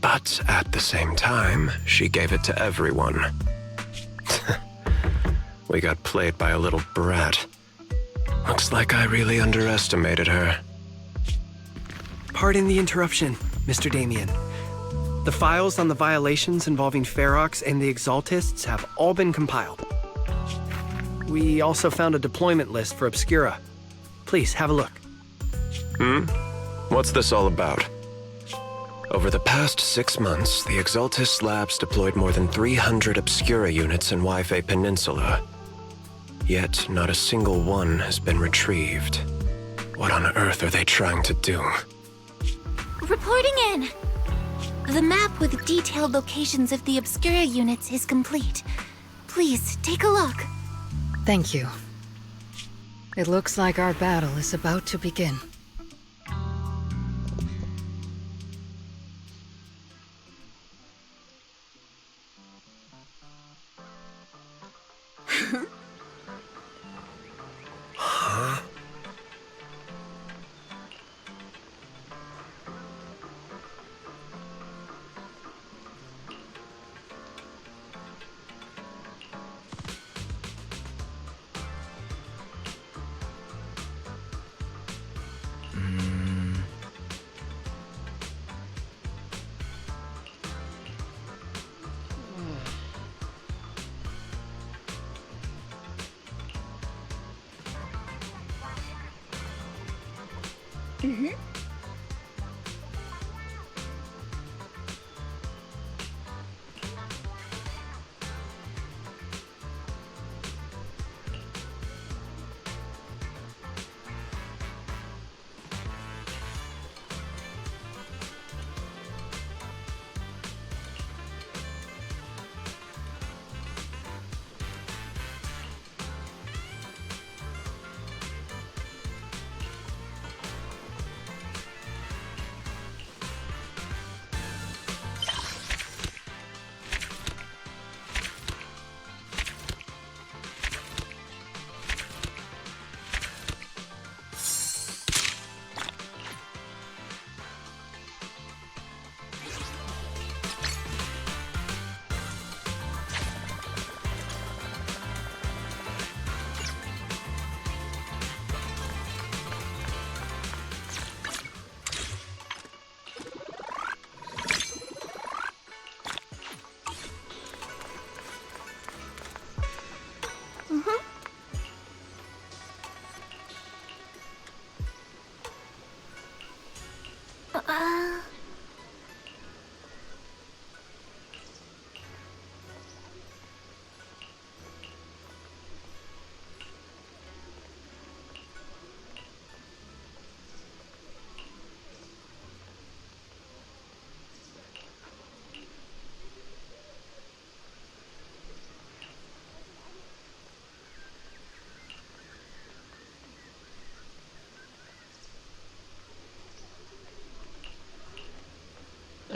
But at the same time, she gave it to everyone. We got played by a little brat. Looks like I really underestimated her. Pardon the interruption, Mr. Damien. The files on the violations involving Ferox and the Exaltists have all been compiled. We also found a deployment list for Obscura. Please, have a look. What's this all about? Over the past 6 months, the Exaltist Labs deployed more than 300 Obscura units in Wi-Fi Peninsula. Yet, not a single one has been retrieved. What on earth are they trying to do? Reporting in! The map with detailed locations of the Obscura units is complete. Please, take a look. Thank you. It looks like our battle is about to begin. Huh?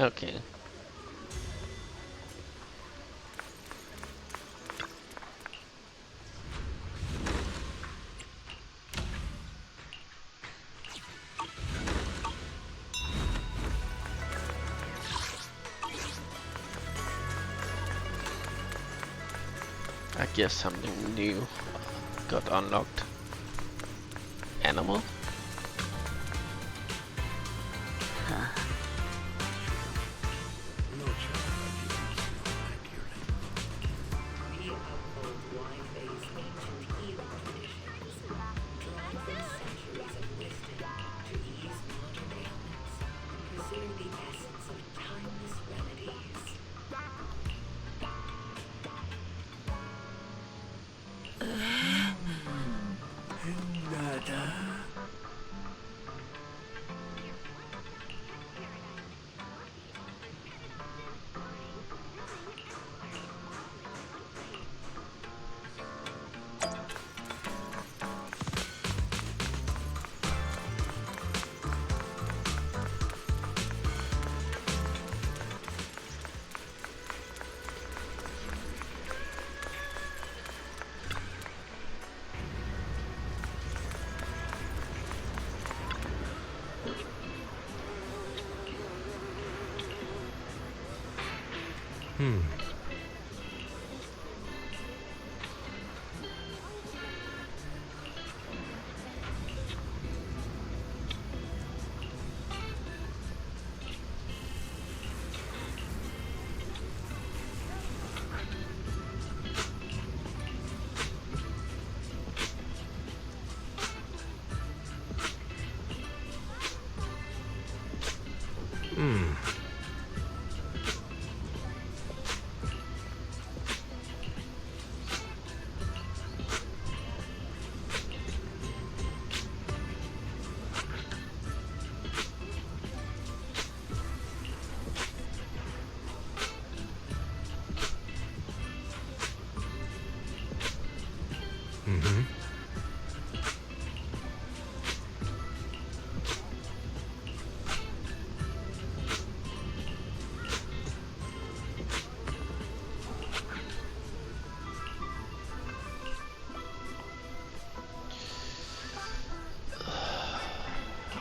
Okay. I guess something new got unlocked. Animal?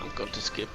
I'm going to skip.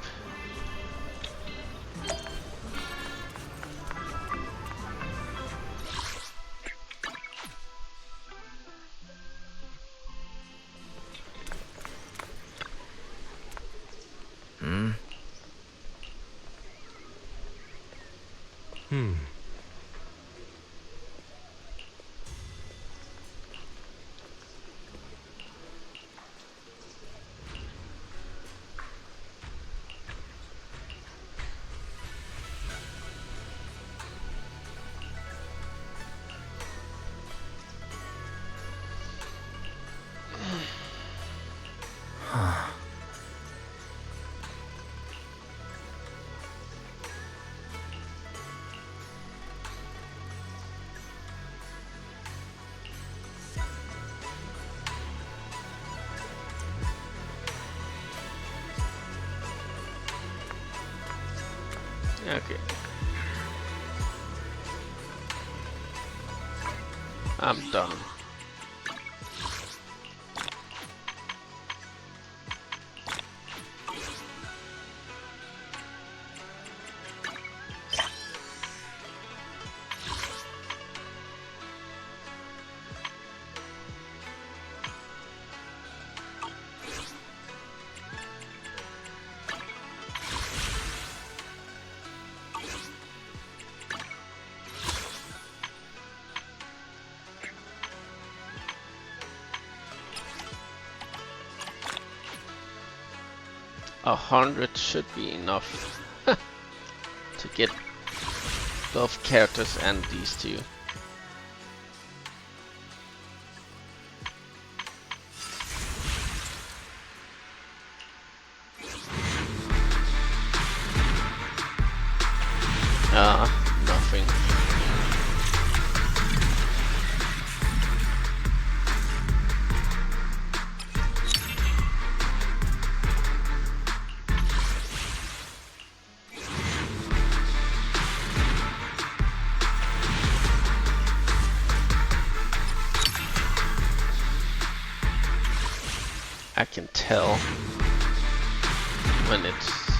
Okay. I'm done. A 100 should be enough to get both characters and these two. Nothing. I can tell when it's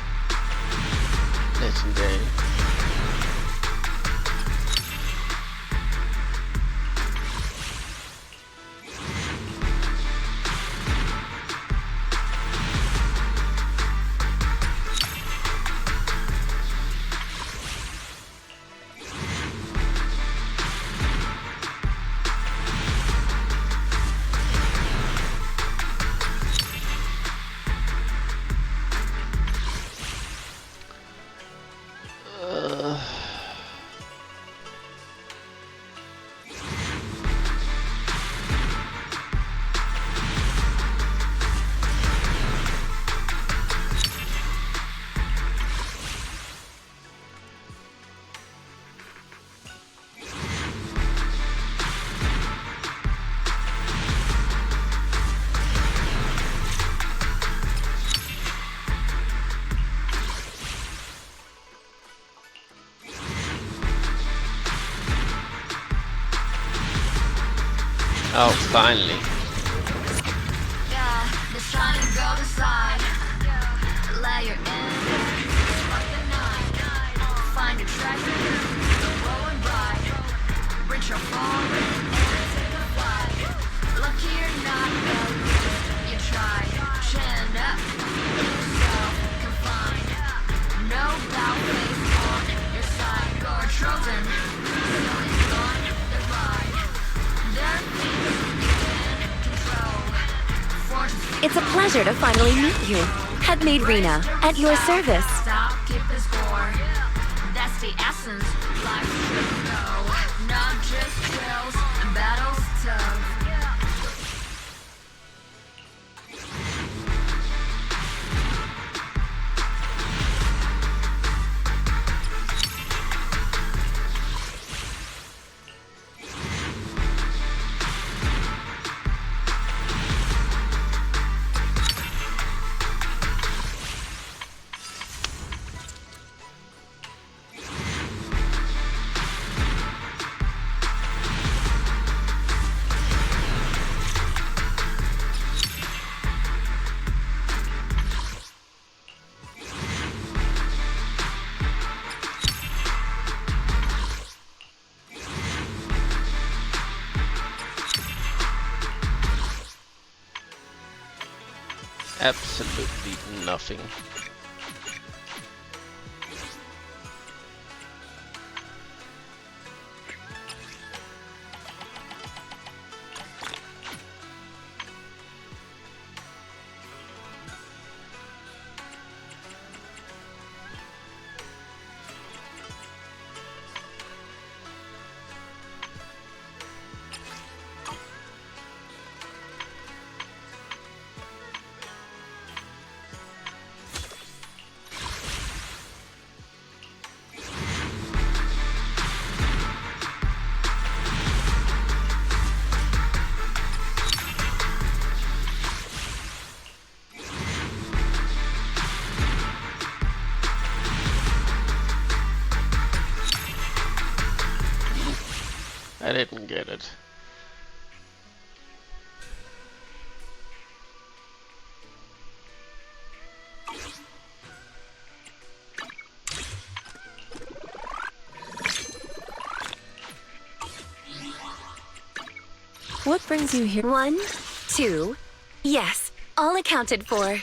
legendary. Oh, finally. Yeah, it's time to go decide. Layer in, spark the night. Find a treasure, low and bright. Reach your phone and take a flight. Lucky or not, you try. Chin up, yourself confined. No doubt, face on your side. You're chosen, so it's on the ride. It's a pleasure to finally meet you. Handmaid Rena, at your service. Stop, keep the score. That's the essence. Life should know. Not just drills and battles tough. Absolutely nothing. I didn't get it. What brings you here? 1, 2. Yes, all accounted for.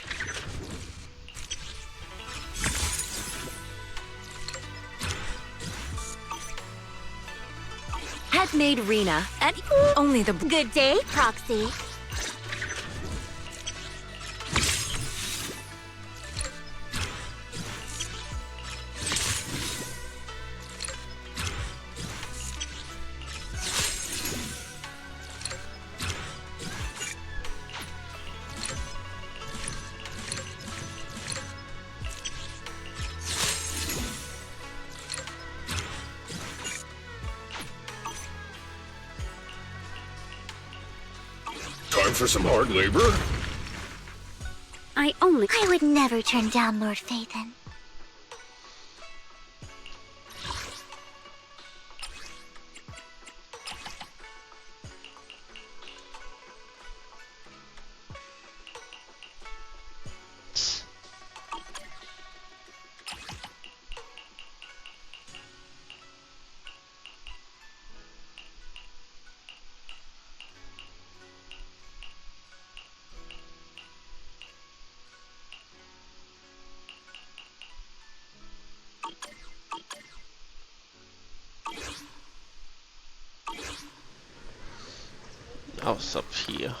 Handmaid Rena, at only the Good day, Proxy. Time for some hard labor? I would never turn down Lord Phaethon. I was up here.